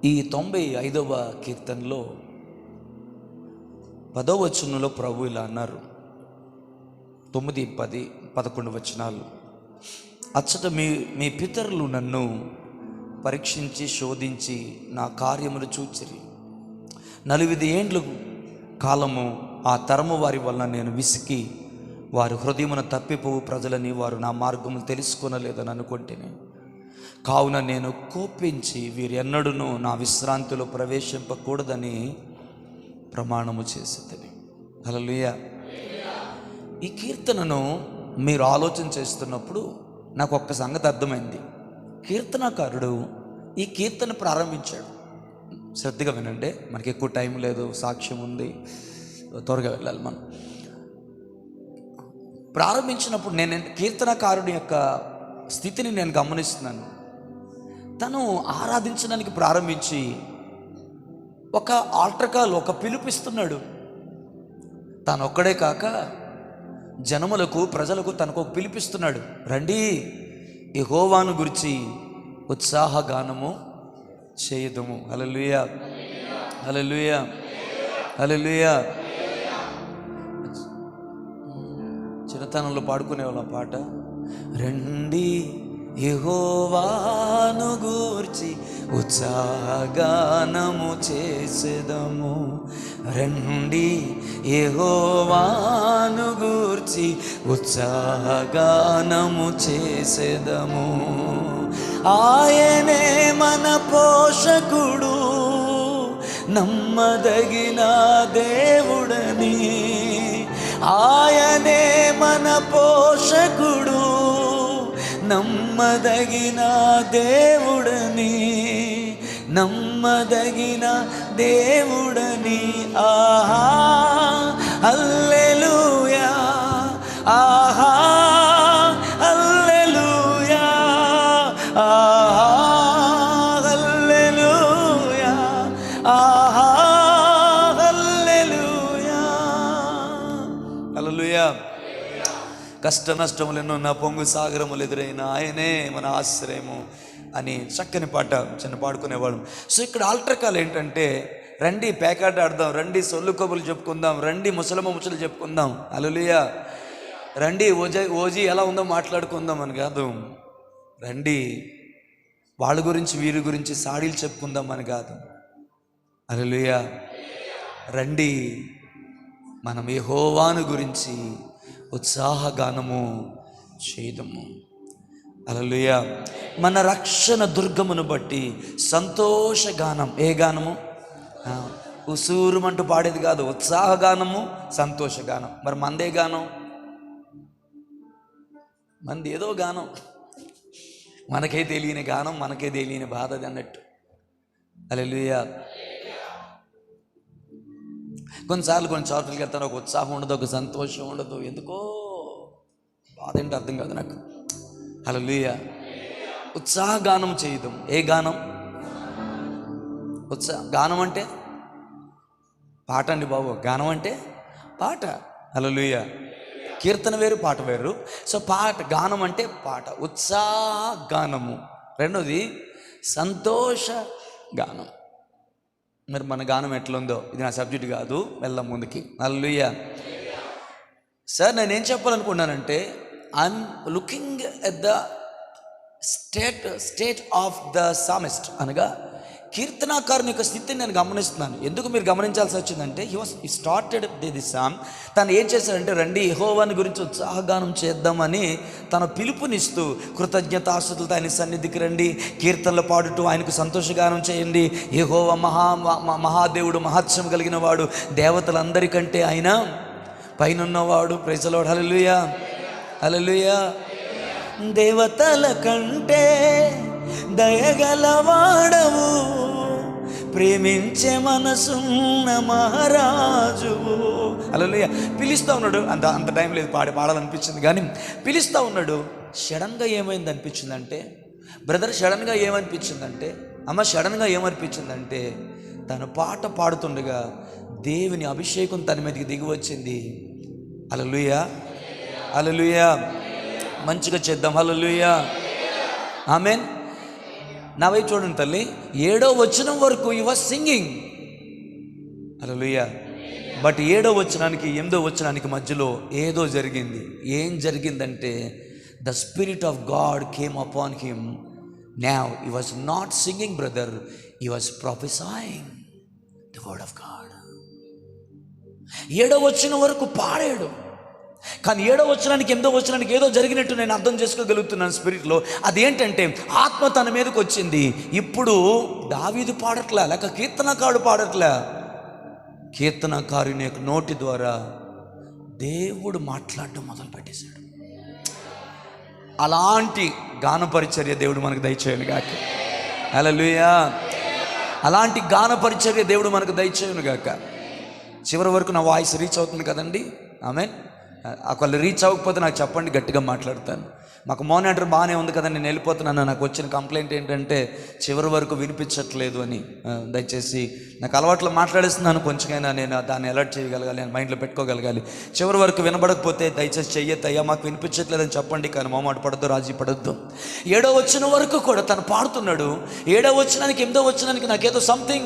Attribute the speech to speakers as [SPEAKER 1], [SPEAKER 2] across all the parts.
[SPEAKER 1] ఈ 95వ కీర్తనలో 10వ వచనంలో ప్రభు ఇలా అన్నారు. 9, 10, 11 వచనాలు. అచ్చట మీ పితరులు నన్ను పరీక్షించి శోధించి నా కార్యములు చూచిరి. 40 ఏండ్లు కాలము ఆ తరము వారి వలన నేను విసికి వారి హృదయమున తప్పిపోవు ప్రజలని వారు నా మార్గములు తెలుసుకొనలేదని అనుకుంటేనే. కావున నేను కోపించి వీరెన్నడూనూ నా విశ్రాంతిలో ప్రవేశింపకూడదని ప్రమాణము చేసేదని. హల్లెలూయా. ఈ కీర్తనను మీరు ఆలోచన చేస్తున్నప్పుడు నాకు ఒక్క సంగతి అర్థమైంది. కీర్తనకారుడు ఈ కీర్తన ప్రారంభించాడు. శ్రద్ధగా వినండి, మనకి ఎక్కువ టైం లేదు, సాక్ష్యం ఉంది, త్వరగా వెళ్ళాలి మనం. ప్రారంభించినప్పుడు నేను కీర్తనకారుడి యొక్క స్థితిని నేను గమనిస్తున్నాను. తను ఆరాధించడానికి ప్రారంభించి ఒక ఆల్టర్ కాల్, ఒక పిలుపిస్తున్నాడు. తాను ఒక్కడే కాక జనములకు, ప్రజలకు తనకు ఒక పిలిపిస్తున్నాడు. రండి, యెహోవాను గురించి ఉత్సాహగానము చేయుదుము. హల్లెలూయా, హల్లెలూయా, హల్లెలూయా. చిన్నతనంలో పాడుకునేవాళ్ళం పాట. రండి యెహోవాను గూర్చి ఉత్సాహగానము చేసెదము. రండి యెహోవాను గూర్చి ఉత్సాహగానము చేసెదము. ఆయనే మన పోషకుడు, నమ్మదగిన దేవుడని. ఆయనే మన పోషకుడు, నమ్మదగిన దేవుడని, నమ్మదగిన దేవుడని. ఆహా హల్లెలూయా, ఆహా హల్లెలూయా, ఆహా హల్లెలూయా, ఆహా హల్లెలూయా, హల్లెలూయా. కష్ట నష్టములు ఎన్నో నా పొంగు సాగరములు ఎదురైన ఆయనే మన ఆశ్రయము అని చక్కని పాట చిన్న పాడుకునేవాళ్ళం. సో ఇక్కడ ఆల్టర్ కాల్ ఏంటంటే, రండి పేకాట ఆడదాం, రండి సొల్లు కబుర్లు చెప్పుకుందాం, రండి ముసలమ్మ ముచ్చలు చెప్పుకుందాం. హల్లెలూయా. రండి ఓజీ ఎలా ఉందో మాట్లాడుకుందాం అని కాదు. రండి వాళ్ళ గురించి వీరి గురించి సాడీలు చెప్పుకుందాం అని కాదు. హల్లెలూయా. రండి మనం యెహోవాను గురించి ఉత్సాహగానము చేయుదము. హల్లెలూయా. మన రక్షణ దుర్గమును బట్టి సంతోషగానం. ఏ గానము? ఉసూరుమంటూ పాడేది కాదు, ఉత్సాహగానము, సంతోషగానం. మరి మందే గానం? మంది ఏదో గానం, మనకే తెలియని గానం, మనకే తెలియని బాధ అన్నట్టు. హల్లెలూయా. కొన్నిసార్లు కొన్ని చోట్లకి వెళ్తాను, ఒక ఉత్సాహం ఉండదు, ఒక సంతోషం ఉండదు, ఎందుకో బాధ ఏంటో అర్థం కాదు నాకు. హల్లెలూయా. ఉత్సాహగానం చేయడం. ఏ గానం? గానం అంటే పాట అండి బాబు. గానం అంటే పాట. హల్లెలూయా. కీర్తన వేరు, పాట వేరు. సో పాట, గానం అంటే పాట, ఉత్సాహగానము. రెండోది సంతోష గానం. మరి మన గానం ఎట్లుందో, ఇది నా సబ్జెక్ట్ కాదు, వెళ్దాం ముందుకి. హల్లెలూయా. సార్ నేనేం చెప్పాలనుకున్నానంటే, I'm looking at the state of the psalmist, అనగా కీర్తనాకారుని యొక్క స్థితిని నేను గమనిస్తున్నాను. ఎందుకు మీరు గమనించాల్సి వచ్చిందంటే, హీ స్టార్టెడ్ ది సామ్. తను ఏం చేశాడంటే, రండి యెహోవాని గురించి ఉత్సాహగానం చేద్దామని తన పిలుపునిస్తూ, కృతజ్ఞతాస్తుతులతో ఆయన సన్నిధికి రండి, కీర్తనలు పాడుతూ ఆయనకు సంతోషగానం చేయండి. యెహోవా మహాదేవుడు, మహత్యం కలిగిన వాడు, దేవతలందరికంటే ఆయన పైనున్నవాడు. Praise the lord. Hallelujah, hallelujah. దేవతల కంటే దయగలవాడవు, ప్రేమించే మనసున్న మహారాజువు. హల్లెలూయా. పిలుస్తూ ఉన్నాడు. అంత టైం లేదు, పాడాలనిపించింది కానీ పిలుస్తూ ఉన్నాడు. సడన్గా ఏమైంది అనిపించిందంటే, బ్రదర్ సడన్గా ఏమనిపించిందంటే, అమ్మ సడన్గా ఏమనిపించిందంటే, తను పాట పాడుతుండగా దేవుని అభిషేకం తన మీదకి దిగి వచ్చింది. హల్లెలూయా, హల్లెలూయా. మంచిగా చేద్దాం. హల్లెలూయా, ఆమేన్. నా వైపు చూడండి తల్లి, 7వ వచనం వరకు you was singing. Hallelujah. But 7వ వచనానికి 8వ వచనానికి మధ్యలో ఏదో జరిగింది. ఏం జరిగిందంటే the spirit of God came upon him. Now he was not singing brother, he was prophesying the word of God. 7వ వచనం వరకు పాడాడు, కానీ 7వ వచనానికి 8వ వచనానికి ఏదో జరిగినట్టు నేను అర్థం చేసుకోగలుగుతున్నాను స్పిరిట్లో. అదేంటంటే ఆత్మ తన మీదకి వచ్చింది. ఇప్పుడు దావీదు పాడట్లే, లేక కీర్తనకారుడు పాడట్లే, కీర్తనకారుని యొక్క నోటి ద్వారా దేవుడు మాట్లాడటం మొదలు పెట్టేశాడు. అలాంటి గాన పరిచర్య దేవుడు మనకు దయచేయను గాక. హల్లెలూయా. అలాంటి గాన పరిచర్య దేవుడు మనకు దయచేయను గాక. చివరి వరకు నా వాయిస్ రీచ్ అవుతుంది కదండి? ఆమేన్. ఒకవేళ రీచ్ అవ్వకపోతే నాకు చెప్పండి, గట్టిగా మాట్లాడతాను. మాకు మానిటర్ బాగానే ఉంది కదా, నేను వెళ్ళిపోతున్నాను. నాకు వచ్చిన కంప్లైంట్ ఏంటంటే చివరి వరకు వినిపించట్లేదు అని. దయచేసి నాకు అలవాట్లో మాట్లాడేస్తున్నాను, కొంచెమైనా నేను దాన్ని అలర్ట్ చేయగలగాలి, నేను మైండ్లో పెట్టుకోగలగాలి. చివరి వరకు వినబడకపోతే దయచేసి చెయ్యొద్దయ్యా మాకు వినిపించట్లేదని చెప్పండి, కానీ మొహమాట పడద్దు, రాజీ పడద్దు. 7వ వచనం వరకు కూడా తను పాడుతున్నాడు. 7వ వచనానికి 8వ వచనానికి నాకేదో సంథింగ్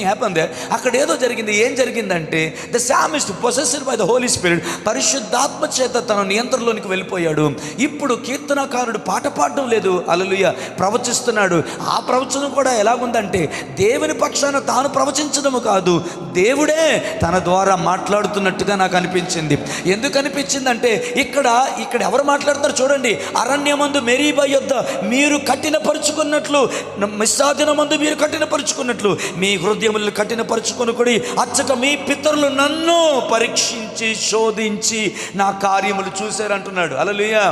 [SPEAKER 1] హ్యాపన్ దే. అక్కడ ఏదో జరిగింది. ఏం జరిగిందంటే the psalmist possessed by the holy spirit, పరిశుద్ధాత్మ చేత తన నియంత్రణలోనికి వెళ్ళిపోయాడు. ఇప్పుడు కీర్తనకారుడు పాట పాడడం లేదు, హల్లెలూయా, ప్రవచిస్తున్నాడు. ఆ ప్రవచనం కూడా ఎలాగుందంటే దేవుని పక్షాన తాను ప్రవచించడము కాదు, దేవుడే తన ద్వారా మాట్లాడుతున్నట్టుగా నాకు అనిపించింది. ఎందుకు అనిపించిందంటే ఇక్కడ ఎవరు మాట్లాడుతారు చూడండి. అరణ్యమందు మెరీబా యొద్ద మీరు కఠినపరుచుకున్నట్లు, మిస్సాదినమందు మీరు కఠినపరుచుకున్నట్లు మీ హృదయములను కఠినపరుచుకొనుకుడి. అచ్చట మీ పితరులు నన్ను పరీక్షించి శోధించి నా కార్యములు చూశారంటున్నాడు. హల్లెలూయా.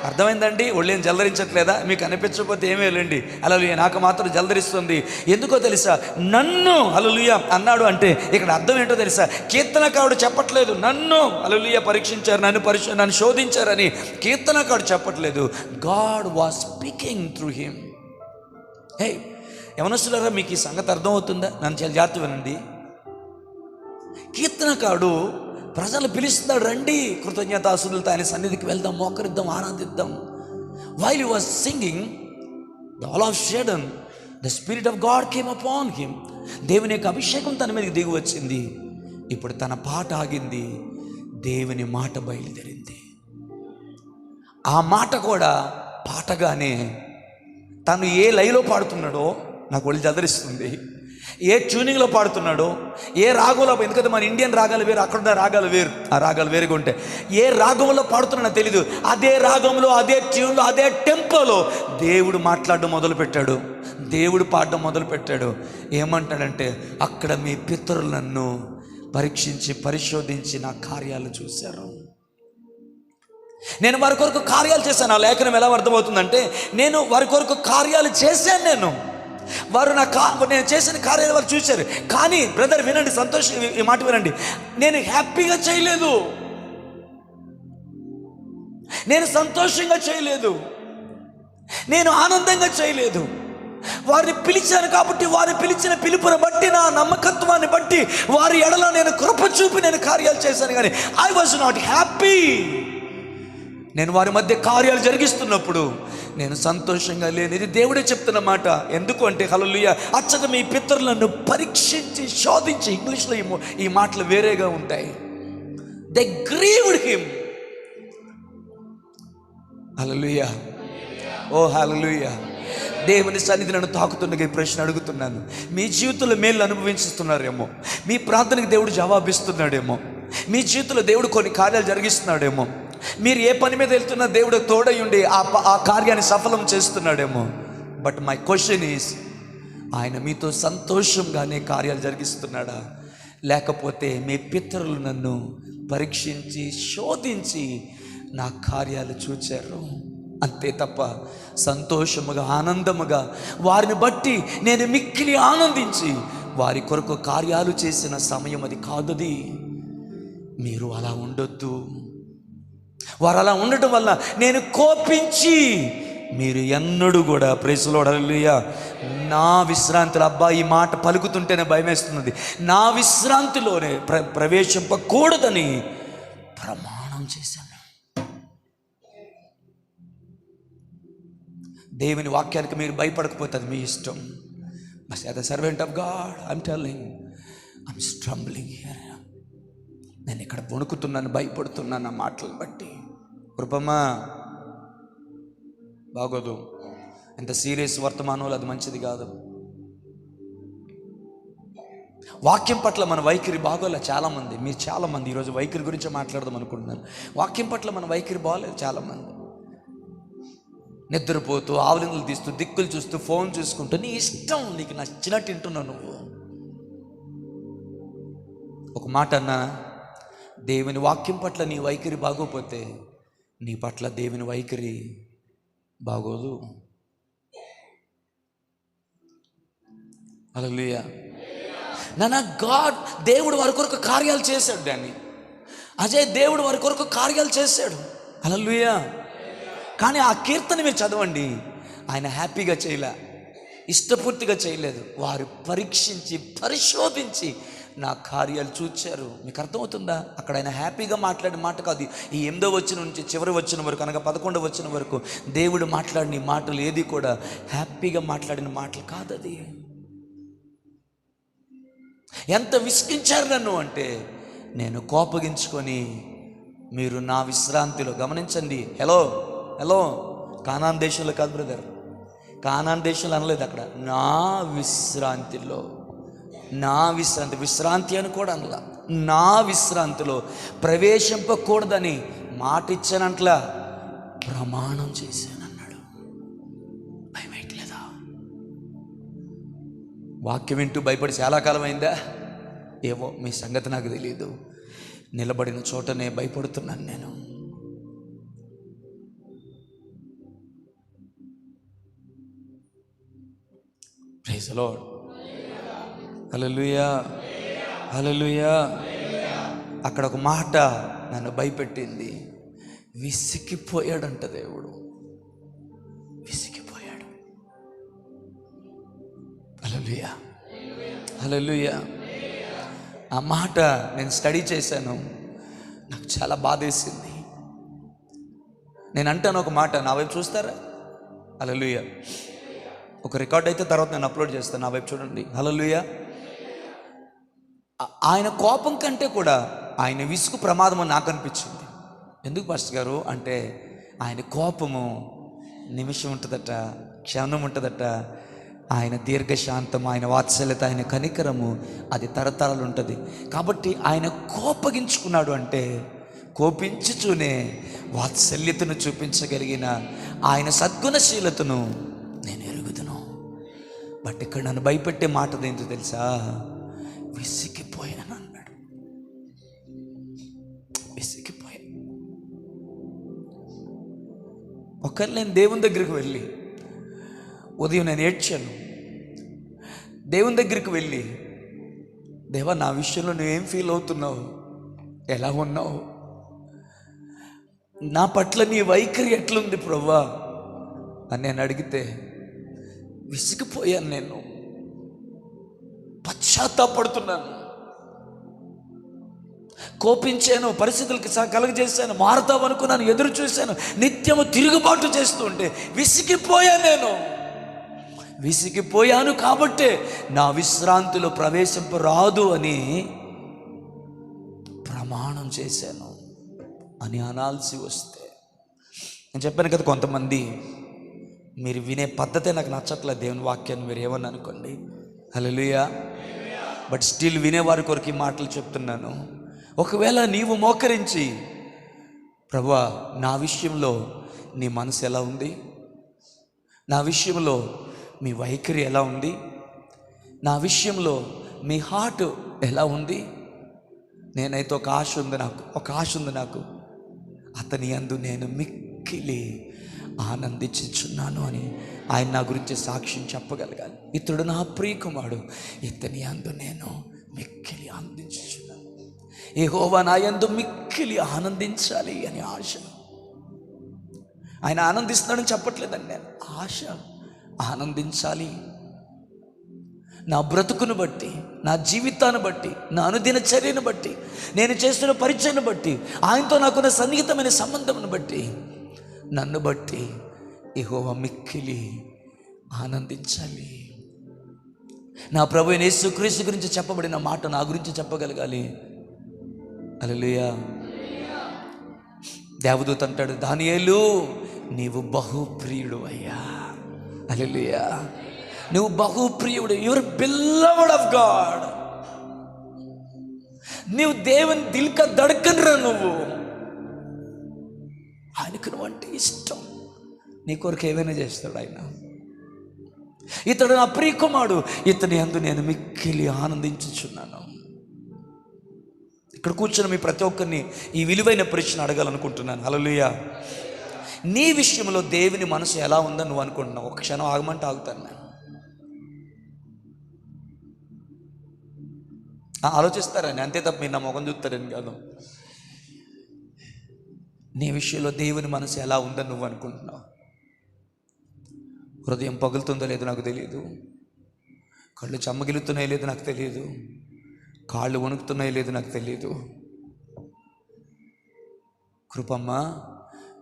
[SPEAKER 1] అర్థమైందండి? ఒళ్ళేం జలదరించట్లేదా? మీకు అనిపించకపోతే ఏమీ వెళ్ళండి. హల్లెలూయా. నాకు మాత్రం జలదరిస్తుంది. ఎందుకో తెలుసా? నన్ను హల్లెలూయా అన్నాడు అంటే ఇక్కడ అర్థం ఏంటో తెలుసా? కీర్తనకారుడు చెప్పట్లేదు నన్ను హల్లెలూయా పరీక్షించారు, నన్ను శోధించారని కీర్తనకారుడు చెప్పట్లేదు. God was speaking through him. హే యవనస్తులారా, మీకు ఈ సంగతి అర్థమవుతుందా? నన్ను చాలా జాగ్రత్త వినండి. కీర్తనకారుడు ప్రజలు పిలుస్తున్నాడు, రండి కృతజ్ఞతాస్తుతులతో ఆయన సన్నిధికి వెళ్దాం, మోకరిద్దాం, ఆరాధిద్దాం. While he was singing, all of sudden the spirit of God came upon him. దేవుని యొక్క అభిషేకం తన మీదకి దిగి వచ్చింది. ఇప్పుడు తన పాట ఆగింది, దేవుని మాట బయలుదేరింది. ఆ మాట కూడా పాటగానే తను ఏ లయలో పాడుతున్నాడో నాకు ఒళ్ళు జదరిస్తుంది. ఏ ట్యూనింగ్లో పాడుతున్నాడో, ఏ రాగంలో, ఎందుకంటే మన ఇండియన్ రాగాలు వేరు, అక్కడ రాగాలు వేరు, ఆ రాగాలు వేరుగా ఉంటాయి. ఏ రాగంలో పాడుతున్నాడో తెలీదు, అదే రాగంలో, అదే ట్యూన్లో, అదే టెంపోలో దేవుడు మాట్లాడడం మొదలుపెట్టాడు, దేవుడు పాడడం మొదలుపెట్టాడు. ఏమంటాడంటే అక్కడ మీ పితరులు నన్ను పరీక్షించి పరిశోధించి నా కార్యాలు చూశారు, నేను వారి కొరకు కార్యాలు చేశాను. ఆ లేఖనం ఎలా అర్థమవుతుందంటే నేను వారి కొరకు కార్యాలు చేశాను, వారు నేను చేసిన కార్యాలు వారు చూశారు. కానీ బ్రదర్ వినండి, సంతోషం, ఈ మాట వినండి, నేను హ్యాపీగా చేయలేదు, నేను సంతోషంగా చేయలేదు, నేను ఆనందంగా చేయలేదు. వారిని పిలిచాను కాబట్టి వారిని పిలిచిన పిలుపుని బట్టి, నా నమ్మకత్వాన్ని బట్టి వారి ఎడల నేను కృప చూపి నేను కార్యాలు చేశాను. కానీ ఐ వాజ్ నాట్ హ్యాపీ. నేను వారి మధ్య కార్యాలు జరిగిస్తున్నప్పుడు నేను సంతోషంగా లేను. ఇది దేవుడే చెప్తున్న మాట. ఎందుకు అంటే హల్లెలూయా, అచ్చట మీ పితరులను పరీక్షించి శోధించి, ఇంగ్లీష్లో ఈ మాటలు వేరేగా ఉంటాయి. They grieved him. హల్లెలూయా, ఓ హల్లెలూయా. దేవుని సన్నిధి నన్ను తాకుతున్నగా ఈ ప్రశ్న అడుగుతున్నాను. మీ జీవితంలో మేలు అనుభవిస్తున్నారేమో, మీ ప్రార్థనకి దేవుడు జవాబిస్తున్నాడేమో, మీ జీవితంలో దేవుడు కొన్ని కార్యాలు జరిగిస్తున్నాడేమో, మీరు ఏ పని మీద వెళ్తున్నా దేవుడు తోడై ఉండి ఆ కార్యాన్ని సఫలం చేస్తున్నాడేమో. బట్ మై క్వశ్చన్ ఈస్, ఆయన మీతో సంతోషంగానే కార్యాలు జరిగిస్తున్నాడా, లేకపోతే మీ పితరులు నన్ను పరీక్షించి శోధించి నా కార్యాలు చూచారు అంతే తప్ప సంతోషముగా ఆనందముగా వారిని బట్టి నేను మిక్కిలి ఆనందించి వారి కొరకు కార్యాలు చేసిన సమయం అది కాదది. మీరు అలా ఉండొద్దు. వారు అలా ఉండటం వల్ల నేను కోపించి, మీరు ఎన్నడూ కూడా ప్రైజ్ ది లార్డ్ హల్లెలూయా, నా విశ్రాంతిలో, అబ్బా ఈ మాట పలుకుతుంటేనే భయం వేస్తున్నది, నా విశ్రాంతిలోనే ప్రవేశింపకూడదని ప్రమాణం చేశాను. దేవుని వాక్యానికి మీరు భయపడకపోతే అది మీ ఇష్టం. But as the servant of God I'm telling, I'm trembling here. నేను ఇక్కడ వణుకుతున్నాను, భయపడుతున్నాను ఆ మాటలను బట్టి. కృపమా బాగోదు, ఎంత సీరియస్ వర్తమానంలో అది మంచిది కాదు. వాక్యం పట్ల మన వైఖరి బాగోలే చాలామంది. మీరు చాలామంది ఈరోజు వైఖరి గురించి మాట్లాడదాం అనుకుంటున్నారు. వాక్యం పట్ల మన వైఖరి బాగోలేదు చాలామంది. నిద్రపోతూ, ఆవలిందులు తీస్తూ, దిక్కులు చూస్తూ, ఫోన్ చూసుకుంటూ, నీ ఇష్టం, నీకు నచ్చినట్టు వింటున్నావు నువ్వు. ఒక మాట అన్నా, దేవుని వాక్యం పట్ల నీ వైఖరి బాగోపోతే నీ పట్ల దేవుని వైఖరి బాగోదు. హల్లెలూయా. నాన్న గాడ్, దేవుడు వారి కొరకు కార్యాలు చేశాడు. దాన్ని అజయ్, దేవుడు వారి కొరకు కార్యాలు చేశాడు. హల్లెలూయా. కానీ ఆ కీర్తన మీరు చదవండి, ఆయన హ్యాపీగా చేయలే, ఇష్టపూర్తిగా చేయలేదు. వారు పరీక్షించి పరిశోధించి నా కార్యాలు చూచారు. మీకు అర్థమవుతుందా? అక్కడ ఆయన హ్యాపీగా మాట్లాడిన మాట కాదు. ఈ 8వ వచనం నుంచి చివరి వచనం వరకు, అనగా 11వ వచనం వరకు దేవుడు మాట్లాడిన ఈ మాటలు ఏది కూడా హ్యాపీగా మాట్లాడిన మాటలు కాదు. అది ఎంత విసిగించారు నన్ను అంటే, నేను కోపగించుకొని మీరు నా విశ్రాంతిలో, గమనించండి, హలో కానాన్ దేశంలో కాదు బ్రదర్, కానాన్ దేశంలో అనలేదు అక్కడ, నా విశ్రాంతిలో, నా విశ్రాంతి అని కూడా అనలా, నా విశ్రాంతిలో ప్రవేశింపకూడదని మాట ఇచ్చానంట్లా, ప్రమాణం చేశానన్నాడు. భయమేయట్లేదా? వాక్యం వింటూ భయపడి చాలా కాలం అయిందా? ఏవో మీ సంగతి నాకు తెలియదు. నిలబడిన చోటనే భయపడుతున్నాను నేను. Praise the lord. Hallelujah, hallelujah. అక్కడ ఒక మాట నన్ను భయపెట్టింది. విసిగిపోయాడంట దేవుడు, విసిగిపోయాడు. హల్లెలూయా, హల్లెలూయా. ఆ మాట నేను స్టడీ చేశాను, నాకు చాలా బాధేసింది. నేను అంటాను ఒక మాట, నా వైపు చూస్తారా? హల్లెలూయా. ఒక రికార్డ్ అయితే తర్వాత నేను అప్లోడ్ చేస్తాను, నా వైపు చూడండి. హల్లెలూయా. ఆయన కోపం కంటే కూడా ఆయన విసుగు ప్రమాదం అని నాకు అనిపించింది. ఎందుకు పాస్టర్ గారు అంటే, ఆయన కోపము నిమిషం ఉంటుందట, క్షణం ఉంటుందట. ఆయన దీర్ఘశాంతం, ఆయన వాత్సల్యత, ఆయన కనికరము అది తరతరాలు ఉంటుంది. కాబట్టి ఆయన కోపగించుకున్నాడు అంటే, కోపించుచూనే వాత్సల్యతను చూపించగలిగిన ఆయన సద్గుణశీలతను నేను ఎరుగుదును. బట్ ఇక్కడ నన్ను భయపెట్టే మాట ఏంటో తెలుసా? విసిగిపోయాను అన్నాడు. విసిగిపోయాను. ఒకవేళ నేను దేవుని దగ్గరికి వెళ్ళి, ఉదయం నేను ఏడ్చాను, దేవుని దగ్గరికి వెళ్ళి, దేవా నా విషయంలో నువ్వేం ఫీల్ అవుతున్నావు, ఎలా ఉన్నావు, నా పట్ల నీ వైఖరి ఎట్లుంది ప్రభువా అని నేను అడిగితే, విసిగిపోయాను, నేను పశ్చాత్తాపడుతున్నాను, కోపించాను, పరిస్థితులకి కలుగజేశాను, మారుతావు అనుకున్నాను, ఎదురు చూశాను, నిత్యము తిరుగుబాటు చేస్తూ ఉంటే విసిగిపోయాను. నేను విసిగిపోయాను కాబట్టే నా విశ్రాంతిలో ప్రవేశింపరాదు అని ప్రమాణం చేశాను అని అనాల్సి వస్తే, నేను చెప్పాను కదా, కొంతమంది మీరు వినే పద్ధతే నాకు నచ్చట్లేదు దేవుని వాక్యాన్ని, మీరు ఏమని అనుకోండి. హల్లెలూయా. బట్ స్టిల్ వినేవారి కొరకు ఈ మాటలు చెప్తున్నాను. ఒకవేళ నీవు మోకరించి, ప్రభువా నా విషయంలో నీ మనసు ఎలా ఉంది, నా విషయంలో మీ వైఖరి ఎలా ఉంది, నా విషయంలో మీ హార్ట్ ఎలా ఉంది, నేనైతే ఒక ఆశ ఉంది నాకు, అతని యందు నేను మిక్కిలి ఆనందించుచున్నాను అని ఆయన నా గురించి సాక్ష్యం చెప్పగలగాలి. ఇతడు నా ప్రియకుమారుడు, ఇతని యందు నేను మిక్కిలి ఆనందించుచున్నాను, యెహోవా నా యందు మిక్కిలి ఆనందించాలి అని ఆశ. ఆయన ఆనందిస్తున్నాడని చెప్పట్లేదండి, నేను ఆశ ఆనందించాలి. నా బ్రతుకును బట్టి, నా జీవితాన్ని బట్టి, నా అనుదిన చర్యను బట్టి, నేను చేస్తున్న పరిచయను బట్టి, ఆయనతో నాకున్న సన్నిహితమైన సంబంధమును బట్టి, నన్ను బట్టి యెహోవా మిక్కిలి ఆనందించాలి. నా ప్రభు యేసుక్రీస్తు గురించి చెప్పబడిన మాట నా గురించి చెప్పగలగాలి. హల్లెలూయా. దేవదూత అంటాడు, దానియేలు నీవు బహుప్రియుడు అయ్యా. హల్లెలూయా. నువ్వు బహుప్రియుడు, యువర్ బిలవ్డ్ ఆఫ్ గాడ్. నీవు దేవుని దిల్క దడకనరా, నువ్వు ఆయనకు నువ్వు అంటే ఇష్టం. నీ కొరకు ఏమైనా చేస్తాడు ఆయన. ఇతడు నా ప్రియకుమారుడు, ఇతని యందు నేను మిక్కిలి ఆనందించుచున్నాను. ఇక్కడ కూర్చున్న మీ ప్రతి ఒక్కరిని ఈ విలువైన ప్రశ్న అడగాలనుకుంటున్నాను. హల్లెలూయా. నీ విషయంలో దేవుని మనసు ఎలా ఉందని నువ్వు అనుకుంటున్నావు? ఒక క్షణం ఆగమంటే ఆగుతాను నేను. ఆలోచిస్తారని అంతే తప్ప మీరు నా ముఖం చూస్తారని కాదు. నీ విషయంలో దేవుని మనసు ఎలా ఉందని నువ్వు అనుకుంటున్నావు? హృదయం పగులుతుందో లేదో నాకు తెలియదు, కళ్ళు చెమ్మగిలుతున్నాయో లేదో నాకు తెలియదు, కాళ్ళు వణుకుతున్నాయో లేదో నాకు తెలియదు. కృపమ్మ,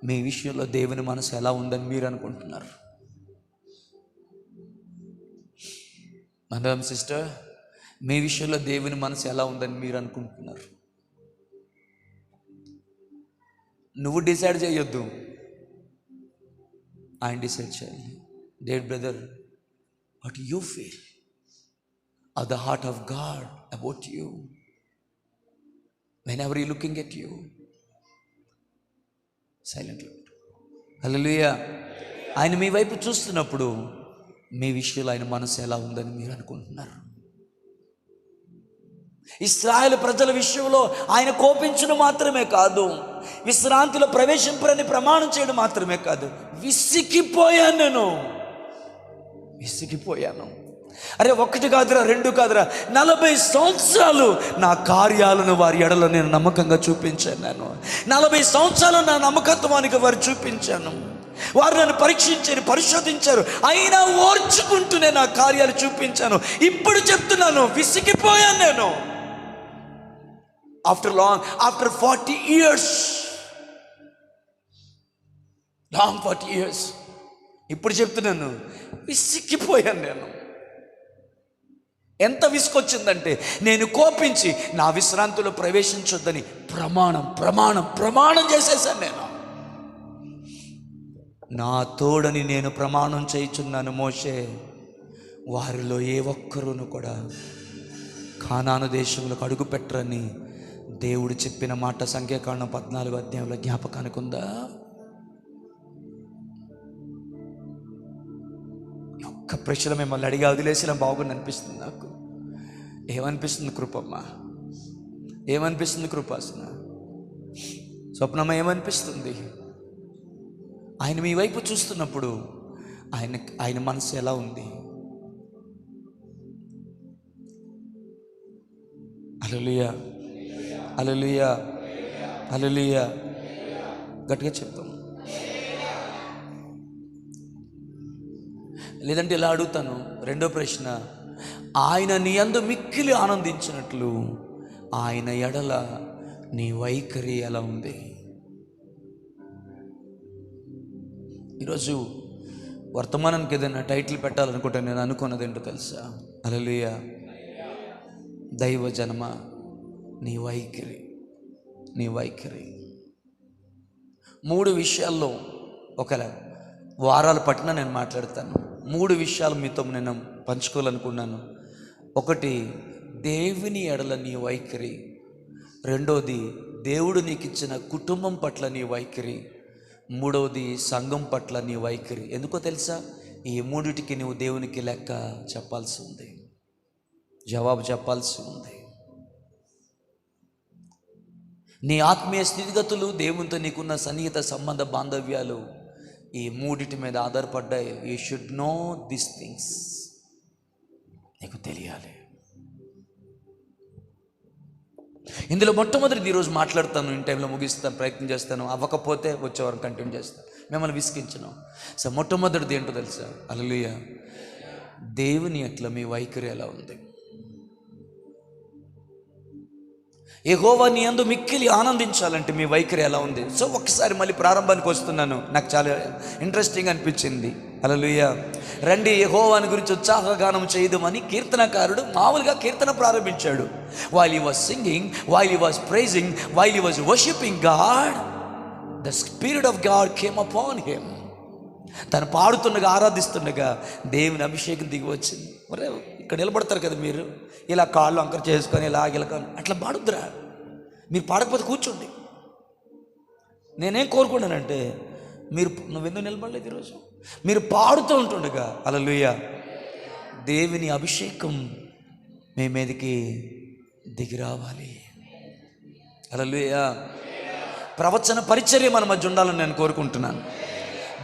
[SPEAKER 1] మీ విషయంలో దేవుని మనసు ఎలా ఉందని మీరు అనుకుంటున్నారు? మందం సిస్టర్, మీ విషయంలో దేవుని మనసు ఎలా ఉందని మీరు అనుకుంటున్నారు? నువ్వు డిసైడ్ చేయొద్దు, ఆయన డిసైడ్ చేయాలి. Dare brother, what you feel of the heart of God about you whenever you looking at you, silently. హల్లెలూయా. ఆయన మీ వైపు చూస్తున్నప్పుడు మీ విషయంలో ఆయన మనసు ఎలా ఉందని మీరు అనుకుంటున్నారు? ఇశ్రాయేలు ప్రజల విషయంలో ఆయన కోపించడం మాత్రమే కాదు, విశ్రాంతిలో ప్రవేశింపరని ప్రమాణం చేయడం మాత్రమే కాదు, విసిగిపోయాను. అరే, ఒకటి కాదురా, రెండు కాదురా, 40 సంవత్సరాలు నా కార్యాలను వారి ఎడలో నేను నమ్మకంగా చూపించాను. నేను 40 సంవత్సరాలు నా నమ్మకత్వానికి వారు చూపించాను. వారు నన్ను పరీక్షించారు, పరిశోధించారు, అయినా ఓర్చుకుంటూనే నా కార్యాలు చూపించాను. ఇప్పుడు చెప్తున్నాను, విసిగిపోయాను నేను. ఆఫ్టర్ 40 years, లాంగ్ 40 years, ఇప్పుడు చెప్తున్నాను, విసిగిపోయాను నేను. ఎంత విసుకొచ్చిందంటే, నేను కోపించి నా విశ్రాంతిలో ప్రవేశించొద్దని ప్రమాణం చేసేసాను నేను. నా తోడని నేను ప్రమాణం చేయుచున్నాను మోషే, వారిలో ఏ ఒక్కరును కూడా కానాను దేశంలోకి అడుగు పెట్టరని దేవుడు చెప్పిన మాట సంఖ్యాకాండం 14వ అధ్యాయంలో జ్ఞాపకానికి ఉందా? ఒక్క ప్రశ్న మిమ్మల్ని అడిగి వదిలేసిన బాగుండి అనిపిస్తుంది నాకు. ఏమనిపిస్తుంది కృపమ్మ? ఏమనిపిస్తుంది కృపాసన? స్వప్నమ్మ ఏమనిపిస్తుంది? ఆయన మీ వైపు చూస్తున్నప్పుడు ఆయన మనసు ఎలా ఉంది? హల్లెలూయా, హల్లెలూయా, హల్లెలూయా. గట్టిగా చెప్తాం. లేదంటే ఇలా అడుగుతాను, రెండో ప్రశ్న, ఆయన నీ యందు మిక్కిలి ఆనందించినట్లు ఆయన ఎడల నీ వైఖరి ఎలా ఉంది? ఈరోజు వర్తమానానికి ఏదైనా టైటిల్ పెట్టాలనుకుంటే నేను అనుకున్నది ఏంటో తెలుసా? హల్లెలూయా. దైవ జన్మ, నీ వైఖరి. 3 విషయాల్లో ఒక వారాల పట్టిన నేను మాట్లాడతాను. 3 విషయాలు మీతో నేను పంచుకోవాలనుకున్నాను. ఒకటి, దేవుని ఎడల నీ వైఖరి. రెండోది, దేవుడు నీకు ఇచ్చిన కుటుంబం పట్ల నీ వైఖరి. మూడవది, సంఘం పట్ల నీ వైఖరి. ఎందుకో తెలుసా? ఈ 3టికి నువ్వు దేవునికి లెక్క చెప్పాల్సి ఉంది, జవాబు చెప్పాల్సి ఉంది. నీ ఆత్మీయ స్థితిగతులు, దేవునితో నీకున్న సన్నిహిత సంబంధ బాంధవ్యాలు ఈ 3టి మీద ఆధారపడ్డాయి. You should know this things. నీకు తెలియాలి. ఇందులో మొట్టమొదటిది ఈరోజు మాట్లాడతాను, ఈ టైంలో ముగిస్తాను, ప్రయత్నం చేస్తాను. అవ్వకపోతే వచ్చేవారు కంటిన్యూ చేస్తాను, మిమ్మల్ని విసిగించను. సో మొట్టమొదటిది ఏంటో తెలుసా? హల్లెలూయా. దేవుని ఎట్లా మీ వైఖరి ఎలా ఉంది? యెహోవా నీ యందు మిక్కిలి ఆనందించాలంటే మీ వైఖరి ఎలా ఉంది? సో ఒక్కసారి మళ్ళీ ప్రారంభానికి వస్తున్నాను, నాకు చాలా ఇంట్రెస్టింగ్ అనిపించింది. హల్లెలూయా. రండి యెహోవాని గురించి ఉత్సాహగానం చేయదమని కీర్తనకారుడు మామూలుగా కీర్తన ప్రారంభించాడు. While he was singing, while he was praising, while he was worshipping God, the spirit of God came upon him. తను పాడుతుండగా, ఆరాధిస్తుండగా దేవుని అభిషేకం దిగి వచ్చింది. మరి ఇక్కడ నిలబడతారు కదా మీరు, ఇలా కాళ్ళు అంకర చేసుకొని ఇలా అట్లా పాడుద్దురా. మీరు పాడకపోతే కూర్చోండి. నేనేం కోరుకున్నానంటే, నువ్వెందుకు నిలబడలేదు ఈరోజు? మీరు పాడుతూ ఉంటుండగా హల్లెలూయా దేవుని అభిషేకం మీ మీదకి దిగి రావాలి. హల్లెలూయా. ప్రవచన పరిచర్య మన మధ్య ఉండాలని నేను కోరుకుంటున్నాను.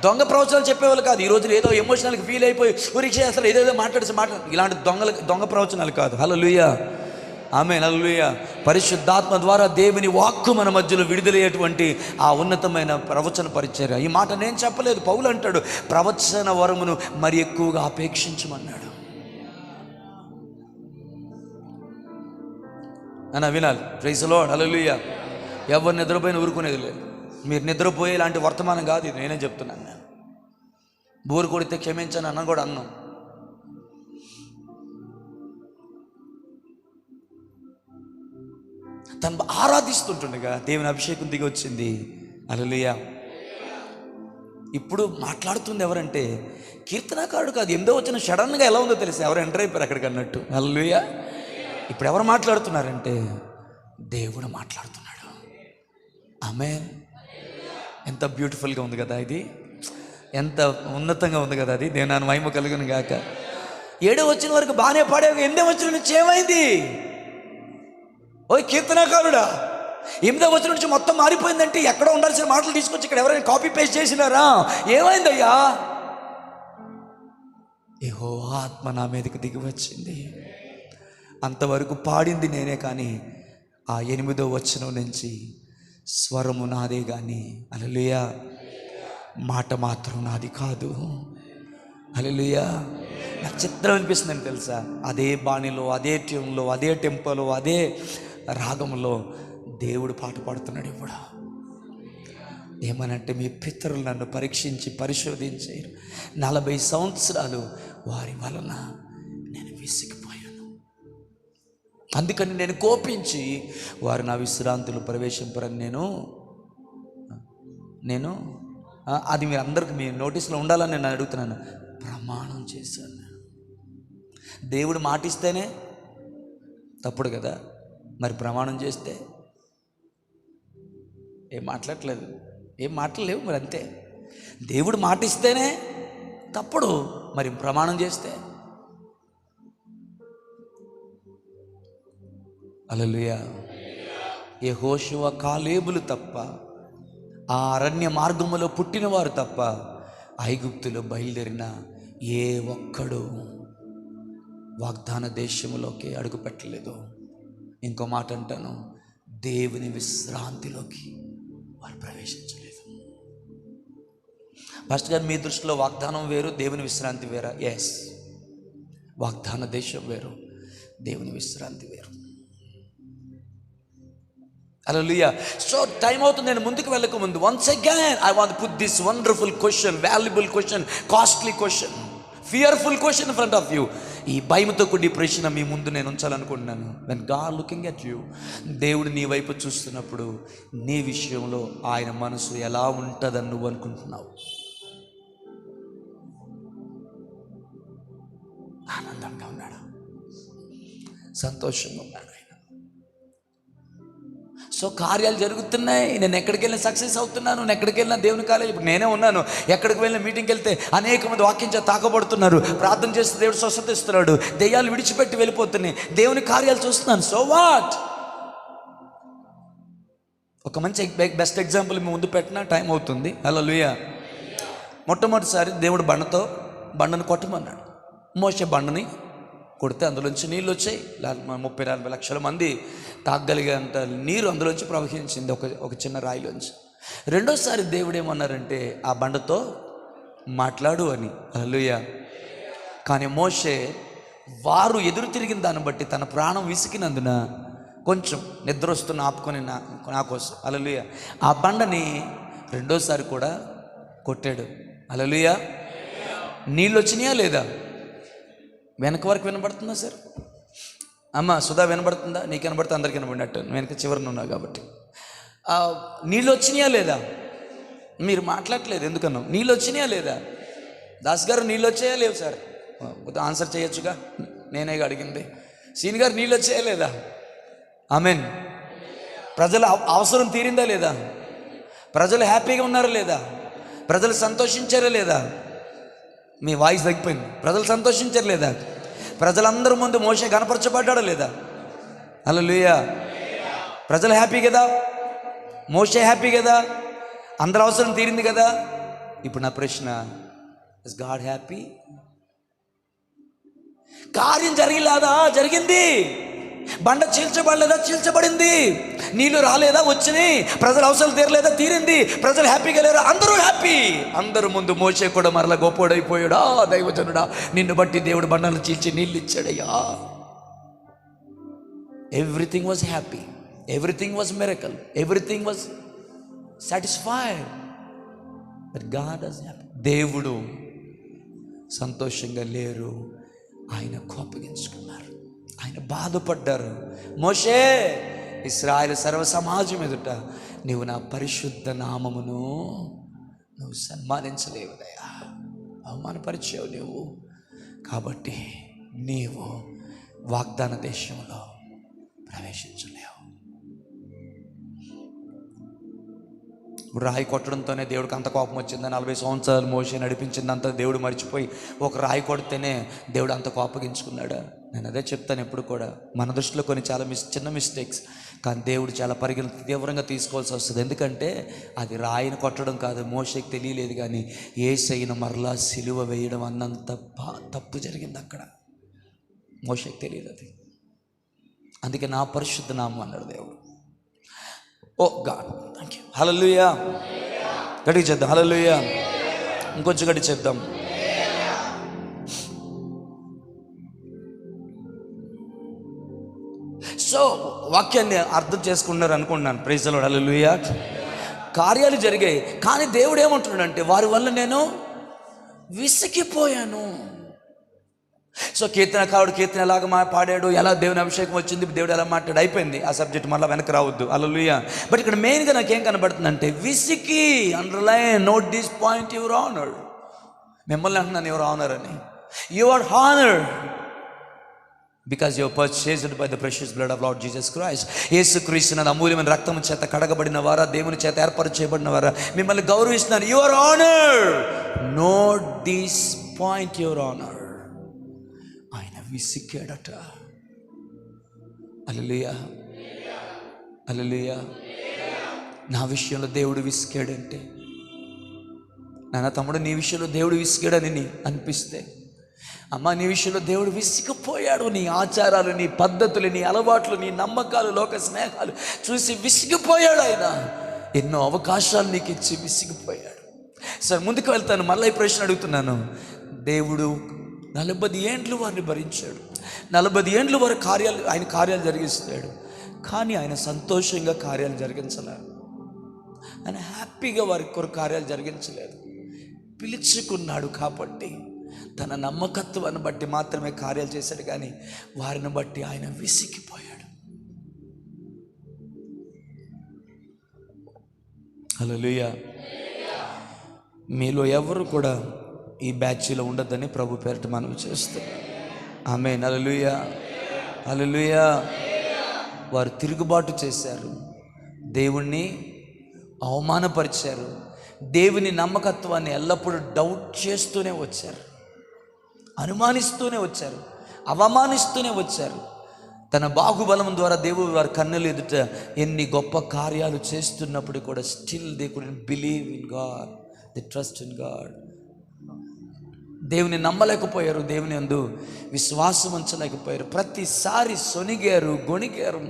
[SPEAKER 1] దొంగ ప్రవచనాలు చెప్పేవాళ్ళు కాదు. ఈ రోజున ఏదో ఎమోషనల్కి ఫీల్ అయిపోయి ఉరికి అసలు ఏదేదో మాట్లాడు ఇలాంటి దొంగ ప్రవచనాలు కాదు. హల్లెలూయా, ఆమేన్, హల్లెలూయా. పరిశుద్ధాత్మ ద్వారా దేవుని వాక్కు మన మధ్యలో విడుదలయ్యేటువంటి ఆ ఉన్నతమైన ప్రవచన పరిచర్య. ఈ మాట నేను చెప్పలేదు, పౌలు అంటాడు, ప్రవచన వరమును మరి ఎక్కువగా అపేక్షించమన్నాడు. అన్న వినాలి. ప్రైజ్ ది లార్డ్, హల్లెలూయా. ఎవరు నిద్రపోయిన ఊరుకునేది లేదు. మీరు నిద్రపోయే ఇలాంటి వర్తమానం కాదు ఇది, నేనే చెప్తున్నాను. నేను బోరు కొడితే క్షమించాను అన్న కూడా అన్నాం. తను ఆరాధిస్తుంటుండగా దేవుని అభిషేకం దిగి వచ్చింది. హల్లెలూయా. ఇప్పుడు మాట్లాడుతుంది ఎవరంటే కీర్తనకారుడు కాదు. 8వ వచనం సడన్గా ఎలా ఉందో తెలుసు, ఎవరు ఎంటర్ అయిపోయారు అక్కడికి అన్నట్టు. హల్లెలూయా. ఇప్పుడు ఎవరు మాట్లాడుతున్నారంటే దేవుడు మాట్లాడుతున్నాడు. ఆమేన్. ఎంత బ్యూటిఫుల్గా ఉంది కదా ఇది, ఎంత ఉన్నతంగా ఉంది కదా అది. దేవుని మహిమ కలుగును గాక. 7వ వచనం వరకు బాగానే పాడేవి, 8వ వచనం నుంచి ఏమైంది? ఓ కీర్తనకారుడా, 8వ వచనం నుంచి మొత్తం మారిపోయిందంటే ఎక్కడ ఉండాల్సిన మాటలు తీసుకొచ్చి ఇక్కడ ఎవరైనా కాపీ పేస్ట్ చేసినారా? ఏమైందయ్యా? యెహోవా ఆత్మ నా మీదకి దిగి వచ్చింది. అంతవరకు పాడింది నేనే, కానీ ఆ 8వ వచనం నుంచి స్వరము నాదే కానీ హల్లెలూయా మాట మాత్రం నాది కాదు. హల్లెలూయా. నాకు చిత్రం అనిపిస్తుందని తెలుసా, అదే బాణిలో, అదే ట్యూన్లో, అదే టెంపోలో, అదే రాగంలో దేవుడు పాట పాడుతున్నాడు. ఇప్పుడు ఏమనంటే, మీ పితరులు నన్ను పరీక్షించి పరిశోధించి 40 సంవత్సరాలు వారి వలన నేను విసిగిపోయాను. అందుకని నేను కోపించి వారు నా విశ్రాంతులు ప్రవేశింపరని నేను అది మీరు అందరికి మీ నోటీస్లో ఉండాలని నేను అడుగుతున్నాను. ప్రమాణం చేశాను. దేవుడు మాటిస్తేనే తప్పుడు కదా, మరి ప్రమాణం చేస్తే ఏం మాట్లాడలేదు, ఏం మాట్లాడలేవు మరి, అంతే. దేవుడు మాటిస్తేనే తప్పుడు, మరి ప్రమాణం చేస్తే. హల్లెలూయా. యెహోషువ, కాలేబులు తప్ప, ఆ అరణ్య మార్గములో పుట్టినవారు తప్ప ఐగుప్తులో బయలుదేరిన ఏ ఒక్కడు వాగ్దాన దేశములోకి అడుగు పెట్టలేదు. ఇంకో మాట అంటాను, దేవుని విశ్రాంతిలోకి వారు ప్రవేశించలేదు. పాస్టర్ గారు, మీ దృష్టిలో వాగ్దానం వేరు, దేవుని విశ్రాంతి వేరా? ఎస్, వాగ్దాన దేశం వేరు, దేవుని విశ్రాంతి వేరు. హల్లెలూయా. సో టైం అవుతుంది, నేను ముందుకు వెళ్ళక ముందు once again I want put this wonderful question, valuable question, costly question, fearful question in front of you. ఈ భయంతో కూడి ప్రశ్న మీ ముందు నేను ఉంచాలనుకుంటున్నాను. When God looking at you, దేవుడు నీ వైపు చూస్తున్నప్పుడు నీ విషయంలో ఆయన మనసు ఎలా ఉంటుందని నువ్వు అనుకుంటున్నావు? ఆనందంగా ఉన్నాడు, సంతోషంగా ఉన్నాడు. సో కార్యాలు జరుగుతున్నాయి, నేను ఎక్కడికి వెళ్ళినా సక్సెస్ అవుతున్నాను, నేను ఎక్కడికి వెళ్ళినా దేవుని కార్యాలు. ఇప్పుడు నేనే ఉన్నాను, ఎక్కడికి వెళ్ళిన మీటింగ్కి వెళ్తే అనేక మంది వాక్యం చేత తాకబడుతున్నారు, ప్రార్థన చేస్తే దేవుడు స్వస్థత ఇస్తున్నాడు, దెయ్యాలు విడిచిపెట్టి వెళ్ళిపోతున్నాయి, దేవుని కార్యాలు చూస్తున్నాను. So what? ఒక మంచి బెస్ట్ ఎగ్జాంపుల్ మీ ముందు పెట్టినా టైం అవుతుంది. హల్లెలూయా. మొట్టమొదటిసారి దేవుడు బండను కొట్టమన్నాడు. మోషే బండని కొడితే అందులోంచి నీళ్ళు వచ్చాయి. 30-40 లక్షల మంది తాగలిగేంత నీరు అందులోంచి ప్రవహించింది, ఒక చిన్న రాయిలోంచి. రెండోసారి దేవుడు ఏమన్నారంటే, ఆ బండతో మాట్లాడు అని. హల్లెలూయా. కానీ మోషే వారు ఎదురు తిరిగిన దాన్ని బట్టి తన ప్రాణం విసికినందున కొంచెం నిద్ర వస్తున్న ఆపుకొని నా కోసం. హల్లెలూయా. ఆ బండని రెండోసారి కూడా కొట్టాడు. హల్లెలూయా. నీళ్ళు వచ్చినాయా లేదా? వెనక వరకు వినబడుతుందా సార్? అమ్మ సుధా వినబడుతుందా? నీకు వినబడుతుంది, అందరికి వినబడినట్టు. వెనక చివరిన ఉన్నావు కాబట్టి. నీళ్ళు వచ్చినాయా లేదా? మీరు మాట్లాడట్లేదు ఎందుకన్నా? నీళ్ళు వచ్చినాయా లేదా? దాస్ గారు నీళ్ళు వచ్చాయా లేవు సార్? ఆన్సర్ చేయొచ్చుగా, నేనే అడిగింది. సీని గారు నీళ్ళు వచ్చాయా లేదా? ఆమెన్. ప్రజల అవసరం తీరిందా లేదా? ప్రజలు హ్యాపీగా ఉన్నారా లేదా? ప్రజలు సంతోషించారా లేదా? మీ వాయిస్ తగ్గిపోయింది. ప్రజలు సంతోషించారు లేదా? ప్రజలందరూ ముందు మోషే కనపరచబడ్డాడా లేదా? హల్లెలూయా. ప్రజలు హ్యాపీ కదా, మోషే హ్యాపీ కదా, అందరి అవసరం తీరింది కదా. ఇప్పుడు నా ప్రశ్న, ఇస్ గాడ్ హ్యాపీ? కార్యం జరిగలేదా? జరిగింది. బండ చీల్చబడలేదా? చీల్చబడింది. నీళ్లు రాలేదా? వచ్చినాయి. ప్రజల అవసరాలు తీరలేదా? తీరింది. ప్రజలు హ్యాపీగా లేరా? అందరూ హ్యాపీ. అందరూ ముందు మోషే కూడా మరలా గొప్పోడైపోయాడా, దైవజనుడా, నిన్ను బట్టి దేవుడు బండలు చీల్చి నీళ్ళు ఇచ్చాడయ్యా. Everything was happy, everything was miracle, everything was satisfied. But God was happy. దేవుడు సంతోషంగా లేరు, ఆయన కోపగించుకున్నారు, ఆయన బాధపడ్డారు. మోషే, ఇశ్రాయేలు సర్వ సమాజం ఎదుట నీవు నా పరిశుద్ధ నామమును నువ్వు సన్మానించలేవుదయా, అవమానపరిచావు నీవు. కాబట్టి నీవు వాగ్దాన దేశంలో ప్రవేశించలేవు. రాయి కొట్టడంతోనే దేవుడికి అంత కోపం వచ్చింది. 40 సంవత్సరాలు మోషే నడిపించిందంతా దేవుడు మర్చిపోయి ఒక రాయి కొడితేనే దేవుడు అంత కోపగించుకున్నాడు. నేను అదే చెప్తాను ఎప్పుడు కూడా, మన దృష్టిలో కొన్ని చాలా చిన్న మిస్టేక్స్, కానీ దేవుడు చాలా తీవ్రంగా తీసుకోవాల్సి వస్తుంది. ఎందుకంటే అది రాయిని కొట్టడం కాదు, మోషేకి తెలియలేదు. కానీ యేసయ్యను మరలా సిలువ వేయడం అన్నంత తప్పు జరిగింది అక్కడ. మోషేకి తెలియదు అది. అందుకే నా పరిశుద్ధ నామం అన్నాడు దేవుడు. ఓ గాడ్, థ్యాంక్ యూ. హల్లెలూయా. గట్టిగా చేద్దాం. హల్లెలూయా. ఇంకొంచెం గట్టి చేద్దాం. సో వాక్యాన్ని అర్థం చేసుకున్నారు అనుకుంటున్నాను. Praise the lord. హల్లెలూయా. కార్యాలు జరిగాయి, కానీ దేవుడు ఏమంటున్నాడంటే వారి వల్ల నేను విసిగిపోయాను. సో కీర్తనకారుడు కీర్తన ఎలాగ పాడాడు, ఎలా దేవుని అభిషేకం వచ్చింది, దేవుడు ఎలా మాట్లాడు, అయిపోయింది. ఆ సబ్జెక్ట్ మళ్ళీ వెనక్కి రావద్దు. హల్లెలూయా. బట్ ఇక్కడ మెయిన్గా నాకేం కనబడుతుందంటే విసికి, underline, note this point, your honoured. మిమ్మల్ని అంటున్నాను యువర్ ఆనర్ అని. Your honoured because your purchased by the precious blood of lord Jesus Christ. యేసుక్రీస్తు నా అమూల్యమైన రక్తం చేత కడగబడిన వారా, దేవుని చేత ఏర్పాటు చేయబడిన వారా, మిమ్మల్ని గౌరవిస్తున్నారు. Your honour. Note this point, your honour. ఆయన విసిక్కాడట. హల్లెలూయా. హల్లెలూయా. నా విషయంలో దేవుడు విసికాడంటే, నాన్న తమ్ముడు నీ విషయంలో దేవుడు విసిగాడని అనిపిస్తే, అమ్మ నీ విషయంలో దేవుడు విసిగిపోయాడు, నీ ఆచారాలు, నీ పద్ధతులు, నీ అలవాట్లు, నీ నమ్మకాలు, లోక స్నేహాలు చూసి విసిగిపోయాడు. ఆయన ఎన్నో అవకాశాలు నీకు ఇచ్చి విసిగిపోయాడు. సరే ముందుకు వెళ్తాను. మళ్ళీ ఈ ప్రశ్న అడుగుతున్నాను. దేవుడు 40 ఏండ్లు వారిని భరించాడు, 40 ఏండ్లు వారి ఆయన కార్యాలు జరిగిస్తాడు. కానీ ఆయన సంతోషంగా కార్యాలు జరిగించలేదు, ఆయన హ్యాపీగా వారి కొరకు కార్యాలు జరిగించలేదు. పిలుచుకున్నాడు కాబట్టి తన నమ్మకత్వాన్ని బట్టి మాత్రమే కార్యాలు చేశాడు, కానీ వారిని బట్టి ఆయన విసిగిపోయాడు. హల్లెలూయా. మీలో ఎవరు కూడా ఈ బ్యాచ్లో ఉండద్దని ప్రభు పేరిట మనం చేస్తాం. ఆమేన్. హల్లెలూయా. హల్లెలూయా. వారు తిరుగుబాటు చేశారు, దేవుణ్ణి అవమానపరిచారు, దేవుని నమ్మకత్వాన్ని ఎల్లప్పుడూ డౌట్ చేస్తూనే వచ్చారు, అనుమానిస్తూనే వచ్చారు, అవమానిస్తూనే వచ్చారు. తన బాహుబలం ద్వారా దేవుడు వారి కన్నుల ఎదుట ఎన్ని గొప్ప కార్యాలు చేస్తున్నప్పుడు కూడా still they couldn't believe in God, they trust in God. దేవుని నమ్మలేకపోయారు, దేవుని యందు విశ్వాసం ఉంచలేకపోయారు. ప్రతిసారి సొనిగారు, గొణిగారు.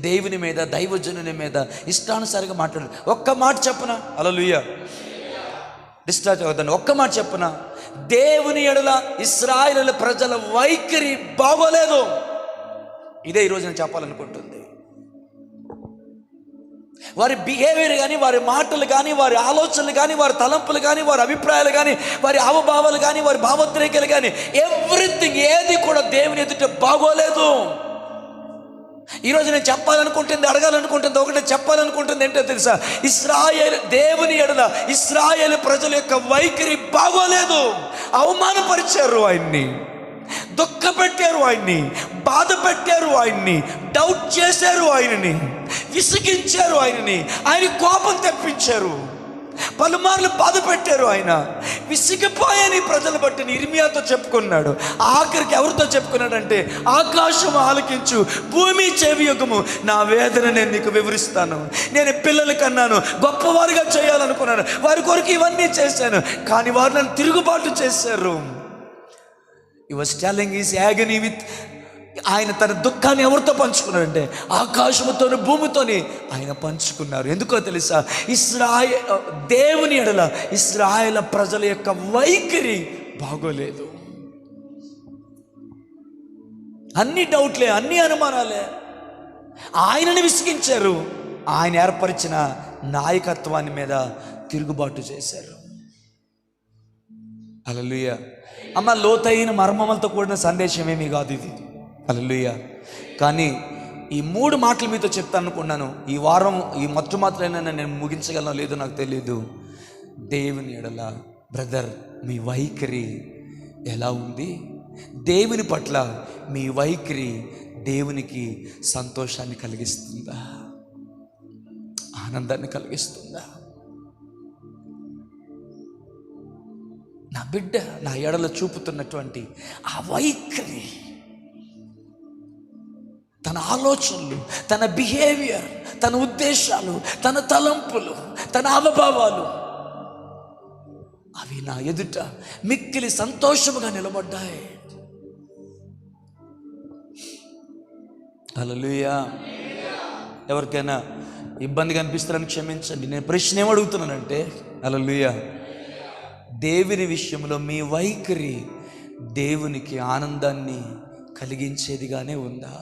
[SPEAKER 1] దేవుని మీద, దైవజనుని మీద ఇష్టానుసారంగా మాట్లాడారు. ఒక్క మాట చెప్పునా? హల్లెలూయా. డిస్ట్రాక్ట్ అవుతాను. ఒక్క మాట చెప్పునా? దేవుని ఎడల ఇశ్రాయేలు ప్రజల వైఖరి బాగోలేదు. ఇదే ఈరోజు నేను చెప్పాలనుకుంటుంది. వారి బిహేవియర్ కానీ, వారి మాటలు కానీ, వారి ఆలోచనలు కానీ, వారి తలంపులు కానీ, వారి అభిప్రాయాలు కానీ, వారి హావభావాలు కానీ, వారి భావోద్రేకాలు కానీ, ఎవ్రీథింగ్ ఏది కూడా దేవుని ఎదుట బాగోలేదు. ఈరోజు నేను చెప్పాలనుకుంటుంది, అడగాలనుకుంటుంది ఒకటే, చెప్పాలనుకుంటుంది ఏంటో తెలుసా? ఇశ్రాయేలు దేవుని ఎడల ఇశ్రాయేలు ప్రజల యొక్క వైఖరి బాగోలేదు. అవమానపరిచారు ఆయన్ని, దుఃఖపెట్టారు ఆయన్ని, బాధ పెట్టారు ఆయన్ని, డౌట్ చేశారు ఆయనని, విసిగించారు ఆయనని, ఆయన కోపం తెప్పించారు, పలుమార్లు బాధ పెట్టారు. ఆయన విసిగిపోయాని ప్రజలు బట్టి ఇర్మియాతో చెప్పుకున్నాడు. ఆఖరికి ఎవరితో చెప్పుకున్నాడంటే, ఆకాశం ఆలకించు, భూమి చెవియొగ్గుము, నా వేదన నేను నీకు వివరిస్తాను. నేను పిల్లలు కన్నాను, గొప్పవారుగా చేయాలనుకున్నాను, వారి కొరకు ఇవన్నీ చేశాను, కానీ వారు నన్ను తిరుగుబాటు చేశారు. He was telling his agony with, ఆయన తన దుఃఖాన్ని ఎవరితో పంచుకున్నాడంటే ఆకాశముతోని భూమితోని ఆయన పంచుకున్నారు. ఎందుకో తెలుసా? దేవుని ఎడల ఇశ్రాయేలు ప్రజల యొక్క వైఖరి బాగోలేదు. అన్ని డౌట్లే, అన్ని అనుమానాలే. ఆయనని విసిగించారు, ఆయన ఏర్పరిచిన నాయకత్వాన్ని మీద తిరుగుబాటు చేశారు. హల్లెలూయా. అమ్మ, లోతైన మర్మములతో కూడిన సందేశం ఏమీ కాదు ఇది. హల్లెలూయా. కానీ ఈ 3 మాటలు మీతో చెప్తాను అనుకున్నాను. ఈ వారం ఈ మాత్రమైనా నేను ముగించగలనో లేదో నాకు తెలియదు. దేవుని ఎడల బ్రదర్ మీ వైఖరి ఎలా ఉంది? దేవుని పట్ల మీ వైఖరి దేవునికి సంతోషాన్ని కలిగిస్తుందా? ఆనందాన్ని కలిగిస్తుందా? నా బిడ్డ నా ఎడల చూపుతున్నటువంటి ఆ వైఖరి, తన ఆలోచనలు, తన బిహేవియర్, తన ఉద్దేశాలు, తన తలంపులు, తన హావభావాలు, అవి నా ఎదుట మిక్కిలి సంతోషముగా నిలబడ్డాయి. హల్లెలూయా. ఎవరికైనా ఇబ్బందిగా అనిపిస్తారని క్షమించండి. నేను ప్రశ్న ఏమడుగుతున్నానంటే, హల్లెలూయా, దేవుని విషయంలో మీ వైఖరి దేవునికి ఆనందాన్ని కలిగించేదిగానే ఉందా?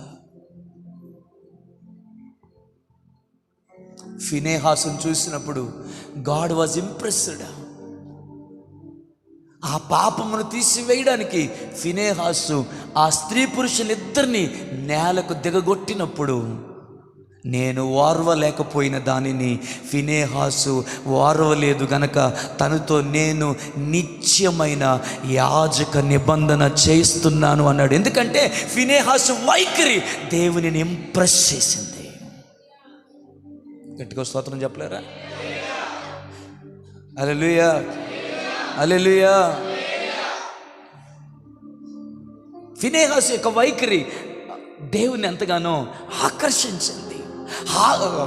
[SPEAKER 1] ఫినెహాసును చూసినప్పుడు గాడ్ వాజ్ ఇంప్రెస్డ్. ఆ పాపమును తీసివేయడానికి ఫినెహాసు ఆ స్త్రీ పురుషులిద్దరిని నేలకు దిగగొట్టినప్పుడు, నేను ఓర్వలేకపోయిన దానిని ఫినెహాసు ఓర్వలేదు గనక తనతో నేను నిత్యమైన యాజక నిబంధన చేస్తున్నాను అన్నాడు. ఎందుకంటే ఫినెహాసు వైఖరి దేవునిని ఇంప్రెస్ చేసింది. గట్టిగా స్తోత్రం చెప్పలేరా? హల్లెలూయా, హల్లెలూయా. ఫినెహాసు యొక్క వైఖరి దేవుని ఎంతగానో ఆకర్షించింది.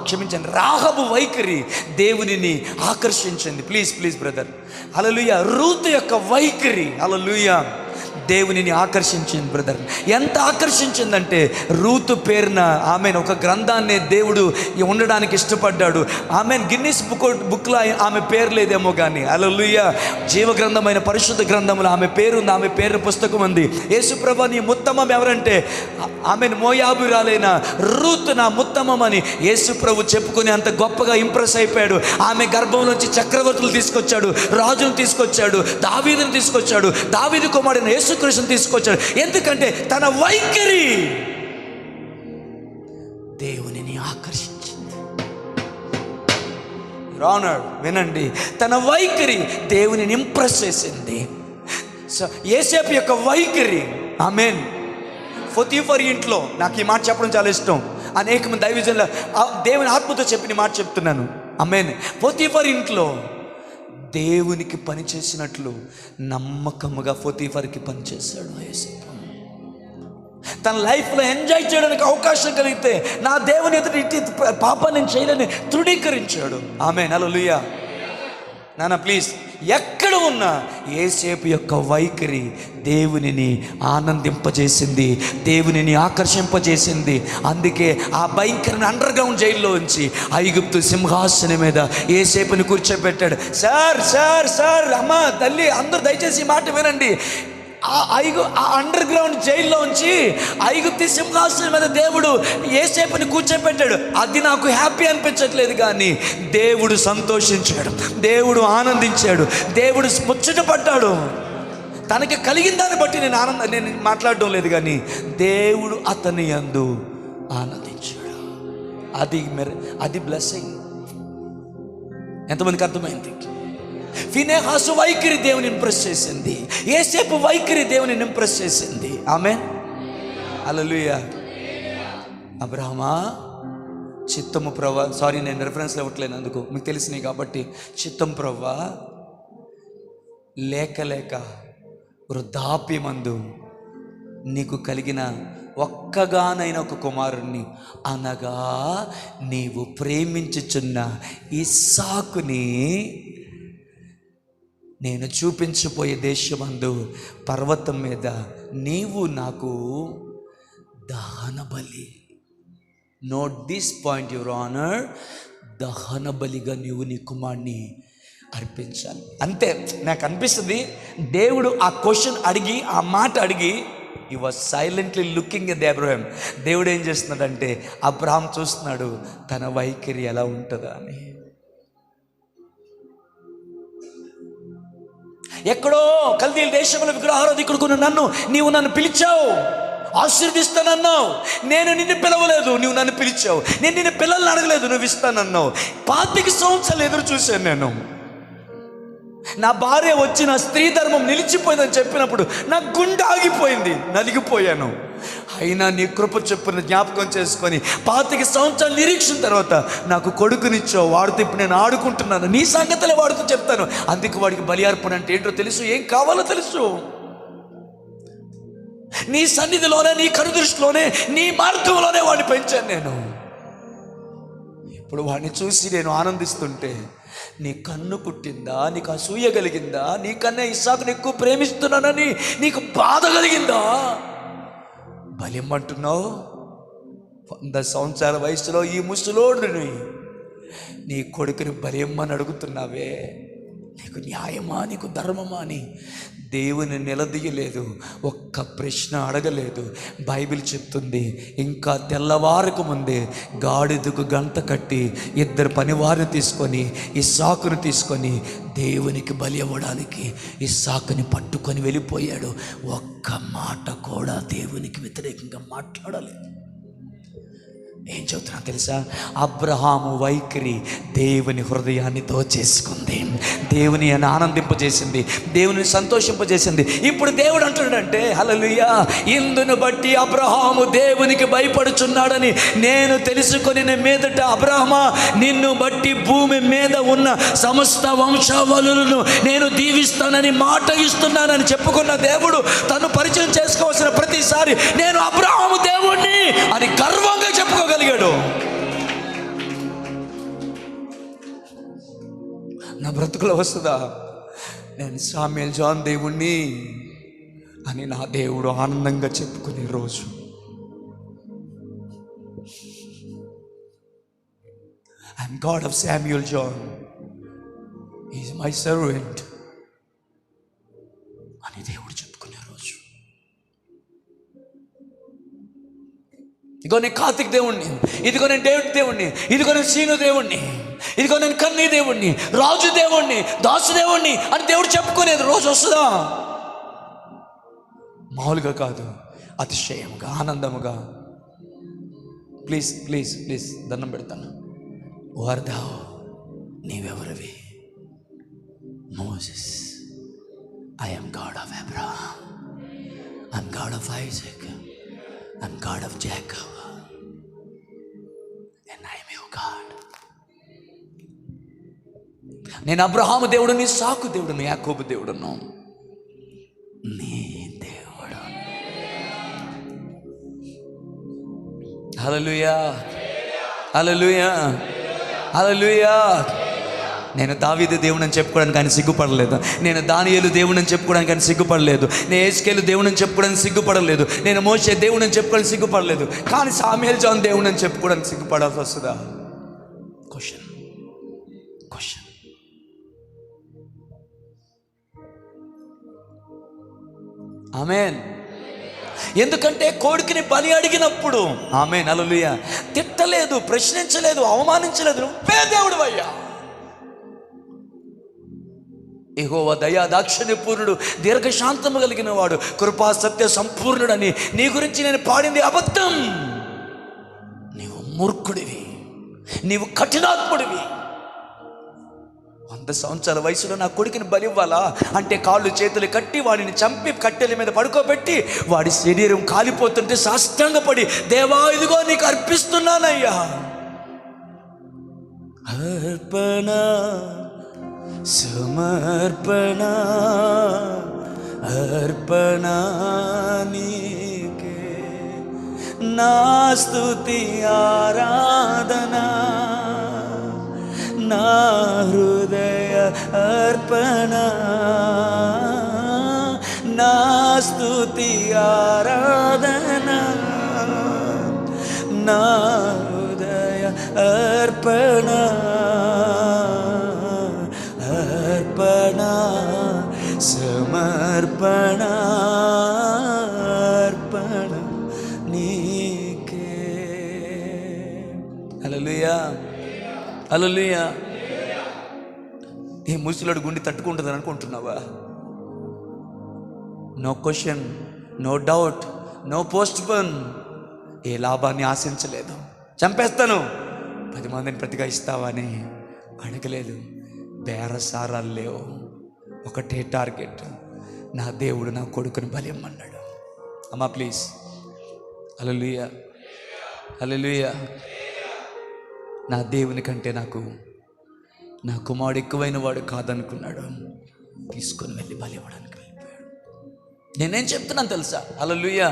[SPEAKER 1] క్షమించండి, రాహబు వైఖరి దేవునిని ఆకర్షించింది. Please brother. హల్లెలూయా. రూతు యొక్క వైఖరి, హల్లెలూయా, దేవునిని ఆకర్షించింది బ్రదర్. ఎంత ఆకర్షించిందంటే రూతు పేరున ఆమెను ఒక గ్రంథాన్ని దేవుడు ఉండడానికి ఇష్టపడ్డాడు. ఆమె గిన్నిస్ బుక్లో ఆమె పేరు లేదేమో కానీ, హల్లెలూయా, జీవ గ్రంథమైన పరిశుద్ధ గ్రంథంలో ఆమె పేరు ఉంది, ఆమె పేరు పుస్తకం ఉంది. యేసుప్రభు నీ ముత్తమం ఎవరంటే ఆమెను మోయాబురాలైన రూతు నా ముత్తమం అని యేసుప్రభు చెప్పుకుని అంత గొప్పగా ఇంప్రెస్ అయిపోయాడు. ఆమె గర్భంలోంచి చక్రవర్తులు తీసుకొచ్చాడు, రాజును తీసుకొచ్చాడు, దావీదును తీసుకొచ్చాడు, దావీదు కుమారుడైన యేసుక్రీస్తును తీసుకొచ్చాడు. ఎందుకంటే తన వైఖరి దేవునిని ఆకర్షించింది. వినండి, తన వైఖరి దేవునిని ఇంప్రెస్ చేసింది. యోసేపు యొక్క వైఖరి, ఆమేన్. పొతీఫర్ ఇంట్లో, నాకు ఈ మాట చెప్పడం చాలా ఇష్టం. అనేక మంది దైవజనుల దేవుని ఆత్మతో చెప్పిన మాట చెప్తున్నాను, ఆమేన్. పొతీఫర్ ఇంట్లో దేవునికి పని చేసినట్లు నమ్మకముగా పొతీఫర్కి పని చేశాడు యోసేపు. తన లైఫ్లో ఎంజాయ్ చేయడానికి అవకాశం కలిగితే నా దేవుని ఎదుట ఇట్టి పాపాన్ని నేను చేయలేని తృఢీకరించాడు. ఆమేన్, హల్లెలూయా. నాన్న ప్లీజ్, ఎక్కడ ఉన్నా యోసేపు యొక్క వైఖరి దేవునిని ఆనందింపజేసింది, దేవునిని ఆకర్షింపజేసింది. అందుకే ఆ భయంకరమైన అండర్ గ్రౌండ్ జైల్లో ఉంచి ఐగుప్తు సింహాసనం మీద యోసేపుని కూర్చోబెట్టాడు. సార్ సార్ సార్, అమ్మ, తల్లి, అందరూ దయచేసి ఈ మాట వినండి. ఆ అండర్ గ్రౌండ్ జైల్లో ఉంచి ఐగుప్తు సింహాసనం మీద దేవుడు యోసేపుని కూర్చోపెట్టాడు. అది నాకు హ్యాపీ అనిపించట్లేదు, కానీ దేవుడు సంతోషించాడు, దేవుడు ఆనందించాడు, దేవుడు ముచ్చటపడ్డాడు. తనకి కలిగిన దాన్ని బట్టి నేను మాట్లాడడం లేదు, కానీ దేవుడు అతని యందు ఆనందించాడు. అది బ్లెస్సింగ్. ఎంతమందికి అర్థమైంది? ఫినెహాసు వైఖరి దేవుని ఇంప్రెస్ చేసింది, యోసేపు వైఖరి దేవుని ఇంప్రెస్ చేసింది. ఆమేన్, హల్లెలూయా. అబ్రహమా, చిత్తము ప్రవ్వా, సారీ నేను రెఫరెన్స్లో ఇవ్వట్లేను, అందుకు మీకు తెలిసినాయి కాబట్టి, చిత్తం ప్రవ్వా, లేక వృద్ధాప్యమందు నీకు కలిగిన ఒక్కగానైన ఒక కుమారుణ్ణి, అనగా నీవు ప్రేమించుచున్న ఇస్సాకుని నేను చూపించబోయే దేశమందు పర్వతం మీద నీవు నాకు దహన బలి, note this point your honour, దహన బలిగా నీవు నీ కుమారుని అర్పించాలి. అంతే. నాకు అనిపిస్తుంది దేవుడు ఆ క్వశ్చన్ అడిగి, ఆ మాట అడిగి, ఈ was silently looking at Abraham. దేవుడు ఏం చేస్తున్నాడంటే, అబ్రహాం చూస్తున్నాడు తన వైఖరి ఎలా ఉంటుందా అని. ఎక్కడో కల్దీల దేశంలో విగ్రహారాధికుడుకున్న నీవు నన్ను పిలిచావు, ఆశీర్దిస్తానన్నావు. నేను నిన్ను పిలవలేదు, నువ్వు నన్ను పిలిచావు. నేను నిన్ను పిల్లల్ని అడగలేదు, నువ్వు ఇస్తానన్నావు. 25 సంవత్సరాలు ఎదురు చూశాను నేను. నా భార్య వచ్చి నా స్త్రీ ధర్మం నిలిచిపోయిందని చెప్పినప్పుడు నా గుండె ఆగిపోయింది, నలిగిపోయాను. అయినా నీ కృప చొప్పున జ్ఞాపకం చేసుకొని 25 సంవత్సరాలు నిరీక్షణ తర్వాత నాకు కొడుకునిచ్చావు. వాడితో ఇప్పుడు నేను ఆడుకుంటున్నాను. నీ సంగతులే వాడితో చెప్తాను. అందుకు వాడికి బలి అర్పణ అంటే ఏంటో తెలుసు, ఏం కావాలో తెలుసు. నీ సన్నిధిలోనే, నీ కనుదృష్టిలోనే, నీ మార్గంలోనే వాడిని పెంచాను నేను. ఇప్పుడు వాడిని చూసి నేను ఆనందిస్తుంటే, నీ కన్ను పుట్టిందా? నీకు అసూయ కలిగిందా? నీకన్నా ఇస్సాకుని ఎక్కువ ప్రేమిస్తున్నానని నీకు బాధ కలిగిందా? బలిమ్మంటున్నావు? 100 సంవత్సరాల వయసులో ఈ ముసలోడుని నీ కొడుకుని బలిమ్మని అడుగుతున్నావే. నీకు న్యాయమా, నీకు ధర్మమా అని దేవుని నిలదీయలేదు, ఒక్క ప్రశ్న అడగలేదు. బైబిల్ చెప్తుంది, ఇంకా తెల్లవారకు ముందే గాడిదకు గంట కట్టి 2 పనివారిని తీసుకొని ఇస్సాకును తీసుకొని దేవునికి బలి ఇవ్వడానికి ఇస్సాకుని పట్టుకొని వెళ్ళిపోయాడు. ఒక్క మాట కూడా దేవునికి వ్యతిరేకంగా మాట్లాడలేదు. ఏం చెబుతున్నా తెలుసా? అబ్రహాము వైఖరి దేవుని హృదయాన్ని దోచేసుకుంది, దేవుని ఆనందింపజేసింది, దేవుని సంతోషింపజేసింది. ఇప్పుడు దేవుడు అంటున్నాడంటే, హల్లెలూయా, ఇందును బట్టి అబ్రహాము దేవునికి భయపడుచున్నాడని నేను తెలుసుకొని మీదట, అబ్రహమా, నిన్ను బట్టి భూమి మీద ఉన్న సమస్త వంశావళులను నేను దీవిస్తానని మాట ఇస్తున్నానని చెప్పుకున్న దేవుడు తను పరిచయం చేసుకోవాల్సిన ప్రతిసారి నేను అబ్రహాము దేవుణ్ణి అని గర్వంగా చెప్పుకోగలిగాడు. నా బ్రతుకులో వస్తుందా, నేను సామ్యూయల్ జాన్ దేవుణ్ణి అని నా దేవుడు ఆనందంగా చెప్పుకునే రోజు. I'm God of Samuel John, he is my servant అని దేవుడు చెప్పుకునే రోజు. ఇదిగో నేను కార్తిక్ దేవుణ్ణి, ఇదిగో నేను డేవిడ్ దేవుణ్ణి, ఇదిగో నేను సీను దేవుణ్ణి, ఇదిగో నేను కన్నీ దేవుణ్ణి, రాజు దేవుణ్ణి, దాసు దేవుణ్ణి అని దేవుడు చెప్పుకునేది రోజు వస్తుందా? మామూలుగా కాదు, అతిశయముగా, ఆనందముగా. ప్లీజ్ ప్లీజ్ ప్లీజ్ దండం పెడతాను. వార్దావు, నీవెవరివి? Moses, I am God of Abraham, I'm God of Isaac, I'm God of Jacob, and I am your God. నేను అబ్రహాము దేవుడుని, ఇస్సాకు దేవుడుని, యాకోబు దేవుడును, నీ దేవుడు. హల్లెలూయా, హల్లెలూయా, హల్లెలూయా. నేను దావీదు దేవుడని చెప్పుకోవడానికి ఆయన సిగ్గుపడలేదు. నేను దానియేలు దేవుడని చెప్పుకోవడానికి ఆయన సిగ్గుపడలేదు. నేను యేసుకేలు దేవుడని చెప్పుకోవడానికి సిగ్గుపడలేదు. నేను మోషే దేవుడని చెప్పుకోవడానికి సిగ్గుపడలేదు. కానీ సామ్యూయల్ జాన్ దేవుడని చెప్పుకోవడానికి సిగ్గుపడాల్సి వస్తుందా? క్వశ్చన్. ఆమేన్. ఎందుకంటే కొడుకుని బలి అడిగినప్పుడు ఆమేన్ హల్లెలూయా తిట్టలేదు, ప్రశ్నించలేదు, అవమానించలేదు. నువ్వే దేవుడివయ్యా. యెహోవా దయా దాక్షిణ్యపూర్ణుడు, దీర్ఘశాంతము కలిగిన వాడు, కృపా సత్య సంపూర్ణుడని నీ గురించి నేను పాడింది అబద్ధం. నీవు మూర్ఖుడివి, నీవు కఠినాత్ముడివి. 100 సంవత్సరాల వయసులో నా కొడుకుని బలి ఇవ్వాలా అంటే కాళ్ళు చేతులు కట్టి వాడిని చంపి కట్టెల మీద పడుకోబెట్టి వాడి శరీరం కాలిపోతుంటే సాష్టాంగపడి, దేవా ఇదిగో నీకు అర్పిస్తున్నానయ్యా. అర్పణ సమర్పణ అర్పణ నీకే నా స్తుతి ఆరాధన, నా హృదయ అర్పణ, నా స్తుతి ఆరాధన, నా హృదయ అర్పణ, అర్పణ సమర్పణ అర్పణ నీకే. హల్లెలూయా హల్లెలూయా. ఏ ముసలాడు గుండె తట్టుకుంటుందని అనుకుంటున్నావా? No question, no doubt, no postpone. ఏ లాభాన్ని ఆశించలేదు. చంపేస్తాను 10 మందిని ప్రతిగా ఇస్తావా అని అడగలేదు. బేరసారాలు లేవు, ఒకటే టార్గెట్, నా దేవుడు నా కొడుకుని బలి ఇమ్మన్నాడు. అమ్మా ప్లీజ్. హల్లెలూయా హల్లెలూయా. నా దేవుని కంటే నాకు నా కుమారుడు ఎక్కువైన వాడు కాదనుకున్నాడు, తీసుకొని వెళ్ళి బలి ఇవ్వడానికి వెళ్ళిపోయాడు. నేనేం చెప్తున్నాను తెలుసా? హల్లెలూయా.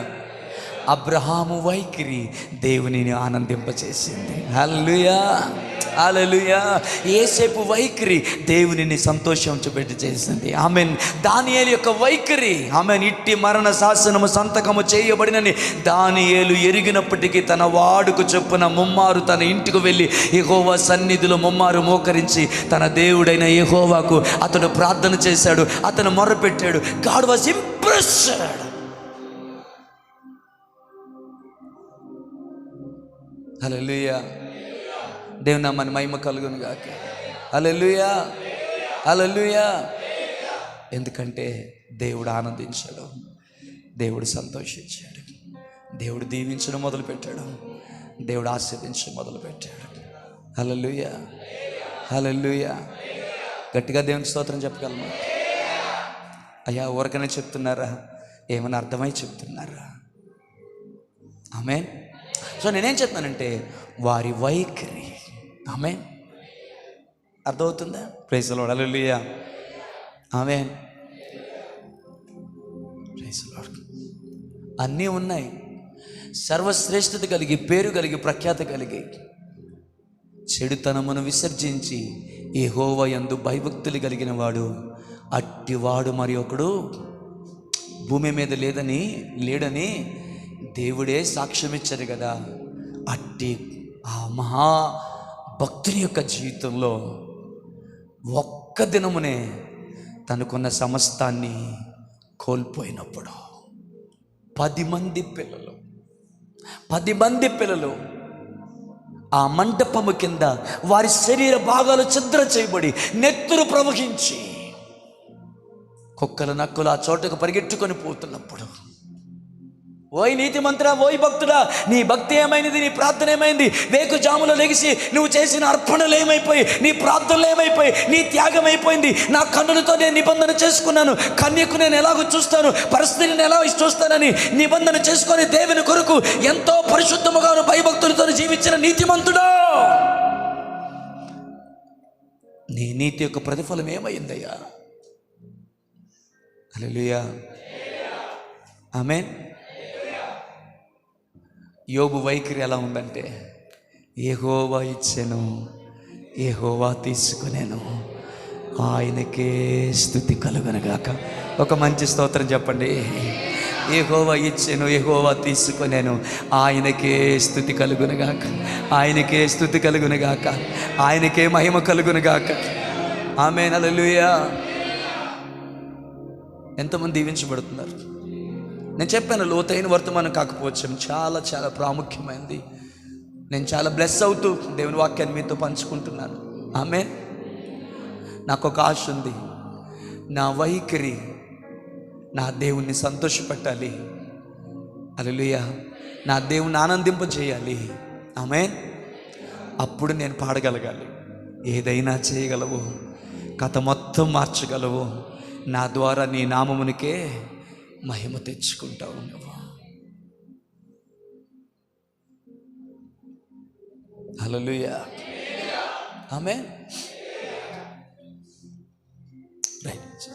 [SPEAKER 1] అబ్రహాము వైఖరి దేవునిని ఆనందింపచేసింది. హల్లెలూయా హల్లెలూయా. యేసేపు వైఖరి దేవునిని సంతోషించబెట్టి చేసింది. ఆమెన్. దానియేలు యొక్క వైఖరి ఆమెన్. ఇట్టి మరణ శాసనము సంతకము చేయబడినని దానియేలు ఎరిగినప్పటికీ తన వాడుకు చొప్పున ముమ్మారు తన ఇంటికి వెళ్ళి యెహోవా సన్నిధిలో ముమ్మారు మోకరించి తన దేవుడైన యెహోవాకు అతడు ప్రార్థన చేశాడు, అతను మొర్రపెట్టాడు. God was impressed. హల్లెలూయా. దేవుని నామాన్ని మహిమ కలుగును గాక. హల్లెలూయా హల్లెలూయా. ఎందుకంటే దేవుడు ఆనందించాడు, దేవుడు సంతోషించాడు, దేవుడు దీవించడం మొదలుపెట్టాడు, దేవుడు ఆశీర్వదించడం మొదలుపెట్టాడు. హల్లెలూయా హల్లెలూయా. గట్టిగా దేవునికి స్తోత్రం చెప్పగలమా? అయ్యా ఊరకనే చెప్తున్నారా? ఏమైనా అర్థమై చెప్తున్నారా? ఆమేన్. సో నేనేం చెప్తున్నానంటే వారి వైఖరి. ఆమేన్. అర్థమవుతుందా? Praise the lord. హల్లెలూయా ఆమేన్. Praise the lord. అన్నీ ఉన్నాయి, సర్వశ్రేష్ఠత కలిగి, పేరు కలిగి, ప్రఖ్యాత కలిగి, చెడుతనమును విసర్జించి యెహోవా యందు భయభక్తులు కలిగిన వాడు అట్టివాడు మరి ఒకడు భూమి మీద లేడని దేవుడే సాక్ష్యం ఇచ్చారు కదా. అట్టి ఆ మహా భక్తుని యొక్క జీవితంలో ఒక్క దినమునే తనకున్న సమస్తాన్ని కోల్పోయినప్పుడు 10 మంది పిల్లలు ఆ మంటపము కింద వారి శరీర భాగాలు ఛిద్ర చేయబడి నెత్తురు ప్రవహించి కుక్కల నక్కలు ఆ చోటకు పరిగెట్టుకొని పోతున్నప్పుడు, ఓయ్ నీతిమంతుడా, ఓయ్ భక్తుడా, నీ భక్తి ఏమైంది? నీ ప్రార్థన ఏమైంది? వేకు జాములో లెగిసి నువ్వు చేసిన అర్పణలు ఏమైపోయి? నీ ప్రార్థనలు ఏమైపోయి? నీ త్యాగం అయిపోయింది. నా కన్నులతో నేను నిబంధన చేసుకున్నాను, కన్యకు నేను ఎలాగో చూస్తాను, పరిస్థితిని ఎలా చూస్తానని నిబంధన చేసుకొని దేవుని కొరకు ఎంతో పరిశుద్ధముగా భయభక్తులతో జీవించిన నీతిమంతుడా, నీ నీతి యొక్క ప్రతిఫలం ఏమైందయ్యా? హల్లెలూయా ఆమేన్. యోబు వైఖరి ఎలా ఉందంటే, యెహోవా ఇచ్చెను, యెహోవా తీసుకునేను, ఆయనకే స్తుతి కలుగునుగాక. ఒక మంచి స్తోత్రం చెప్పండి. యెహోవా ఇచ్చెను, యెహోవా తీసుకునేను, ఆయనకే స్తుతి కలుగునుగాక, ఆయనకే స్తుతి కలుగునుగాక, ఆయనకే మహిమ కలుగునుగాక. ఆమేన్ హల్లెలూయా. ఎంతమంది దీవించబడుతున్నారు? నేను చెప్పాను, లోతైన వర్తమానం కాకపోవచ్చు, చాలా చాలా ప్రాముఖ్యమైనది. నేను చాలా బ్లెస్ అవుతూ దేవుని వాక్యాన్ని మీతో పంచుకుంటున్నాను. ఆమేన్. నాకు ఒక ఆశ ఉంది, నా వైఖరి నా దేవుణ్ణి సంతోషపెట్టాలి. హల్లెలూయా. నా దేవుణ్ణి ఆనందింపజేయాలి. ఆమేన్. అప్పుడు నేను పాడగలగాలి. ఏదైనా చేయగలవు, కథ మొత్తం మార్చగలవు, నా ద్వారా నీ నామమునికే మహిమ తెచ్చుకుంటావు నువ్వు. హల్లెలూయా. ఆమేన్.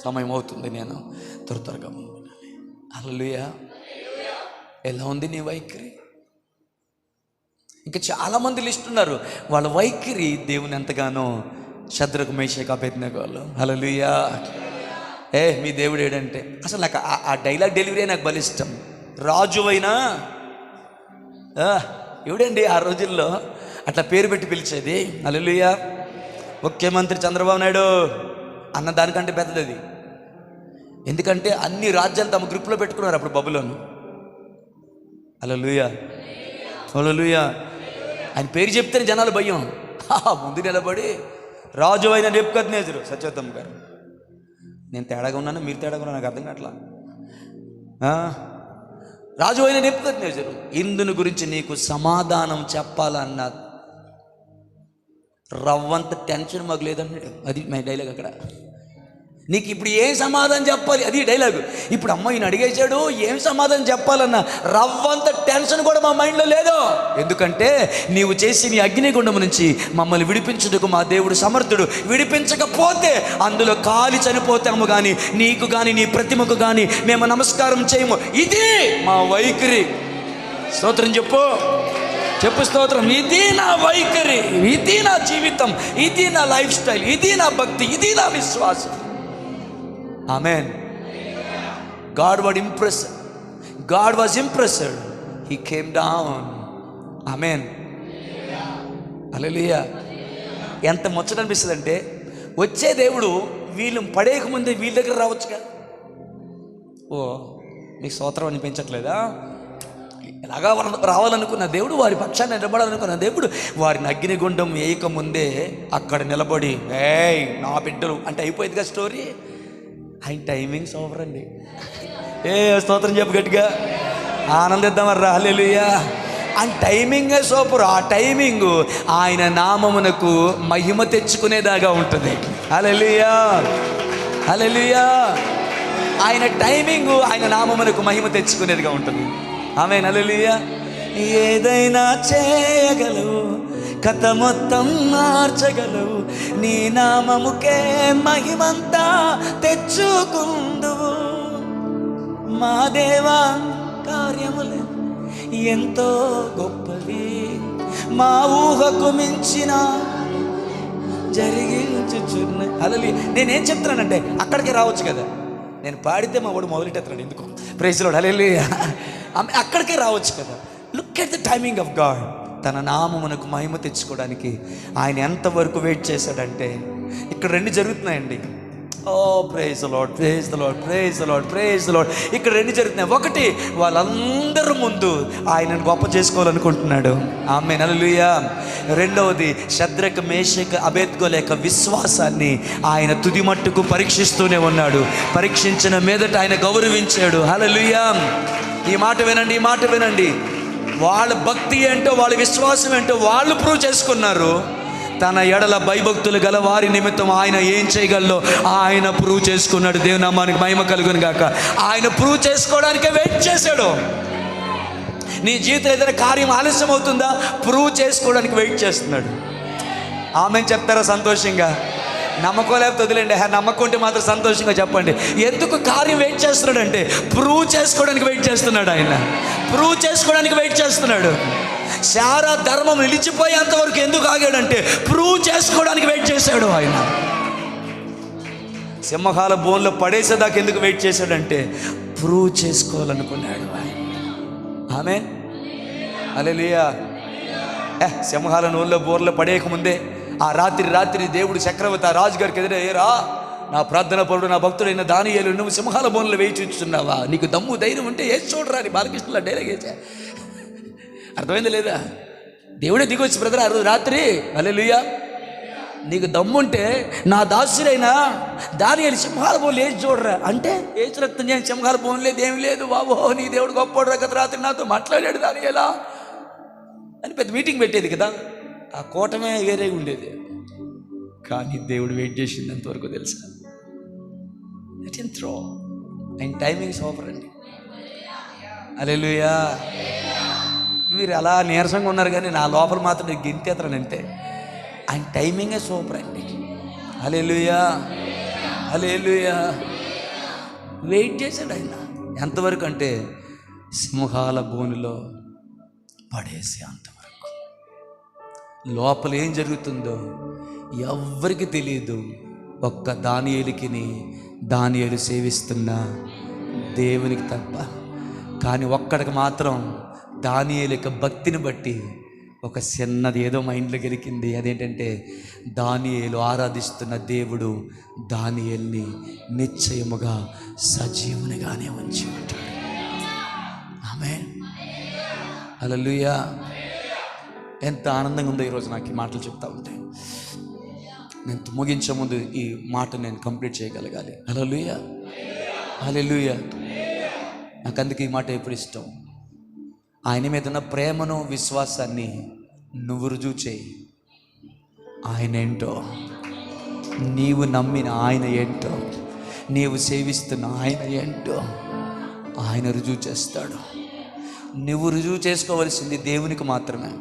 [SPEAKER 1] సమయం అవుతుంది, నేను త్వరగా ముందున్నాను. హల్లెలూయా. ఎలా ఉంది నీ వైఖరి? ఇంకా చాలామంది లిస్ట్ ఉన్నారు, వాళ్ళ వైఖరి దేవుని ఎంతగానో. శద్రకు మేషకు అబేద్నెగోలు. హల్లెలూయా. మీ దేవుడు ఏడంటే, అసలు నాకు ఆ డైలాగ్ డెలివరీ నాకు బలిష్టం. రాజు అయినా ఎవడండి ఆ రోజుల్లో అట్లా పేరు పెట్టి పిలిచేది? హల్లెలూయా. ముఖ్యమంత్రి చంద్రబాబు నాయుడు అన్న దానికంటే పెద్దది అది. ఎందుకంటే అన్ని రాజ్యాలు తమ గ్రూప్లో పెట్టుకున్నారు అప్పుడు బబులోను. హల్లెలూయా. హల్లెలూయా. ఆయన పేరు చెప్తేనే జనాలు భయం. ముందు నిలబడి రాజు అయిన నెబుకద్నెజరు, సత్యోత్తమ్ గారు, నేను తేడాగా ఉన్నాను, మీరు తేడాగా ఉన్నా, నాకు అర్థం కావట్లా. రాజు అయిన నెబుకద్నెజరు, ఇందుని గురించి నీకు సమాధానం చెప్పాలన్న రవ్వంత టెన్షన్ మాకు లేదన్నాడు. అది మై డైలాగ్. అక్కడ నీకు ఇప్పుడు ఏం సమాధానం చెప్పాలి, అది డైలాగు. ఇప్పుడు అమ్మాయిని అడిగేశాడు, ఏం సమాధానం చెప్పాలన్న రవ్వంత టెన్షన్ కూడా మా మైండ్లో లేదు. ఎందుకంటే నీవు చేసి నీ అగ్నిగుండము నుంచి మమ్మల్ని విడిపించుటకు మా దేవుడు సమర్థుడు. విడిపించకపోతే అందులో కాలి చనిపోతాము, కానీ నీకు కానీ నీ ప్రతిమకు కానీ మేము నమస్కారం చేయము. ఇది మా వైఖరి. స్తోత్రం చెప్పు, చెప్పు స్తోత్రం. ఇది నా వైఖరి, ఇది నా జీవితం, ఇది నా లైఫ్ స్టైల్, ఇది నా భక్తి, ఇది నా విశ్వాసం. ఆమేన్. God was impressed. He came down. ఆమేన్. హల్లెలూయా. ఎంత ముచ్చట అనిపిస్తుంది అంటే, వచ్చే దేవుడు వీళ్ళు పడేయకముందే వీళ్ళ దగ్గర రావచ్చుగా. మీకు స్తోత్రం అనిపించట్లేదా? ఎలాగా రావాలనుకున్న దేవుడు, వారి పక్షాన్ని నిలబడాలనుకున్న దేవుడు వారిని అగ్నిగుండం వేయకముందే అక్కడ నిలబడి నా బిడ్డలు అంటే అయిపోయిందిగా స్టోరీ. ఆయన టైమింగ్ సూపర్ అండి. స్తోత్రం చెప్పు గట్టిగా, ఆనందిద్దామర్రా. హల్లెలూయా. ఆయన టైమింగే సూపర్. ఆ టైమింగ్ ఆయన నామమునకు మహిమ తెచ్చుకునేదాగా ఉంటుంది. హల్లెలూయా. హల్లెలూయా. ఆయన టైమింగ్ ఆయన నామమునకు మహిమ తెచ్చుకునేదిగా ఉంటుంది. ఆమేన్. హల్లెలూయా. ఏదైనా చేయగలవు, కథ మొత్తం మార్చగలవు, నీ నామముకే మహిమంతా తెచ్చుకుందువు. మా దేవా కార్యములు ఎంతో గొప్పవి, మా ఊహకు మించిన జరిగించుచున్నాయి. హల్లెలూయా. నేనేం చెప్తున్నానంటే, అక్కడికి రావచ్చు కదా. నేను పాడితే మా వాడు మొదలెట్టేస్తున్నాడు ఎందుకు. Praise lord. హల్లెలూయా. అక్కడికే రావచ్చు కదా. Look at the timing of God. తన నామమునకు మహిమ తెచ్చుకోవడానికి ఆయన ఎంతవరకు వెయిట్ చేశాడంటే, ఇక్కడ రెండు జరుగుతున్నాయండి. Praise the lord, praise the lord, praise the lord, praise the lord. ఇక్కడ రెండు జరుగుతున్నాయి. ఒకటి, వాళ్ళందరూ ముందు ఆయనను గొప్ప చేసుకోవాలనుకుంటున్నాడు. ఆమేన్. హల్లెలూయా. రెండవది, శద్రకు మేషకు అబేద్గోల యొక్క విశ్వాసాన్ని ఆయన తుది మట్టుకు పరీక్షిస్తూనే ఉన్నాడు. పరీక్షించిన మీదట ఆయన గౌరవించాడు. హల్లెలూయా. ఈ మాట వినండి, ఈ మాట వినండి. వాళ్ళ భక్తి ఏంటో, వాళ్ళ విశ్వాసం ఏంటో వాళ్ళు ప్రూవ్ చేసుకున్నారు. తన ఎడల భయభక్తులు గల వారి నిమిత్తం ఆయన ఏం చేయగలదో ఆయన ప్రూవ్ చేసుకున్నాడు. దేవుని నామానికి మహిమ కలుగును గాక. ఆయన ప్రూవ్ చేసుకోవడానికే వెయిట్ చేశాడు. నీ జీవితంలో ఏదైనా కార్యం ఆలస్యం అవుతుందా, ప్రూవ్ చేసుకోవడానికి వెయిట్ చేస్తున్నాడు. ఆమెను చెప్తారా సంతోషంగా? నమ్మకం లేకపోతే వదిలేండి. నమ్మకం ఉంటే మాత్రం సంతోషంగా చెప్పండి. ఎందుకు కార్యం వెయిట్ చేస్తున్నాడు అంటే, ప్రూవ్ చేసుకోవడానికి వెయిట్ చేస్తున్నాడు. ఆయన ప్రూవ్ చేసుకోవడానికి వెయిట్ చేస్తున్నాడు. శారా ధర్మం నిలిచిపోయేంత వరకు ఎందుకు ఆగాడంటే, ప్రూవ్ చేసుకోవడానికి వెయిట్ చేశాడు. ఆయన సింహాల బోన్లో పడేసేదాకా ఎందుకు వెయిట్ చేశాడంటే, ప్రూవ్ చేసుకోవాలనుకున్నాడు ఆయన. ఆమేన్. హల్లెలూయా. సింహాల నోళ్ళలో బోర్లో పడేయకముందే ఆ రాత్రి దేవుడు చక్రవర్తి ఆ రాజుగారికి ఎదురయ్యారా, నా ప్రార్థన పరుడు నా భక్తుడైన దానియేలు నువ్వు సింహాల బోన్లు వేయి చూస్తున్నావా? నీకు దమ్ము ధైర్యం ఉంటే వేసి చూడరా అని బాలకృష్ణుల డైలాగ్ వేసా. అర్థమైంది లేదా? దేవుడే దిగొచ్చి బ్రదర్ ఆ రోజు రాత్రి, హల్లెలూయా, నీకు దమ్ముంటే నా దాసుడైనా దానియేలు సింహాల బోన్లు వేసి చూడరా అంటే, ఏసు రక్తం చేయని సింహాల బోన్ లేదు, ఏమి లేదు బాబు, నీ దేవుడు గొప్పడు కదా, రాత్రి నాతో మాట్లాడాడు దానియేలా అని పెద్ద మీటింగ్ పెట్టేది కదా. ఆ కూటమే వేరే ఉండేది. కానీ దేవుడు వెయిట్ చేసింది అంతవరకు తెలుసా? Let him throw. ఆయన టైమింగ్ సూపర్ అండి. హల్లెలూయా. మీరు అలా నీరసంగా ఉన్నారు కానీ నా లోపల మాత్రం గింతేతనంటే ఆయన టైమింగే సూపర్ అండి. హల్లెలూయా, హల్లెలూయా. వెయిట్ చేశాడు ఆయన ఎంతవరకు అంటే సింహాల బోనులో పడేసి అంతవరకు. లోపల ఏం జరుగుతుందో ఎవ్వరికి తెలియదు, ఒక్క దానియేలు సేవిస్తున్న దేవునికి తప్ప. కానీ ఒక్కడికి మాత్రం దానియేలు యొక్క భక్తిని బట్టి ఒక చిన్నది ఏదో మైండ్లో గెలికింది. అదేంటంటే దానియేలు ఆరాధిస్తున్న దేవుడు దానియేలుని నిశ్చయముగా సజీవునిగానే ఉంచి ఉంటాడు. ఆమేన్, హల్లెలూయా. ఎంత ఆనందంగా ఉందో ఈరోజు నాకు ఈ మాటలు చెప్తా ఉంటే. నేను ముగించే ముందు ఈ మాట నేను కంప్లీట్ చేయగలగాలి. హల్లెలూయా, హల్లెలూయా. నాకు అందుకే ఈ మాట ఎప్పుడు ఇష్టం. ఆయన మీద ఉన్న ప్రేమను విశ్వాసాన్ని నువ్వు రుజువు చేయి. ఆయన ఏంటో, నీవు నమ్మిన ఆయన ఏంటో, నీవు సేవిస్తున్న ఆయన ఏంటో ఆయన రుజువు చేస్తాడు. నువ్వు రుజువు చేసుకోవలసింది దేవునికి మాత్రమే.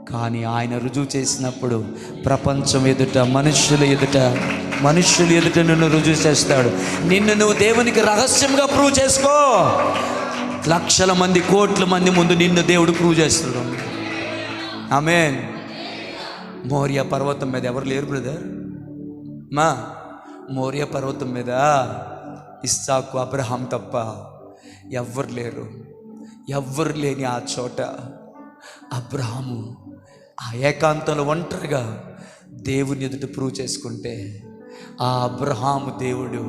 [SPEAKER 1] కానీ ఆయన రుజువు చేసినప్పుడు ప్రపంచం ఎదుట, మనుషుల ఎదుట నిన్ను రుజువు చేస్తాడు. నిన్ను నువ్వు దేవునికి రహస్యంగా ప్రూవ్ చేసుకో. లక్షల మంది, కోట్ల మంది ముందు నిన్ను దేవుడు ప్రూవ్ చేస్తాడు. ఆమేన్. మోరియా పర్వతం మీద ఎవరు లేరు బ్రదర్. మోరియా పర్వతం మీద ఇస్సాకు, అబ్రహాం తప్ప ఎవ్వరు లేరు. ఎవ్వరు లేని ఆ చోట అబ్రహాము ఆ ఏకాంతంలో ఒంటరిగా దేవుని ఎదుట ప్రూవ్ చేసుకుంటే, ఆ అబ్రహాము దేవుడు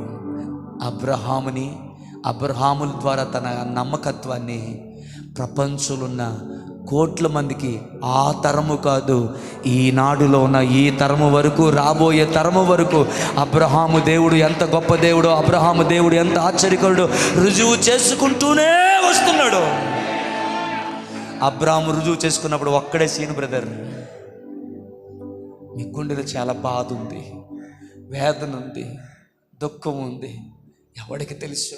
[SPEAKER 1] అబ్రహాముల ద్వారా తన నమ్మకత్వాన్ని ప్రపంచంలో ఉన్న కోట్ల మందికి, ఆ తరము కాదు, ఈనాడులో ఉన్న ఈ తరము వరకు, రాబోయే తరము వరకు అబ్రహాము దేవుడు ఎంత గొప్ప దేవుడో, అబ్రహాము దేవుడు ఎంత ఆశ్చర్యకరుడో రుజువు చేసుకుంటూనే వస్తున్నాడు. అబ్రాహాము రుజువు చేసుకున్నప్పుడు ఒక్కడే సీన్ బ్రదర్. మీ గుండెలో చాలా బాధ ఉంది, వేదన ఉంది, దుఃఖం ఉంది. ఎవడికి తెలుసు?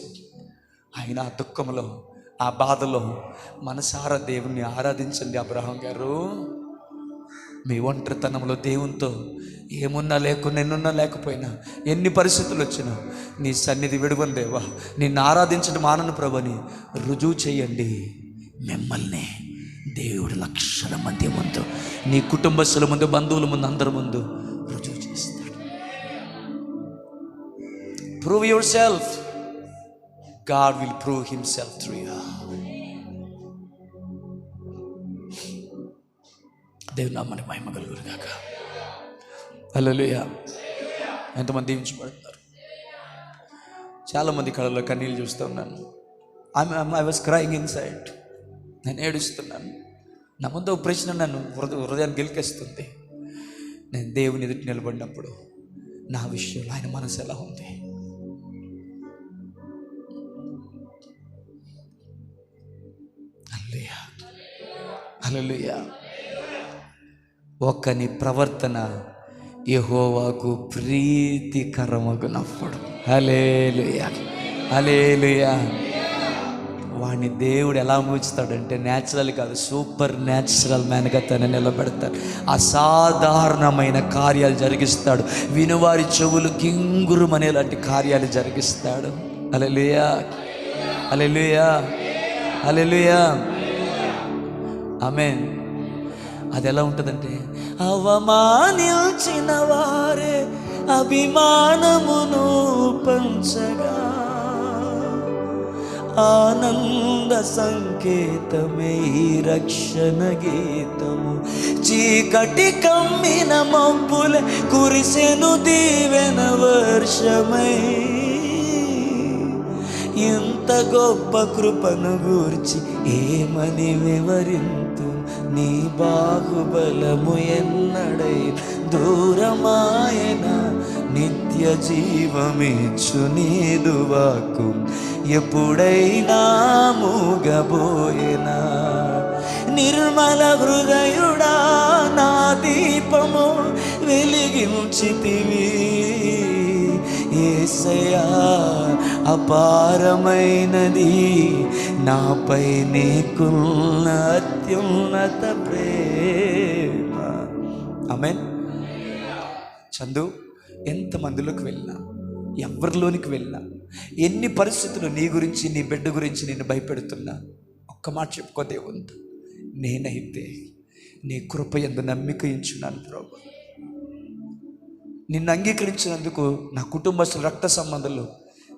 [SPEAKER 1] ఆయన ఆ దుఃఖంలో, ఆ బాధలో మనసారా దేవుణ్ణి ఆరాధించండి. అబ్రహాం గారు, మీ ఒంటరితనంలో దేవునితో ఏమున్నా లేకున్నా, ఎన్నున్నా లేకపోయినా, ఎన్ని పరిస్థితులు వచ్చినా నీ సన్నిధి విడువను దేవా, నిన్ను ఆరాధించడం మానను ప్రభుని రుజువు చేయండి. మిమ్మల్ని దేవుడు లక్షల మంది ముందు, నీ కుటుంబస్తుల ముందు, బంధువుల ముందు, అందరి ముందు రుజువు చేస్తాడు. Prove your self. God will prove himself through you. దేవుని నామానికి మహిమ కలుగును గాక. హల్లెలూయా. ఎంతమంది దీవించబడుతున్నారు? చాలామంది కళ్ళలో కన్నీళ్ళు చూస్తూ ఉన్నాను. I was crying inside. నేను ఏడుస్తున్నాను. నా ముందు ఒక ప్రశ్న నన్ను హృదయాన్ని గెలికేస్తుంది. నేను దేవుని ఎదుటి నిలబడినప్పుడు నా విషయంలో ఆయన మనసు ఎలా ఉంది? హల్లెలూయా. ఒకని ప్రవర్తన యెహోవాకు ప్రీతికరమగునప్పుడు, హల్లెలూయా, హల్లెలూయా, వాడిని దేవుడు ఎలా ఉంచుతాడంటే న్యాచురల్ కాదు, సూపర్ న్యాచురల్ మ్యాన్గా తను నిలబెడతాడు. అసాధారణమైన కార్యాలు జరిగిస్తాడు. వినువారి చెవులు కింగురుమనే లాంటి కార్యాలు జరిగిస్తాడు. హల్లెలూయా, హల్లెలూయా, హల్లెలూయా, ఆమేన్. అది ఎలా ఉంటుందంటే, అవమానించిన వారే అభిమానమును పంచగా, ఆనంద సంకేతమే ఈ రక్షణ గీతము. చీకటి కమ్మిన మబ్బులే కురిసెను దీవెన వర్షమై, ఇంత గొప్ప కృపను గూర్చి ఏమని వివరింతు, నీ బాహుబలము ఎన్నడై దూరమాయన, నిత్య జీవమిచ్చు నీదు వాక్కు ఎప్పుడైనా మూగబోయేనా. నిర్మల హృదయుడా నా దీపము వెలిగించితివి, యేసయ్యా అపారమైనది నాపై నీకున్న అత్యున్నత ప్రేమ. ఆమేన్. చందు, ఎంతమందిలోకి వెళ్ళినా, ఎవరిలోనికి వెళ్ళినా, ఎన్ని పరిస్థితులు నీ గురించి నీ బిడ్డ గురించి నేను భయపెడుతున్నా, ఒక్క మాట చెప్పుకో దేవునితో, నేనైతే నీ కృప యందు నమ్మిక ఉంచున్నాను ప్రభు. నిన్ను అంగీకరించినందుకు నా కుటుంబస్తులు, రక్త సంబంధాలు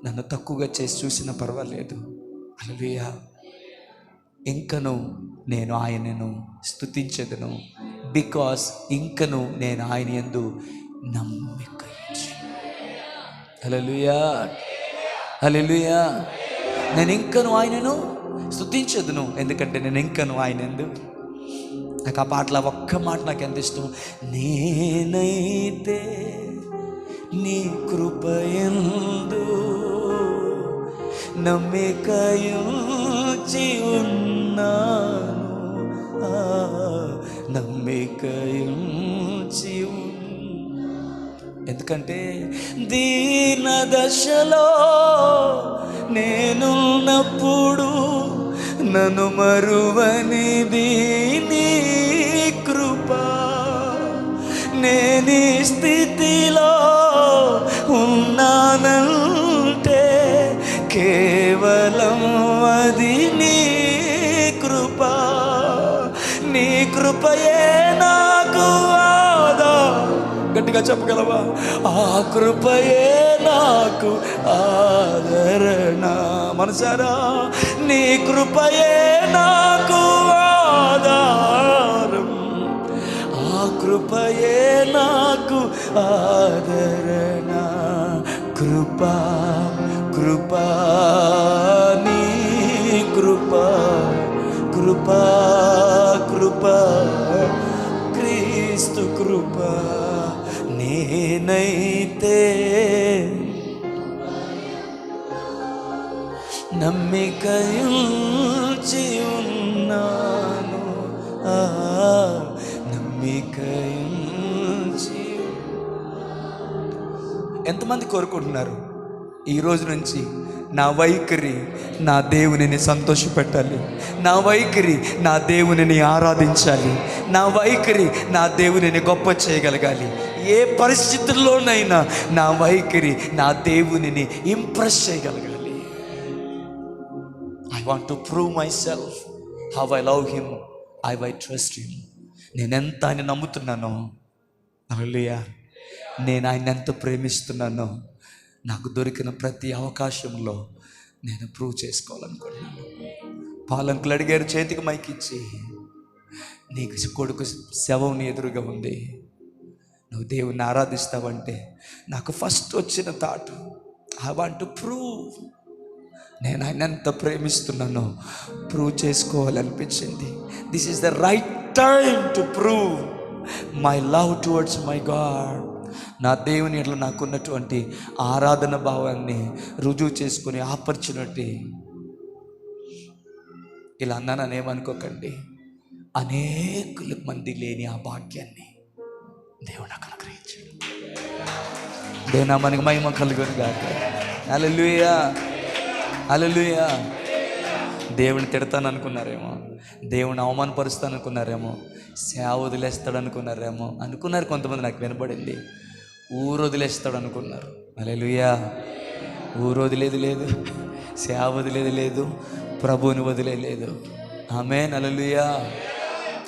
[SPEAKER 1] నన్ను తక్కువగా చేసి చూసినా పర్వాలేదు. హల్లెలూయా. ఇంకను నేను ఆయనను స్తుతించెదను, బికాస్ ఇంకను నేను ఆయన యందు నమ్మిక ఉంచి. హల్లెలూయా, హల్లెలూయా. నేను ఇంకను ఆయనను స్తుతించెదను, ఎందుకంటే నేను ఇంకను ఆయన యందు. నాకు ఆ పాటలో ఒక్క మాట నాకు ఎంత ఇష్టం, నేనైతే నీ కృపయందు నమ్మికయుంచి ఉన్నాను, నమ్మికయుంచి. ఎందుకంటే దీన దశలో నేనున్నప్పుడు నన్ను మరువనిది నీ కృప, నేనీ స్థితిలో ఉన్నానంటే కేవలం అది నీ కృప. నీ కృపయే నాకు గట్టిగా చెప్పగలవా? ఆ కృపయే నాకు ఆదరణ. మనసారా, నీ కృపయే నాకు ఆధారం, ఆ కృపయే నాకు ఆదరణ. కృపా కృపా నీ కృపా, కృపా కృపా క్రీస్తు కృపా. నేనైతే నమ్మికయుంచి ఉన్నాను, నమ్మికయుంచి. ఎంతమంది కోరుకుంటున్నారు ఈ రోజు నుంచి నా వైఖరి నా దేవునిని సంతోషపెట్టాలి, నా వైఖరి నా దేవునిని ఆరాధించాలి, నా వైఖరి నా దేవునిని గొప్ప చేయగలగాలి. ఏ పరిస్థితుల్లోనైనా నా వైఖరి నా దేవునిని ఇంప్రెస్ చేయగలగాలి. I want to prove my self how I love him, I trust him. నేనెంత ఆయన నమ్ముతున్నానో, హల్లెలూయా, నేను ఆయన ఎంత ప్రేమిస్తున్నానో, నాకు దొరికిన ప్రతి అవకాశంలో నేను ప్రూవ్ చేసుకోవాలనుకుంటున్నాను. పాలంకులు అడిగారు చేతికి మైకిచ్చి, నీకు కొడుకు శవం నీ ఎదురుగా ఉంది, నువ్వు దేవుణ్ణి ఆరాధిస్తావంటే నాకు ఫస్ట్ వచ్చిన thought, I want to prove. నేను ఆయన ఎంత ప్రేమిస్తున్నానో ప్రూవ్ చేసుకోవాలనిపించింది. This is the right time to prove my love towards my God. నా దేవుని ఎట్లా నాకున్నటువంటి ఆరాధన భావాన్ని రుజువు చేసుకునే ఆపర్చునిటీ. ఇలా అన్నానని ఏమనుకోకండి, అనేకుల మంది లేని ఆ భాగ్యాన్ని దేవుడు నాకు అనుగ్రహించాడు. దేవుని నామానికి మహిమ కలుగును గాక. హల్లెలూయా, హల్లెలూయా. దేవుని తిడతాను అనుకున్నారేమో, దేవుని అవమానపరుస్తాను అనుకున్నారేమో, సేవ వదిలేస్తాడు అనుకున్నారేమో, అనుకున్నారు కొంతమంది. నాకు వినపడింది ఊరు వదిలేస్తాడు అనుకున్నారు. హల్లెలూయా. ఊరు వదిలేది లేదు, సేవ వదిలేది లేదు, ప్రభువుని వదిలేదు. ఆమేన్. హల్లెలూయా,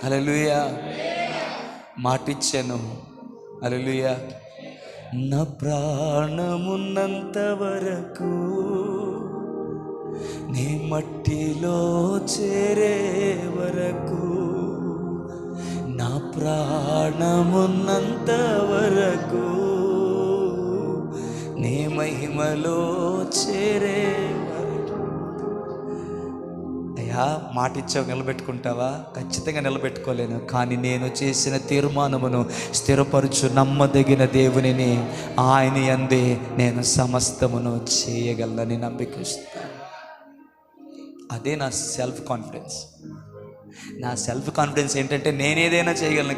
[SPEAKER 1] హల్లెలూయా. మాటిచ్చాను. హల్లెలూయా. నా ప్రాణమున్నంత వరకు నీ మట్టిలో చేరే వరకు, నా ప్రాణమున్నంత వరకు, నీ మహిమలో చేరే వరకు. అయ్యా, మాట ఇచ్చావు, నిలబెట్టుకుంటావా? ఖచ్చితంగా నిలబెట్టుకోలేను, కానీ నేను చేసిన తీర్మానమును స్థిరపరచు నమ్మదగిన దేవునిని, ఆయన యందే నేను సమస్తమును చేయగలనని నమ్మికిస్తాను. అదే నా సెల్ఫ్ కాన్ఫిడెన్స్. నా సెల్ఫ్ కాన్ఫిడెన్స్ ఏంటంటే నేనేదైనా చేయగలను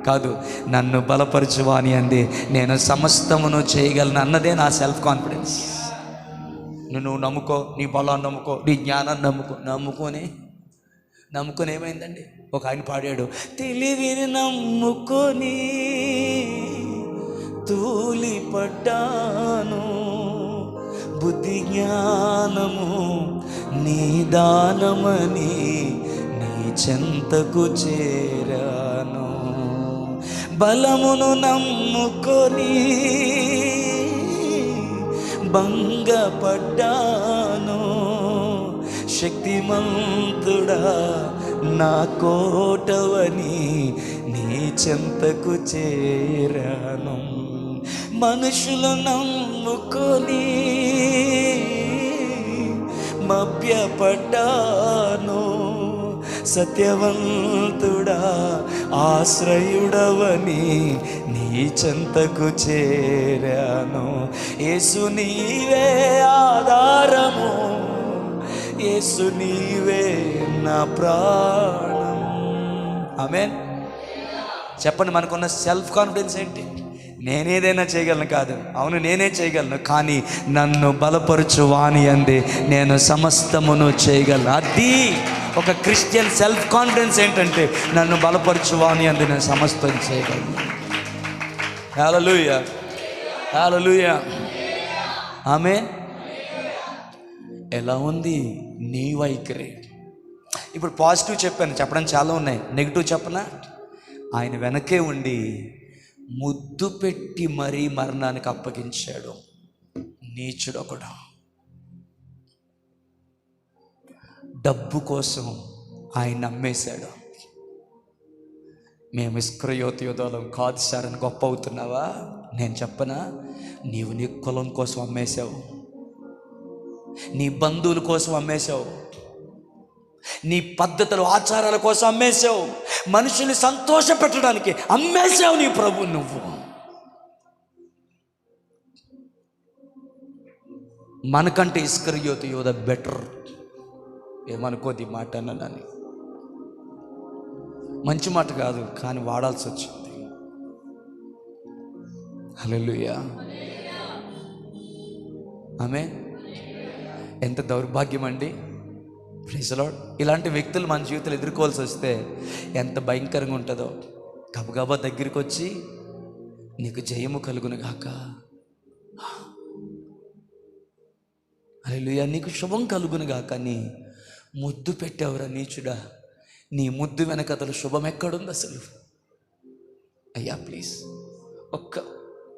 [SPEAKER 1] కాదు, నన్ను బలపరచువాని అంది నేను సమస్తమును చేయగలను అన్నదే నా సెల్ఫ్ కాన్ఫిడెన్స్. నువ్వు నమ్ముకో, నీ బలాన్ని నమ్ముకో, నీ జ్ఞానాన్ని నమ్ముకొని ఏమైందండి? ఒక ఆయన పాడాడు, తెలివిని నమ్ముకొని తూలిపడ్డాను, బుద్ధి జ్ఞానము నీ దానమని నీ చెంతకు చేరాను. బలమును నమ్ముకొని భంగపడ్డాను, శక్తిమంతుడా నా కోటవని నీ చెంతకు చేరాను. మనుషులు నమ్ముకొని మభ్యపడ్డాను, సత్యవంతుడా ఆశ్రయుడవని నీ చెంతకు చేరాను. యేసు నీవే ఆధారము, యేసు నీవే నా ప్రాణం. ఆమేన్. చెప్పండి, మనకున్న సెల్ఫ్ కాన్ఫిడెన్స్ ఏంటి? నేనేదైనా చేయగలను కాదు, అవును నేనే చేయగలను, కానీ నన్ను బలపరచు వాని అంది నేను సమస్తమును చేయగలను. అది ఒక క్రిస్టియన్ సెల్ఫ్ కాన్ఫిడెన్స్ ఏంటంటే, నన్ను బలపరచు వాని అంది నేను సమస్తం చేయగలను. హల్లెలూయా, హల్లెలూయా, ఆమేన్. ఎలా ఉంది నీ వైఖరి? ఇప్పుడు పాజిటివ్ చెప్పడం చాలా ఉన్నాయి, నెగిటివ్ చెప్పనా? ఆయన వెనకే ఉండి ముద్దు పెట్టి మరీ మరణానికి అప్పగించాడు నీచుడు ఒకడు. డబ్బు కోసం ఆయన అమ్మేశాడు. మేము ఇస్కరియోతు యూదాలం కాదు సార్ అని గొప్ప అవుతున్నావా? నేను చెప్పనా, నీవు నీ కులం కోసం అమ్మేశావు, నీ బంధువుల కోసం అమ్మేశావు, నీ పద్ధతులు ఆచారాల కోసం అమ్మేశావు, మనుషుల్ని సంతోష పెట్టడానికి అమ్మేశావు నీ ప్రభు. నువ్వు మనకంటే ఇస్కరియోతు యూదా బెటర్. ఏమనుకోది మాట అన్నానని, మంచి మాట కాదు, కానీ వాడాల్సి వచ్చింది. హల్లెలూయా, ఆమేన్. ఎంత దౌర్భాగ్యం అండి. Praise the lord. ఇలాంటి వ్యక్తులు మన జీవితంలో ఎదుర్కోవాల్సి వస్తే ఎంత భయంకరంగా ఉంటుందో. గబగబా దగ్గరికి వచ్చి నీకు జయము కలుగును గాక, హల్లెలూయా, నీకు శుభం కలుగును గాక అని ముద్దు పెట్టావురా నీచుడా. నీ ముద్దు వెనక అతను శుభం ఎక్కడుంది అసలు? అయ్యా ప్లీజ్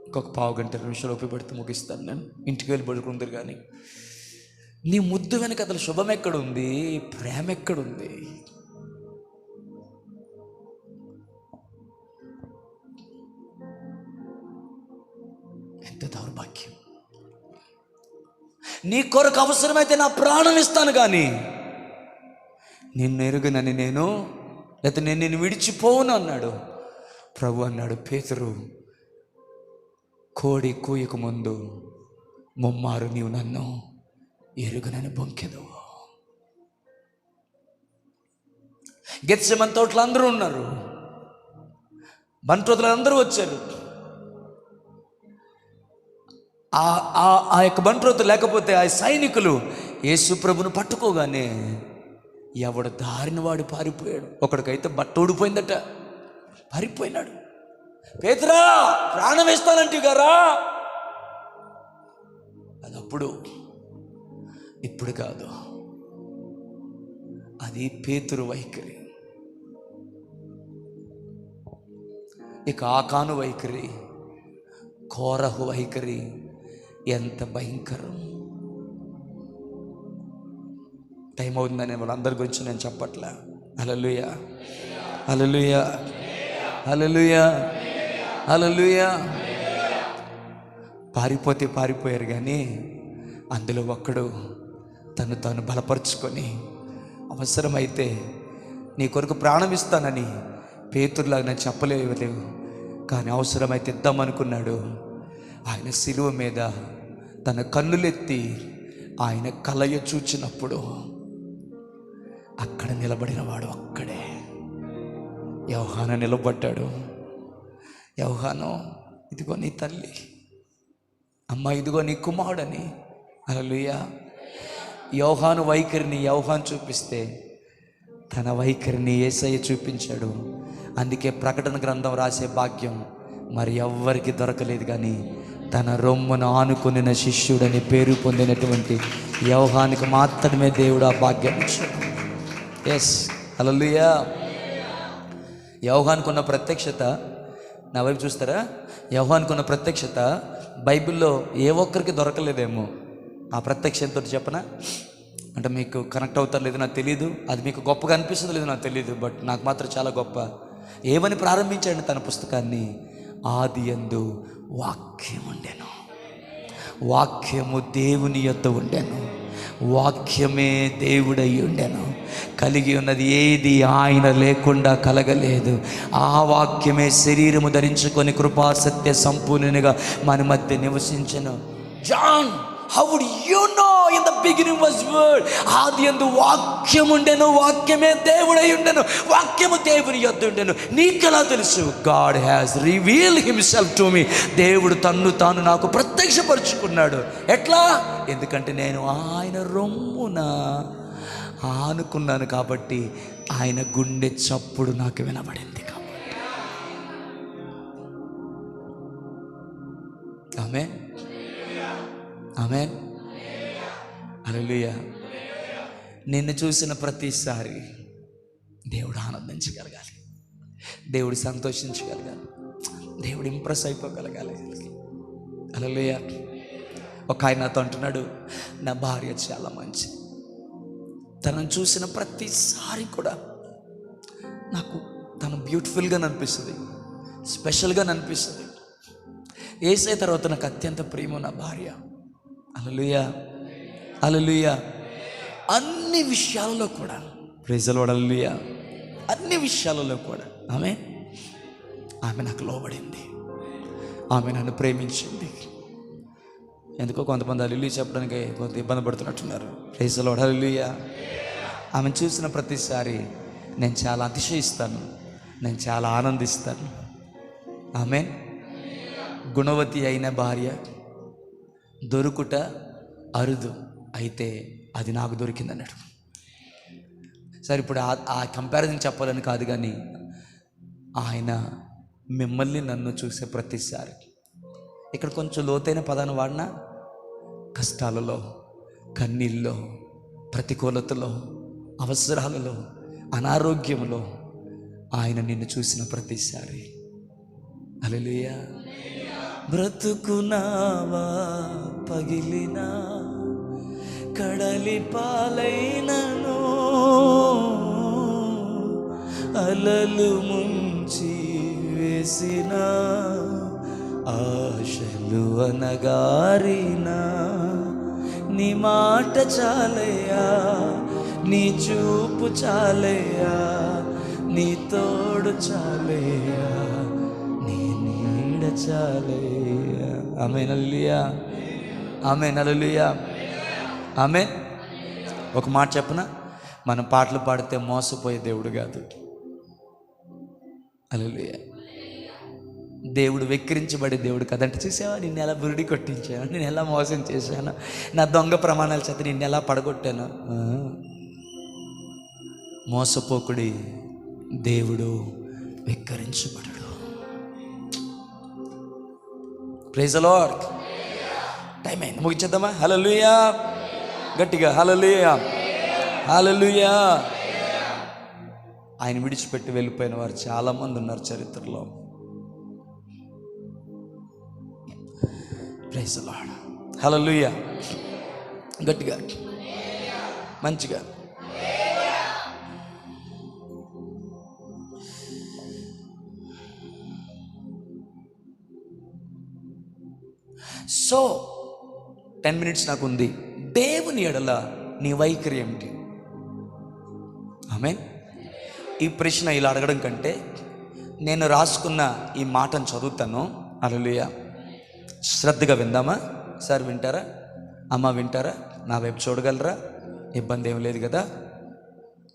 [SPEAKER 1] ఇంకొక పావు గంట 20 నిమిషాలు ఉపయోగపడితే ముగిస్తాను, నేను ఇంటికి వెళ్ళి పడుకుందరు. కానీ నీ ముద్దు వెనక అతను శుభం ఎక్కడుంది? ప్రేమ ఎక్కడుంది? ఎంత దౌర్భాగ్యం. నీ కొరకు అవసరమైతే నా ప్రాణం ఇస్తాను, కానీ నిన్ను ఎరుగనని నేను, లేకపోతే నేను నిన్ను విడిచిపోను అన్నాడు ప్రభు. అన్నాడు, పేతురు, కోడి కూయకు ముందు ముమ్మారు నీవు నన్ను ఎరుగనని బొంకెదు. గెత్సెమని తోటలు అందరూ ఉన్నారు, బంట్రోతులు అందరూ వచ్చారు. ఆ యొక్క బంట్రోతులు లేకపోతే ఆ సైనికులు యేసు ప్రభును పట్టుకోగానే ఎవడు దారిన వాడు పారిపోయాడు. ఒకడికైతే బట్ట ఊడిపోయిందట, పారిపోయినాడు. పేతురా, ప్రాణం వేస్తానంటే గారా. అదప్పుడు, ఇప్పుడు కాదు. అది పేతురు వైఖరి. ఇక ఆకాను వైఖరి, కోరహు వైఖరి ఎంత భయంకరం. టైం అవుతుందని వాళ్ళందరి గురించి నేను చెప్పట్లే. హల్లెలూయా, హల్లెలూయా, హల్లెలూయా, హల్లెలూయా. పారిపోతే పారిపోయారు, కానీ అందులో ఒక్కడు తను తాను బలపరుచుకొని అవసరమైతే నీ కొరకు ప్రాణం ఇస్తానని పేతురులాగా నేను చెప్పలేవు, కానీ అవసరమైతే ఇద్దామనుకున్నాడు. ఆయన శిలువ మీద తన కన్నులెత్తి ఆయన కలయ చూచినప్పుడు అక్కడ నిలబడిన వాడు ఒక్కడే. యోహాను నిలబడ్డాడు. యోహాను, ఇదిగో నీ తల్లి, అమ్మ ఇదిగో నీ కుమారుడని. హల్లెలూయా. యోహాను వైఖరిని యోహాను చూపిస్తే తన వైఖరిని యేసయ్య చూపించాడు. అందుకే ప్రకటన గ్రంథం రాసే భాగ్యం మరి ఎవ్వరికి దొరకలేదు, కానీ తన రొమ్మును ఆనుకునిన శిష్యుడని పేరు పొందినటువంటి యోహానుకు మాత్రమే దేవుడు ఆ భాగ్యం ఇచ్చాడు. ఎస్, హల్లెలూయా. యోహానుకున్న ప్రత్యక్షత, నా వైపు చూస్తారా, యోహానుకున్న ప్రత్యక్షత బైబిల్లో ఏ ఒక్కరికి దొరకలేదేమో. ఆ ప్రత్యక్షతతో చెప్పనా, అంటే మీకు కనెక్ట్ అవుతారు లేదు నాకు తెలియదు, అది మీకు గొప్పగా అనిపిస్తుంది లేదు నాకు తెలియదు, బట్ నాకు మాత్రం చాలా గొప్ప. ఏమని ప్రారంభించాడు తన పుస్తకాన్ని? ఆదియందు వాక్యం ఉండెను, వాక్యము దేవుని యొద్ద ఉండెను, వాక్యమే దేవుడై ఉండెను, కలిగి ఉన్నది ఏది ఆయన లేకుండా కలగలేదు. ఆ వాక్యమే శరీరము ధరించుకొని కృపా సత్య సంపూర్ణునిగా మన మధ్య నివసించెను. John, how would you know in the beginning was word? ఆదియందు వాక్యం ఉండెను, వాక్యమే దేవుడై ఉండెను, వాక్యము దేవుని యొద్ద ఉండెను. నీకెలా తెలుసు? God has revealed himself to me. దేవుడు తన్ను తాను నాకు ప్రత్యక్షపరుచుకున్నాడు. ఎట్లా? ఎందుకంటే నేను ఆయన రొమ్మున ఆనుకున్నాను కాబట్టి, ఆయన గుండె చప్పుడు నాకు వినబడింది కాబట్టి. ఆమేన్, ఆమేన్, హల్లెలూయా. నిన్ను చూసిన ప్రతిసారి దేవుడు ఆనందించగలగాలి, దేవుడు సంతోషించగలగాలి, దేవుడు ఇంప్రెస్ అయిపోగలగాలి. హల్లెలూయా. ఒక ఆయన నాతో అంటున్నాడు, నా భార్య చాలా మంచిది, తనను చూసిన ప్రతిసారి కూడా నాకు తను బ్యూటిఫుల్గా అనిపిస్తుంది, స్పెషల్గా అనిపిస్తుంది. యేసయ్య తర్వాత నాకు అత్యంత ప్రియమ నా భార్య. హల్లెలూయా, హల్లెలూయా. అన్ని విషయాలలో కూడా, ప్రైజ్ ది లార్డ్, హల్లెలూయా. అన్ని విషయాలలో కూడా ఆమె నాకు లోబడింది, ఆమె నన్ను ప్రేమించింది. ఎందుకో కొంతమంది హల్లెలూయా చెప్పడానికి కొంత ఇబ్బంది పడుతున్నట్టున్నారు. ప్రైజ్ ది లార్డ్, హల్లెలూయా. ఆమెను చూసిన ప్రతిసారి నేను చాలా అతిశయిస్తాను, నేను చాలా ఆనందిస్తాను. ఆమె గుణవతి అయిన భార్య దొరుకుట అరుదు, అయితే అది నాకు దొరికింది అన్నాడు. సరే, ఇప్పుడు ఆ కంపారిజన్ చెప్పాలని కాదు, కానీ ఆయన మిమ్మల్ని నన్ను చూసే ప్రతిసారి, ఇక్కడ కొంచెం లోతైన పదాన్ని వాడినా, కష్టాలలో, కన్నీళ్ళలో, ప్రతికూలతలో, అవసరాలలో, అనారోగ్యంలో ఆయన నిన్ను చూసిన ప్రతిసారి, హల్లెలూయా. బ్రతుకునావా పగిలినా, కడలి పాలైనను, అలలు ముంచి వేసిన, ఆశలు అనగారినా, నీ మాట చాలయ్యా, నీ చూపు చాలయ్యా, నీ తోడు చాలయ్యా, నీ నీడ చాలయ్యా. ఆమేన్, హల్లెలూయా, ఆమేన్, హల్లెలూయా, ఆమేన్. ఒక మాట చెప్పనా, మనం పాటలు పాడితే మోసపోయే దేవుడు కాదు. హల్లెలూయా. దేవుడు వెక్కిరించబడే దేవుడు కదంటే, చూసావా నిన్ను ఎలా బురిడి కొట్టించాను, నేను ఎలా మోసం చేశాను, నా దొంగ ప్రమాణాల చేత నిన్ను ఎలా పడగొట్టాను. మోసపోకుడి దేవుడు వెక్కిరించబడడు. Praise the lord. టైం అయింది, ముగించేద్దామా? హల్లెలూయా, గట్టిగా హల్లెలూయా, హల్లెలూయా. ఆయన విడిచిపెట్టి వెళ్ళిపోయిన వారు చాలామంది ఉన్నారు చరిత్రలో. ప్రైజ్ ది లార్డ్, హల్లెలూయా. గట్టిగా మంచిగా సో 10 minutes నాకు ఉంది. దేవుని ఎడల నీ వైఖరి ఏమిటి? ఆమేన్. ఈ ప్రశ్న ఇలా అడగడం కంటే నేను రాసుకున్న ఈ మాటను చదువుతాను. హల్లెలూయా. శ్రద్ధగా విందామా? సార్ వింటారా? అమ్మ వింటారా? నా వైపు చూడగలరా? ఇబ్బంది ఏం లేదు కదా?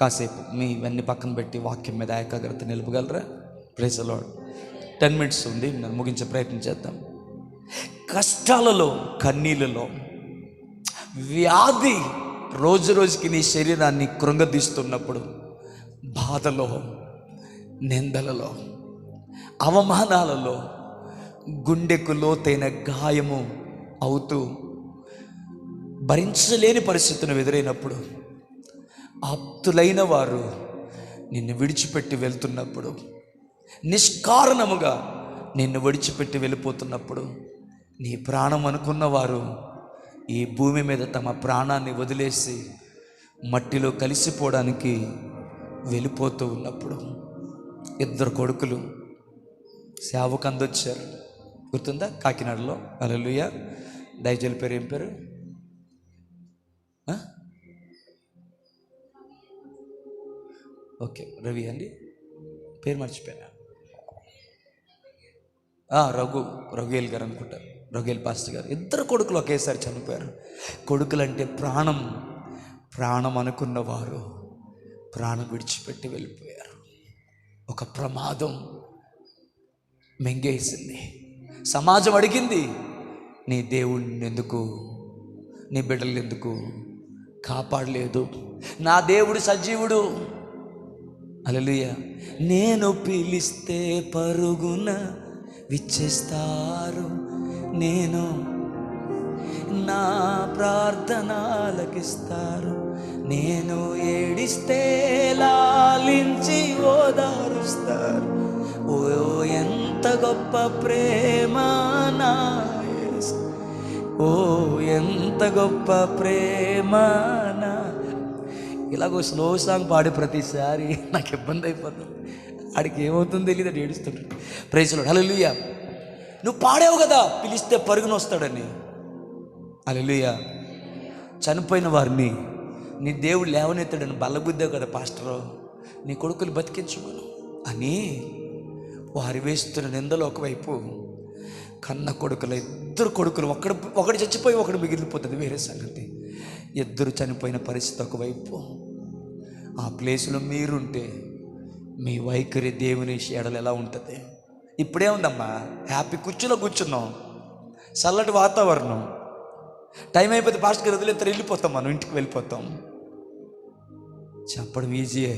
[SPEAKER 1] కాసేపు మీ ఇవన్నీ పక్కన పెట్టి వాక్యం మీద ఏకాగ్రత నిలుపగలరా? Praise the lord. 10 minutes ఉంది, నేను ముగించే ప్రయత్నం చేద్దాం. కష్టాలలో, కన్నీళ్ళలో, వ్యాధి రోజు రోజుకి నీ శరీరాన్ని కృంగదీస్తున్నప్పుడు, బాధలో, నిందలలో, అవమానాలలో, గుండెకు లోతైన గాయము అవుతూ భరించలేని పరిస్థితులను ఎదురైనప్పుడు, ఆప్తులైన వారు నిన్ను విడిచిపెట్టి వెళ్తున్నప్పుడు, నిష్కారణముగా నిన్ను విడిచిపెట్టి వెళ్ళిపోతున్నప్పుడు, నీ ప్రాణం అనుకున్న వారు ఈ భూమి మీద తమ ప్రాణాన్ని వదిలేసి మట్టిలో కలిసిపోవడానికి వెళ్ళిపోతూ ఉన్నప్పుడు, 2 కొడుకులు సేవకు అందొచ్చారు. గుర్తుందా? కాకినాడలో. హల్లెలూయా. దైవజనుల పేరు ఏం పేరు? ఓకే, రవి అండి, పేరు మర్చిపోయినా. రఘువేల్ గారు అనుకుంటారు, రఘువేల్ పాస్టర్ గారు. 2 కొడుకులు ఒకేసారి చనిపోయారు. కొడుకులంటే ప్రాణం అనుకున్న వారు ప్రాణం విడిచిపెట్టి వెళ్ళిపోయారు. ఒక ప్రమాదం మెంగేసింది. సమాజం అడిగింది, నీ దేవుడిని ఎందుకు, నీ బిడ్డలు ఎందుకు కాపాడలేదు? నా దేవుడు సజీవుడు. హల్లెలూయా. నేను పిలిస్తే పరుగున విచ్చేస్తారు, నేను నా ప్రార్థన ఆలకిస్తారు, నేను ఏడిస్తే లాలించి ఓదారుస్తారు. ఓ ఎంత గొప్ప ప్రేమ నా యేసు, ఓ ఎంత గొప్ప ప్రేమ నా. ఇలాగో స్లో సాంగ్ పాడే ప్రతిసారి నాకు ఇబ్బంది అయిపోతుంది. ఆడికి ఏమవుతుందో తెలియదు, అది ఏడుస్తుంటాడు. Praise the lord. హల్లెలూయా. నువ్వు పాడావు కదా, పిలిస్తే పరుగున వస్తాడని. హల్లెలూయా. చనిపోయిన వారిని నీ దేవుడు లేవనెత్తాడని బల్లబుద్దే కదా పాస్టరు, నీ కొడుకులు బతికించుకోను అని వారు వేస్తున్న నిందలు ఒకవైపు, కన్న కొడుకులు 2 కొడుకులు, ఒకడు చచ్చిపోయి ఒకడు మిగిలిపోతుంది, వేరే సంగతి. 2 చనిపోయిన పరిస్థితి ఒకవైపు. ఆ ప్లేస్లో మీరుంటే మీ వైఖరి దేవుని ఎడల ఎలా ఉంటుంది? ఇప్పుడే ఉందమ్మా, హ్యాపీ కుర్చీలో కూర్చున్నాం, చల్లటి వాతావరణం. టైం అయిపోతే పాస్ట్కి వదిలేస్తారు, వెళ్ళిపోతాం, మనం ఇంటికి వెళ్ళిపోతాం. చెప్పడం ఈజీయే,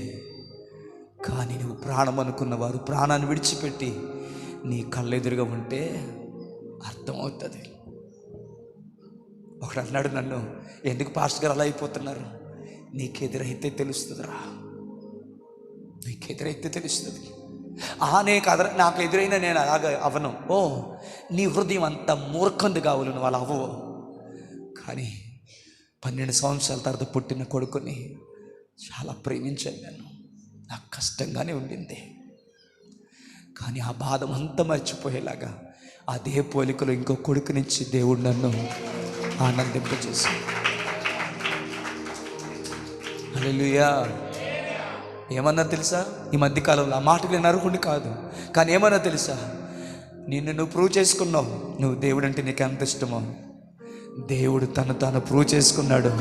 [SPEAKER 1] కానీ నువ్వు ప్రాణం అనుకున్న వారు ప్రాణాన్ని విడిచిపెట్టి నీ కళ్ళెదురుగా ఉంటే అర్థమవుతుంది. ఒకడు అన్నాడు నన్ను, ఎందుకు పాస్టర్ గారు అలా అయిపోతున్నారు? నీకెదురైతే తెలుస్తుందిరా, నీకెదురైతే తెలుస్తుంది. నాకు ఎదురైనా నేను అలాగ అవను. నీ హృదయం అంత మూర్ఖంది కావాలి, నువ్వు అలా అవ్వవు. కానీ 12 సంవత్సరాల తర్వాత పుట్టిన కొడుకుని చాలా ప్రేమించాను నేను. నాకు కష్టంగానే ఉండింది, కానీ ఆ బాధ అంతా మర్చిపోయేలాగా అదే పోలికలో ఇంకో కొడుకునిచ్చి దేవుడు నన్ను ఆనందింపజేసి. హల్లెలూయా. ఏమన్నా తెలుసా? ఈ మధ్యకాలంలో ఆ మాటలు నేను అర్హుడిని కాదు, కానీ ఏమన్నా తెలుసా? నువ్వు ప్రూవ్ చేసుకున్నావు, నువ్వు దేవుడు అంటే నీకు ఎంత ఇష్టమో. దేవుడు తాను ప్రూవ్ చేసుకున్నాడు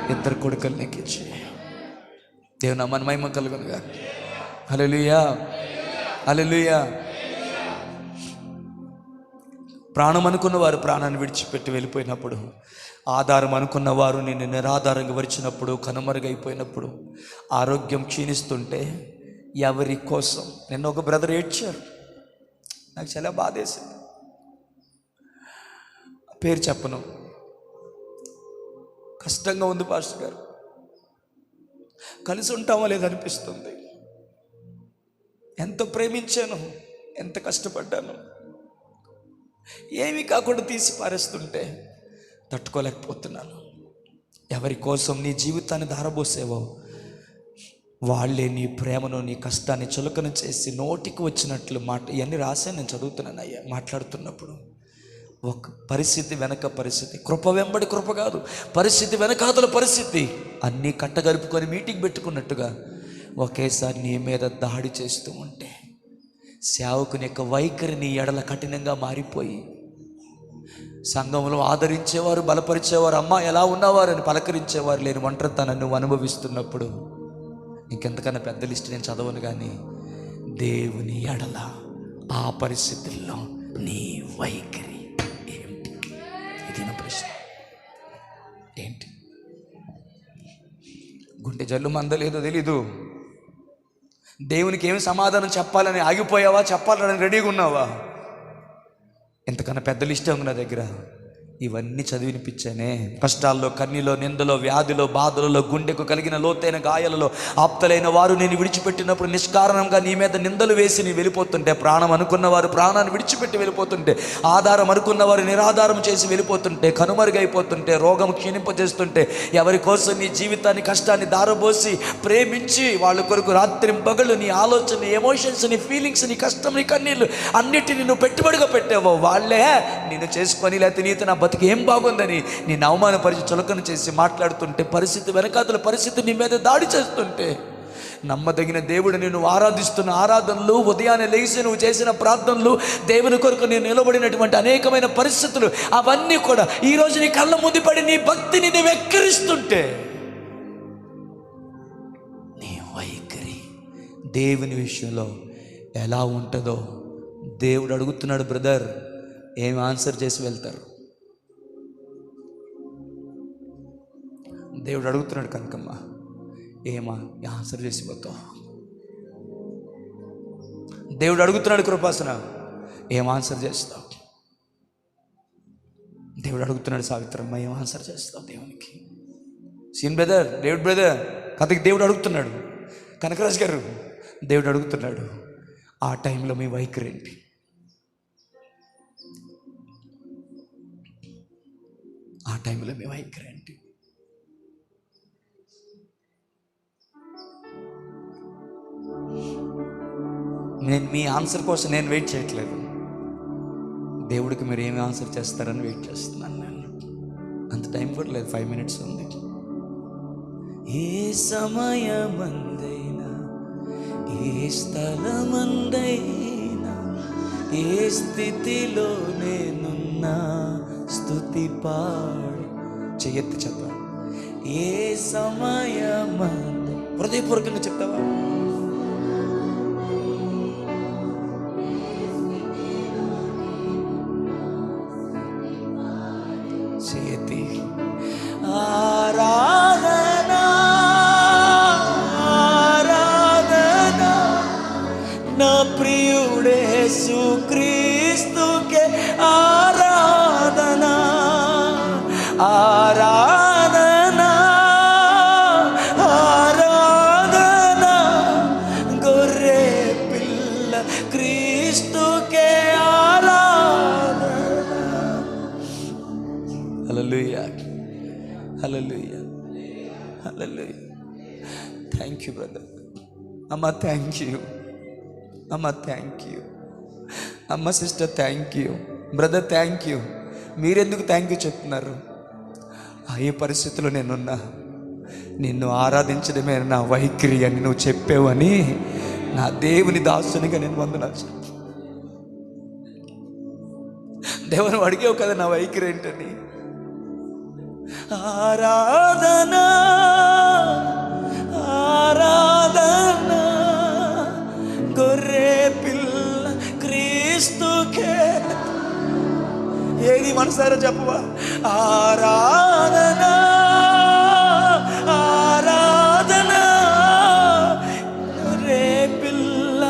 [SPEAKER 1] 2 కొడుకులు నీకు ఇచ్చి. దేవుని మన మహిమ కలుగునుగా. హల్లెలూయా. హల్లెలూయా. ప్రాణం అనుకున్న వారు ప్రాణాన్ని విడిచిపెట్టి వెళ్ళిపోయినప్పుడు, ఆధారం అనుకున్న వారు నిన్ను నిరాధారంగా వరిచినప్పుడు, కనుమరుగైపోయినప్పుడు, ఆరోగ్యం క్షీణిస్తుంటే ఎవరి కోసం? నిన్న ఒక బ్రదర్ ఏడ్చారు, నాకు చాలా బాధేసింది. పేరు చెప్పను. కష్టంగా ఉంది పాస్టర్ గారు, కలిసి ఉంటామో లేదనిపిస్తుంది. ఎంతో ప్రేమించాను, ఎంత కష్టపడ్డాను, ఏమీ కాకుండా తీసి పారేస్తుంటే తట్టుకోలేకపోతున్నాను. ఎవరి కోసం నీ జీవితాన్ని ధారబోసేవో వాళ్ళే నీ ప్రేమను, నీ కష్టాన్ని చులకన చేసి నోటికి వచ్చినట్లు ఇవన్నీ రాసే నేను చదువుతున్నాను అయ్యా. మాట్లాడుతున్నప్పుడు ఒక పరిస్థితి వెనక పరిస్థితి, కృప వెంబడి కృప కాదు, పరిస్థితి వెనకాతల పరిస్థితి అన్నీ కట్టగలుపుకొని మీటింగ్ పెట్టుకున్నట్టుగా ఒకేసారి నీ మీద దాడి చేస్తూ ఉంటే సేవకుని యొక్క వైఖరి నీ ఎడల కఠినంగా మారిపోయి సంఘంలో ఆదరించేవారు, బలపరిచేవారు, అమ్మ ఎలా ఉన్నవారు అని పలకరించేవారు లేని ఒంటరితనాన్ని నువ్వు అనుభవిస్తున్నప్పుడు ఇంకెంతకన్నా పెద్ద లిస్ట్ నేను చదవను. కానీ దేవుని ఎడల ఆ పరిస్థితుల్లో నీ వైఖరి ఏంటి? ఇది నా ప్రశ్న. ఏంటి? గుండె జల్లు మందలేదో తెలీదు, దేవునికి ఏమి సమాధానం చెప్పాలని ఆగిపోయావా, చెప్పాలని రెడీగా ఉన్నావా? ఎంతకన్నా పెద్ద లిస్టే ఉంది నా దగ్గర. ఇవన్నీ చదివినిపించానే. కష్టాల్లో, కన్నీలో, నిందలో, వ్యాధిలో, బాధలలో, గుండెకు కలిగిన లోతైన గాయాలలో ఆప్తులైన వారు నేను విడిచిపెట్టినప్పుడు నిష్కారణంగా నీ మీద నిందలు వేసి నీ వెళ్ళిపోతుంటే, ప్రాణం అనుకున్న వారు ప్రాణాన్ని విడిచిపెట్టి వెళ్ళిపోతుంటే, ఆధారం అనుకున్న వారు నిరాధారం చేసి వెళ్ళిపోతుంటే, కనుమరుగైపోతుంటే, రోగం క్షీణింపజేస్తుంటే, ఎవరి కోసం నీ జీవితాన్ని కష్టాన్ని దారబోసి ప్రేమించి వాళ్ళ కొరకు రాత్రి పగలు నీ ఆలోచన, నీ ఎమోషన్స్, నీ ఫీలింగ్స్, నీ కష్టం, నీ కన్నీళ్ళు అన్నిటిని నువ్వు పెట్టుబడిగా పెట్టావో వాళ్ళే నేను చేసుకొని లేకపోతే నీతో నా బతికి ఏం బాగుందని నేను అవమానపరిచి చులకన చేసి మాట్లాడుతుంటే, పరిస్థితి వెనకాతల పరిస్థితి నీ మీద దాడి చేస్తుంటే, నమ్మదగిన దేవుడిని నువ్వు ఆరాధిస్తున్న ఆరాధనలు, ఉదయాన్నే లేచి నువ్వు చేసిన ప్రార్థనలు, దేవుని కొరకు నేను నిలబడినటువంటి అనేకమైన పరిస్థితులు అవన్నీ కూడా ఈరోజు నీ కళ్ళ ముందు పడి నీ భక్తిని నువ్వు వెక్కిరిస్తుంటే, నీ వైఖరి దేవుని విషయంలో ఎలా ఉంటుందో దేవుడు అడుగుతున్నాడు. బ్రదర్, ఏం ఆన్సర్ చేసి వెళ్తారు? దేవుడు అడుగుతున్నాడు, కనకమ్మ ఏమా ఆన్సర్ చేసి పోతావు? దేవుడు అడుగుతున్నాడు, కృపాసన ఏం ఆన్సర్ చేస్తావు? దేవుడు అడుగుతున్నాడు, సావిత్రమ్మ ఏం ఆన్సర్ చేస్తావు దేవునికి? సీన్ బ్రదర్, డేవిడ్ బ్రదర్ కథకి దేవుడు అడుగుతున్నాడు. కనకరాజు గారు, దేవుడు అడుగుతున్నాడు, ఆ టైంలో మీ వైఖరి ఏంటి? ఆ టైంలో మీ వైఖరి ఏంటి? నేను మీ ఆన్సర్ కోసం నేను వెయిట్ చేయట్లేదు, దేవుడికి మీరు ఏమి ఆన్సర్ చేస్తారని వెయిట్ చేస్తున్నాను. నేను అంత టైం కూడా లేదు, 5 minutes ఉంది. ఏ సమయమందైనా, ఏ స్థలమందైనా, ఏ స్థితిలో నేనున్నా స్తుతి పాడి చెయ్యెత్తి చెప్పాలి. ఏ సమయమంద హృదయపూర్వకంగా చెప్తావా? చేతి ఆరాధన ఆరాధన నా ప్రియుడేసు క్రీస్తుకే ఆరాధన ఆరాధన ఆరాధన గొర్రె పిల్ల క్రీస్తుకే ఆరాధన. Hallelujah, hallelujah, hallelujah. Thank you brother. అమ్మ థ్యాంక్ యూ, అమ్మ థ్యాంక్ యూ, అమ్మ sister thank you, brother thank you. మీరెందుకు థ్యాంక్ యూ చెప్తున్నారు? ఏ పరిస్థితిలో నేనున్నా నిన్ను ఆరాధించడమే నా వైఖరి అని నువ్వు చెప్పావని నా దేవుని దాసునిగా నేను వందనాలు. దేవుని అడిగావు కదా నా వైఖరి ఏంటని. ఆరాధన ఆరాధన గొర్రె పిల్ల క్రీస్తుకే. ఏది మనసారా చెప్పవా? ఆరాధన ఆరాధన గొర్రె పిల్ల.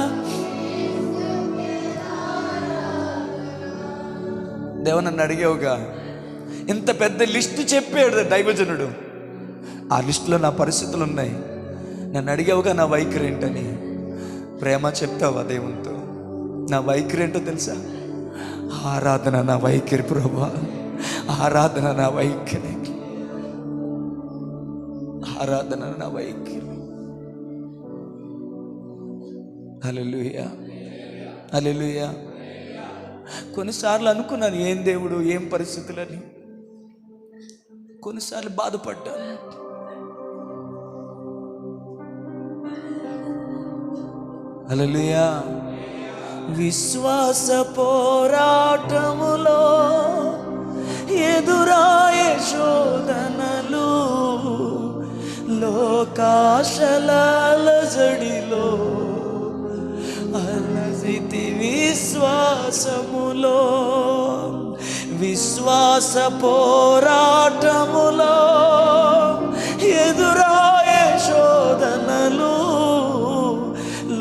[SPEAKER 1] దేవుని నన్ను అడిగావుగా, ఇంత పెద్ద లిస్టు చెప్పాడు దైవజనుడు. ఆ లిస్టులో నా పరిస్థితులు ఉన్నాయి. నన్ను అడిగావుగా నా వైఖరి ఏంటని. ప్రేమ చెప్తావా దేవునితో? నా వైఖరి ఏంటో తెలుసా? ఆరాధన నా వైఖరి ప్రభువా, ఆరాధన నా వైఖరి, ఆరాధన నా వైఖరి. హల్లెలూయా, హల్లెలూయా, కొన్నిసార్లు అనుకున్నాను, ఏం దేవుడు, ఏం పరిస్థితులని. కొన్నిసార్లు బాధపడ్డాను. హల్లెలూయా. విశ్వాస పోరాటములో ఎదురాయే శోధనలు, లోకాశల అలజడిలో అలసితి విశ్వాసములో. విశ్వాస పోరాటములో ఎదురాయే శోధనలు,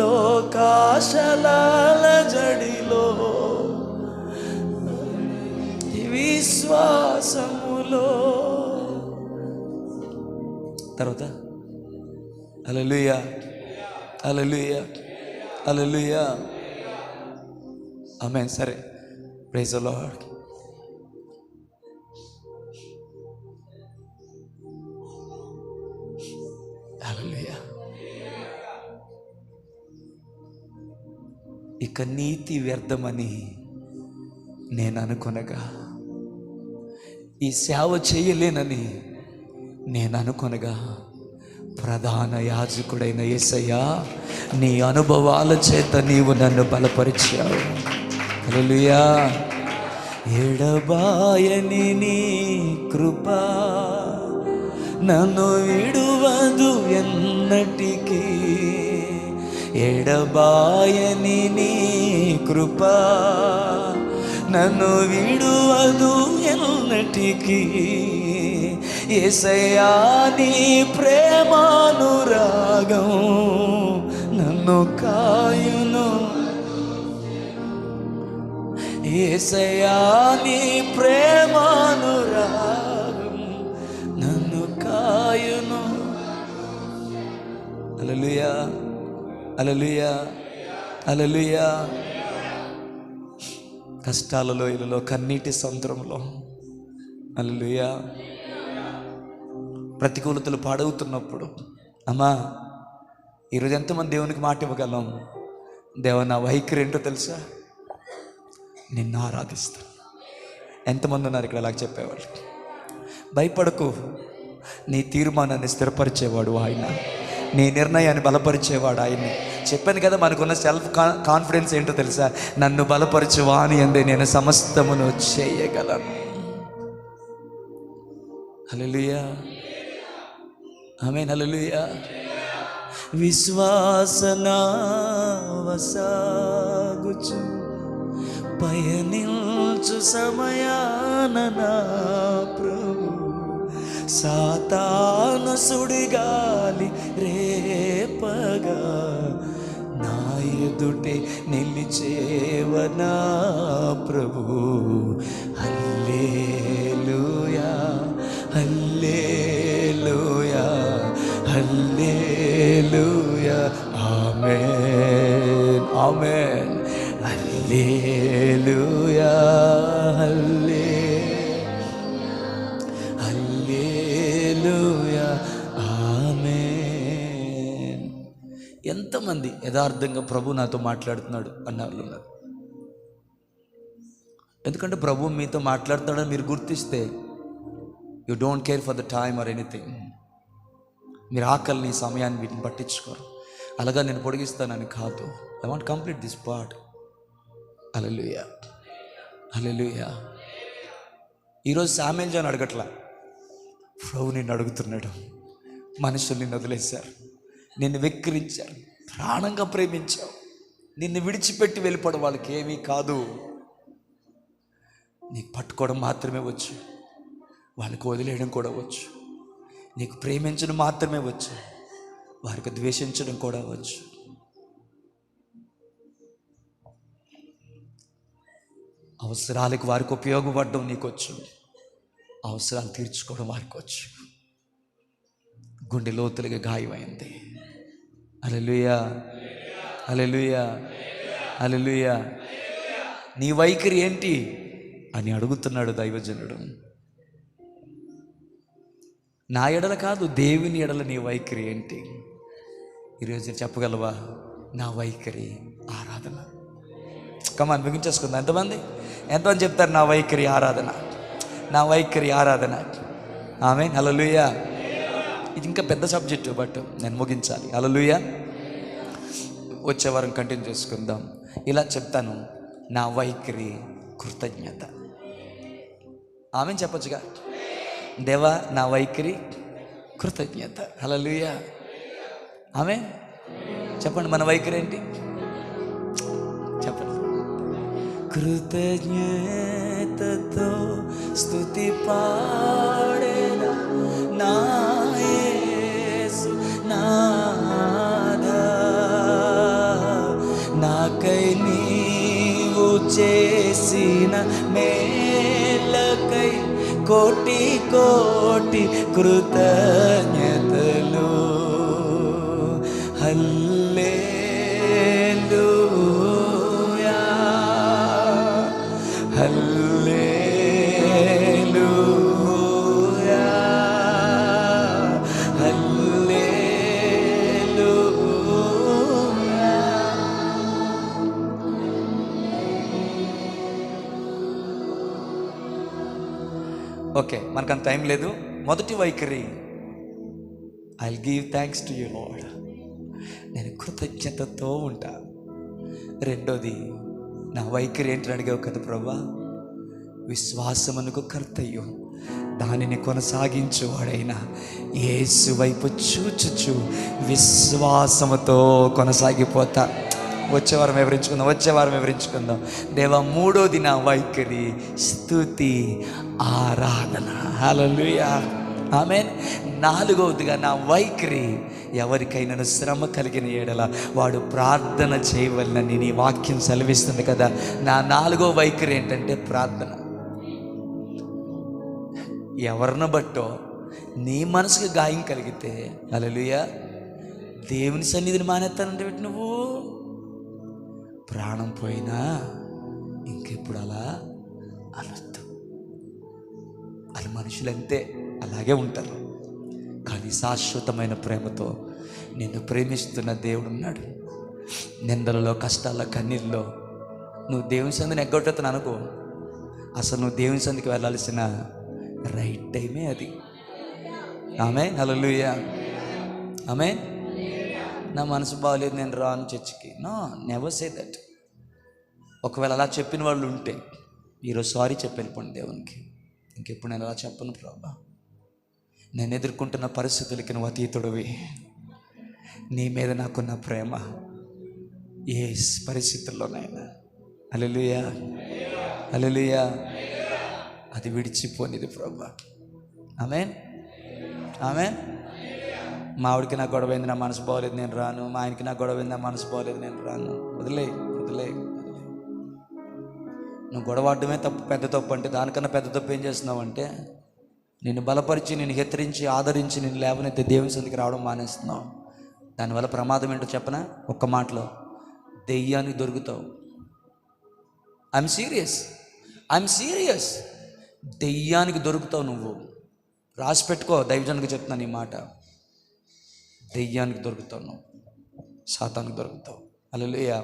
[SPEAKER 1] లోకాశల అలజడిలో విశ్వాసములో. తర్వాత హల్లెలూయా, హల్లెలూయా, హల్లెలూయా, ఆమేన్. సరే, ప్రైజ్ ది లార్డ్. హల్లెలూయా. ఇక నీతి వ్యర్థమని నేను అనుకొనగా, ఈ సేవ చేయలేనని నేను అనుకొనగా, ప్రధాన యాజకుడైన యేసయ్యా, నీ అనుభవాల చేత నీవు నన్ను బలపరిచావు. హల్లెలూయా. ఎడబాయని నీ కృప నన్ను విడువదు ఎన్నటికీ. ఎడబాయని నీ కృప నన్ను విడువదు ఎన్నటికీ. యేసయ్యా, నీ ప్రేమానురాగం నన్ను కాయును. యేసయ్యా, నీ ప్రేమానురాగం నన్ను కాయును. హల్లెలూయా, హల్లెలూయా, హల్లెలూయా. కష్టాలలో, ఇళ్ళలో, కన్నీటి సముద్రంలో, హల్లెలూయా, ప్రతికూలతలు పాడవుతున్నప్పుడు, అమ్మా, ఈరోజు ఎంతమంది దేవునికి మాట ఇవ్వగలం? దేవా, నా వైఖరి ఏంటో తెలుసా? నిన్ను ఆరాధిస్తాను. ఎంతమంది ఉన్నారు ఇక్కడ అలాగ చెప్పేవాళ్ళు? భయపడకు, నీ తీర్మానాన్ని స్థిరపరిచేవాడు ఆయన, నీ నిర్ణయాన్ని బలపరిచేవాడు ఆయన్ని. చెప్పాను కదా, మనకున్న సెల్ఫ్ కాన్ఫిడెన్స్ ఏంటో తెలుసా? నన్ను బలపరచువా అని అందే నేను సమస్తమును చేయగలను. హల్లెలూయా, ఆమేన్, హల్లెలూయా. విశ్వాసనావసాగుచు పయనించు సమయాన నా ప్రభు, సాతాను సుడిగాలి రేపగా నా ఎదుటే నిలిచేవనా ప్రభు. హల్లెలూయా, హల్లెలూయా, హల్లెలూయా, ఆమేన్, ఆమేన్. హల్లెలూయా, హల్లెలూయా, ఆమేన్. ఎంతమంది యథార్థంగా ప్రభు నాతో మాట్లాడుతున్నాడు అన్న వాళ్ళు ఉన్నారు? ఎందుకంటే ప్రభు మీతో మాట్లాడుతున్నాడని మీరు గుర్తిస్తే, you don't care for the time or anything. మీరు ఆకలిని, సమయాన్ని, వీటిని పట్టించుకోరు. అలాగా నేను పొడిగిస్తానని కాదు. I want complete this part. Hallelujah, hallelujah. ఈరోజు సామెల్ జాన్ అడగట్లా, ప్రభు నిన్ను అడుగుతున్నాడు. మనుషులు నిన్ను వదిలేశారు, నిన్ను వెక్కిరించారు, ప్రాణంగా ప్రేమించావు, నిన్ను విడిచిపెట్టి వెళ్ళిపోవడం వాళ్ళకి ఏమీ కాదు. నీకు పట్టుకోవడం మాత్రమే వచ్చు, వాళ్ళకి వదిలేయడం కూడా వచ్చు. నీకు ప్రేమించడం మాత్రమే వచ్చు, వారికి ద్వేషించడం కూడా వచ్చు. అవసరాలకు వారికి ఉపయోగపడడం నీకు వచ్చు, అవసరాలు తీర్చుకోవడం వారికి వచ్చు. గుండె లోతులుగా గాయమైంది. హల్లెలూయా, హల్లెలూయా, హల్లెలూయా. నీ వైఖరి ఏంటి అని అడుగుతున్నాడు దైవజనుడు. నా ఎడల కాదు, దేవుని ఎడల నీ వైఖరి ఏంటి? ఈరోజు చెప్పగలవా? నా వైఖరి ఆరాధన. కమాన్ ముగించేసుకుందాం. ఎంతమంది చెప్తారు నా వైఖరి ఆరాధన, నా వైఖరి ఆరాధన? ఆమేన్. హల్లెలూయా. ఇది ఇంకా పెద్ద సబ్జెక్టు, బట్ నేను ముగించాలి. హల్లెలూయా. వచ్చే వారం కంటిన్యూ చేసుకుందాం. ఇలా చెప్తాను, నా వైఖరి కృతజ్ఞత. ఆమె చెప్పొచ్చుగా, దేవా నా వైఖరి కృతజ్ఞత. హల్లెలూయా. ఆమె చెప్పండి, మన వైఖరి ఏంటి చెప్పండి. కృతజ్ఞతతో స్తుతి పాడేనా నా యేసు నాథా, నాకై నీవు చేసిన మేలకై కోటి కోటి కృతజ్ఞతలు. హల్లెలూయా హల్లెలూయా హల్లెలూయా. ఓకే, మనకంత టైం లేదు. మొదటి వైఖరి, I will give thanks to you lord, నేను కృతజ్ఞతతో ఉంటా. రెండోది, నా వైఖరి ఏంటని అడిగావు కదా ప్రభా, విశ్వాసమునకు కర్తయ్యు దానిని కొనసాగించువాడైనా యేసు వైపు చూచుచు విశ్వాసముతో కొనసాగిపోతా. వచ్చే వారం వివరించుకుందాం. దేవా, మూడోది నా వైఖరి స్తుతి ఆరాధన. హల్లెలూయా. ఆమేన్. నాలుగవదిగా నా వైఖరి, ఎవరికైనా శ్రమ కలిగిన ఎడల వాడు ప్రార్థన చేయవలనని నీ వాక్యం సెలవిస్తుంది కదా. నా నాలుగో వైఖరి ఏంటంటే ప్రార్థన. ఎవరిని బట్టో నీ మనసుకు గాయం కలిగితే, హల్లెలూయా, దేవుని సన్నిధిని మానేస్తానంటే నువ్వు ప్రాణం పోయినా ఇంకెప్పుడు అలా అనొద్దు. అది మనుషులంతే, అలాగే ఉంటారు. కానీ శాశ్వతమైన ప్రేమతో నిన్ను ప్రేమిస్తున్న దేవుడు ఉన్నాడు. నిందలలో, కష్టాల్లో, కన్నీళ్ళలో నువ్వు దేవుని సంధిని ఎగ్గొట్టని అనుకో, అసలు నువ్వు దేవుని సంధికి వెళ్ళాల్సిన రైట్ టైమే అది. ఆమేన్. హల్లెలూయా. ఆమేన్. నా మనసు బాగలేదు, నేను రాను చర్చికి. No, never say that. ఒకవేళ అలా చెప్పిన వాళ్ళు ఉంటే ఈరోజు సారీ చెప్పి వెళ్ళిపోండి దేవునికి. ఇంకెప్పుడు నేను అలా చెప్పను ప్రభా, నేను ఎదుర్కొంటున్న పరిస్థితులకి నువ్వు అతీతుడివి. నీ మీద నాకున్న ప్రేమ ఏ పరిస్థితుల్లోనైనా, హల్లెలూయా హల్లెలూయా, అది విడిచిపోనిది ప్రభా. ఆమేన్. ఆమేన్. మా ఆవిడికి నాకు గొడవైంది, నా మనసు బాగోలేదు, నేను రాను. మా ఆయనకి నాకు గొడవైంది, నా మనసు బాగోలేదు, నేను రాను. వదిలే. నువ్వు గొడవడమే తప్పు, పెద్ద తప్పు అంటే, దానికన్నా పెద్ద తప్పు ఏం చేస్తున్నావు అంటే, నిన్ను బలపరిచి, నిన్ను హెచ్చరించి, ఆదరించి, నిన్ను లేవనైతే దేవుని సందికి రావడం మానేస్తున్నావు. దానివల్ల ప్రమాదం ఏంటో చెప్పనా? ఒక్క మాటలో, దెయ్యానికి దొరుకుతావు. I'm serious. దెయ్యానికి దొరుకుతావు నువ్వు. రాసి పెట్టుకో, దైవజనునికి చెప్తున్నాను ఈ మాట. దెయ్యానికి దొరుకుతావు నువ్వు, సాతానికి దొరుకుతావు. హల్లెలూయా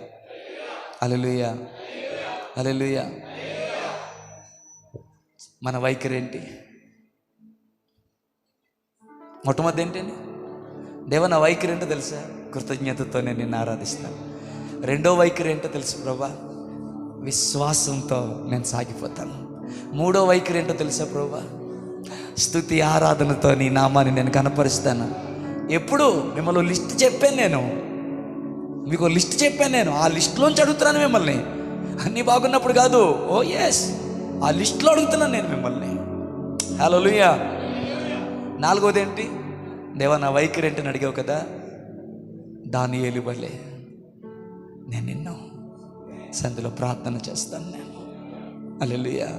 [SPEAKER 1] హల్లెలూయా హల్లెలూయా. మన వైఖరి ఏంటి? మొట్టమొదటి ఏంటండి? దేవా, నా వైఖరి ఏంటో తెలుసా? కృతజ్ఞతతో నేను నిన్ను ఆరాధిస్తాను. రెండో వైఖరి ఏంటో తెలుసు ప్రభా? విశ్వాసంతో నేను సాగిపోతాను. మూడో వైఖరి ఏంటో తెలుసా ప్రభా? స్తుతి ఆరాధనతో నీ నామాన్ని నేను కనపరుస్తాను. ఎప్పుడు మిమ్మల్ని లిస్ట్ చెప్పాను నేను, మీకు లిస్ట్ చెప్పాను నేను. ఆ లిస్టులోంచి అడుగుతున్నాను మిమ్మల్ని. అన్నీ బాగున్నప్పుడు కాదు. ఓ ఎస్, ఆ లిస్టులో అడుగుతున్నాను నేను మిమ్మల్ని. హల్లెలూయా. నాలుగోది ఏంటి? దేవా, నా వైఖరి ఏంటని అడిగావు కదా. దానియేలు వలె నేను నిన్ను సంధిలో ప్రార్థన చేస్తాను నేను. హల్లెలూయా.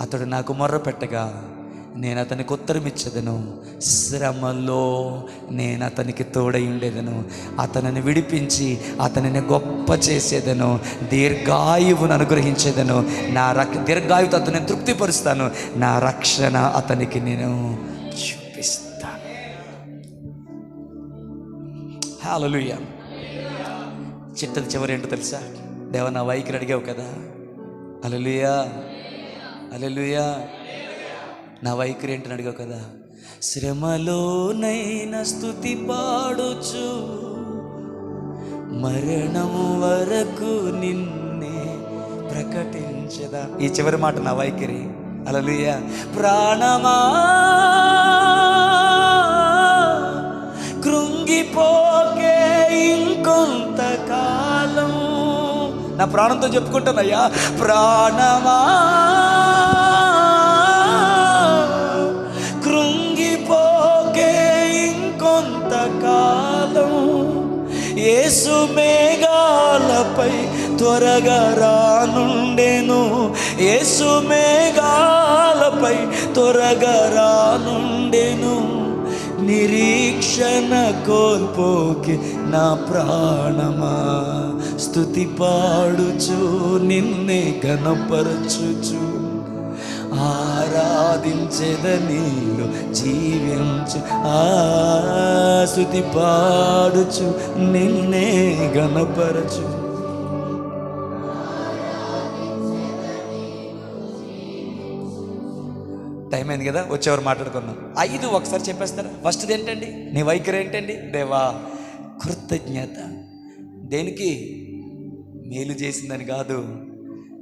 [SPEAKER 1] అతడు నాకు మొర్ర పెట్టగా నేను అతనికి ఉత్తరమిచ్చేదను. శ్రమలో నేను అతనికి తోడై ఉండేదను. అతనిని విడిపించి అతనిని గొప్ప చేసేదను. దీర్ఘాయువును అనుగ్రహించేదను. దీర్ఘాయువుతో అతనిని తృప్తిపరుస్తాను. నా రక్షణ అతనికి నేను చూపిస్తాను. హల్లెలూయా. చిట్టది చివరి ఏంటో తెలుసా? దేవా నా వైఖరి అడిగావు కదా, హల్లెలూయా హల్లెలూయా. నా వైఖరి ఏంటని అడిగావు కదా. శ్రమలోనైనా స్తుతి పాడుచు మరణము వరకు నిన్నే ప్రకటించదా. ఈ చివరి మాట నా వైఖరి. హల్లెలూయా. ప్రాణమా కృంగిపోకే ఇంకొంతకాలం. నా ప్రాణంతో చెప్పుకుంటానయ్యా, ప్రాణమా కృంగిపోకే ఇంకొంతకాలం. యేసు మేఘాలపై త్వరగా రానుండెను, యేసు మేఘాలపై త్వరగా రానుండెను. నిరీక్షణ కోల్పోకి నా ప్రాణమా స్తుతి పాడుచు నిన్నే ఘనపరచుచు ఆరాధించెద నీలో జీవించు. స్తుతి పాడుచు నిన్నే ఘనపరచు. టైం అయింది కదా, వచ్చేవారు మాట్లాడుకున్నాం. 5 ఒకసారి చెప్పేస్తారా? ఫస్ట్ది ఏంటండి? నీ వైఖరి ఏంటండి? దేవా కృతజ్ఞత. దేనికి? మేలు చేసిందని కాదు,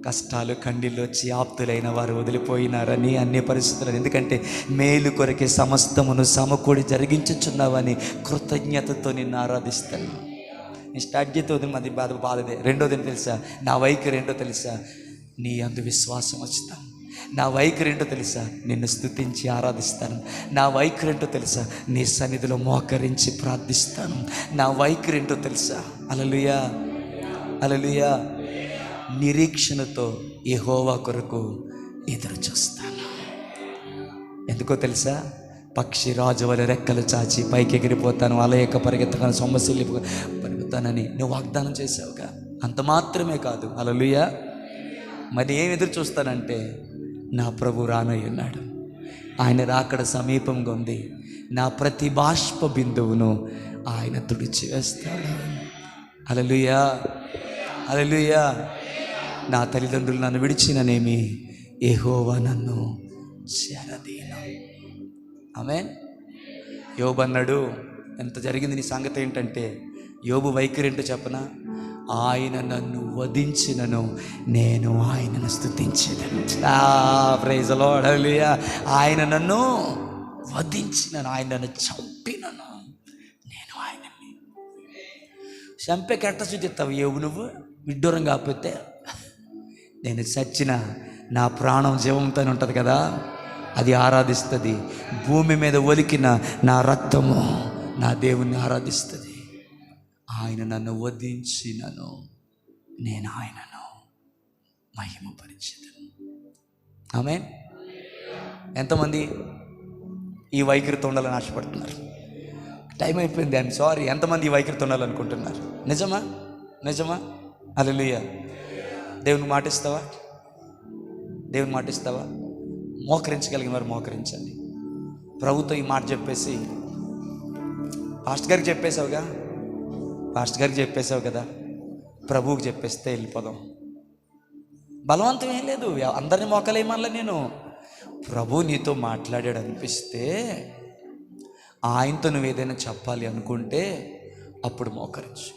[SPEAKER 1] కష్టాలు కండిళ్ళు వచ్చి ఆప్తులైన వారు వదిలిపోయినారని, అన్ని పరిస్థితులను. ఎందుకంటే మేలు కొరకే సమస్తమును సమకూడి జరిగించుచున్నావని కృతజ్ఞతతో నిన్ను ఆరాధిస్తాను. నేను స్టార్ట్ చేస్తే మాది బాధదే. రెండోది తెలుసా? నా వైఖరి ఏంటో తెలుసా? నీ అందు విశ్వాసం వచ్చుతాను. నా వైఖరి ఏంటో తెలుసా? నిన్ను స్తుతించి ఆరాధిస్తాను. నా వైఖరి ఏంటో తెలుసా? నీ సన్నిధిలో మోకరించి ప్రార్థిస్తాను. నా వైఖరి ఏంటో తెలుసా? హల్లెలూయా హల్లెలూయా. నిరీక్షణతో యెహోవా కొరకు ఎదురు చూస్తాను. ఎందుకో తెలుసా? పక్షి రాజు వలె రెక్కలు చాచి పైకి ఎగిరిపోతాను, అలయక పరిగెత్తగానే సొమ్మసిల్లి పరిగెత్తానని నువ్వు వాగ్దానం చేసావుగా. అంత మాత్రమే కాదు, హల్లెలూయా. మరి ఏం ఎదురు చూస్తానంటే, నా ప్రభు రానయ్య ఉన్నాడు, ఆయన రాకడ సమీపంగా ఉంది. నా ప్రతి బాష్ప బిందువును ఆయన తుడిచివేస్తాడు. హల్లెలూయా హల్లెలూయా. నా తల్లిదండ్రులు నన్ను విడిచిననేమి, యెహోవా నన్ను చేరదీను. ఆమేన్. యోబు అన్నాడు, ఎంత జరిగింది నీ సంగతి ఏంటంటే, యోబు వైఖరి ఏంటో చెప్పనా? ఆయన నన్ను వధించినను నేను ఆయనను స్తుతించెదను. ప్రైజ్ ది లార్డ్, హల్లెలూయా. ఆయన నన్ను వధించినను, ఆయన నన్ను చంపినను, నేను ఆయనని చంపే కెట్ట స్తుతిస్తావు యోబు? నువ్వు విడ్డూరం కాకపోతే. నేను చచ్చిన నా ప్రాణం జీవంతోనే ఉంటుంది కదా, అది ఆరాధిస్తుంది. భూమి మీద ఒలికిన నా రక్తము నా దేవుణ్ణి ఆరాధిస్తుంది. ఆయన నన్ను వధించినను నేను ఆయనను మహిమపరిచెదను. ఆమేన్. ఎంతమంది ఈ వైఖరితో ఉండాలని ఆశపడుతున్నారు? టైం అయిపోయింది, ఐఎమ్ సారీ. ఎంతమంది ఈ వైఖరితో ఉండాలనుకుంటున్నారు? నిజమా నిజమా? హల్లెలూయా. దేవుని మాటిస్తావా? దేవుని మాటిస్తావా? మోకరించగలిగిన వారు మోకరించండి. ప్రభుతో ఈ మాట చెప్పేసి, పాస్టర్ గారికి చెప్పేశావుగా, పాస్టర్ గారికి చెప్పేశావు కదా, ప్రభువుకి చెప్పేస్తే వెళ్ళిపోదాం. బలవంతం ఏం లేదు, అందరినీ మోకలేమల్లా. నేను ప్రభు నీతో మాట్లాడాడు అనిపిస్తే, ఆయనతో నువ్వు ఏదైనా చెప్పాలి అనుకుంటే అప్పుడు మోకరించు.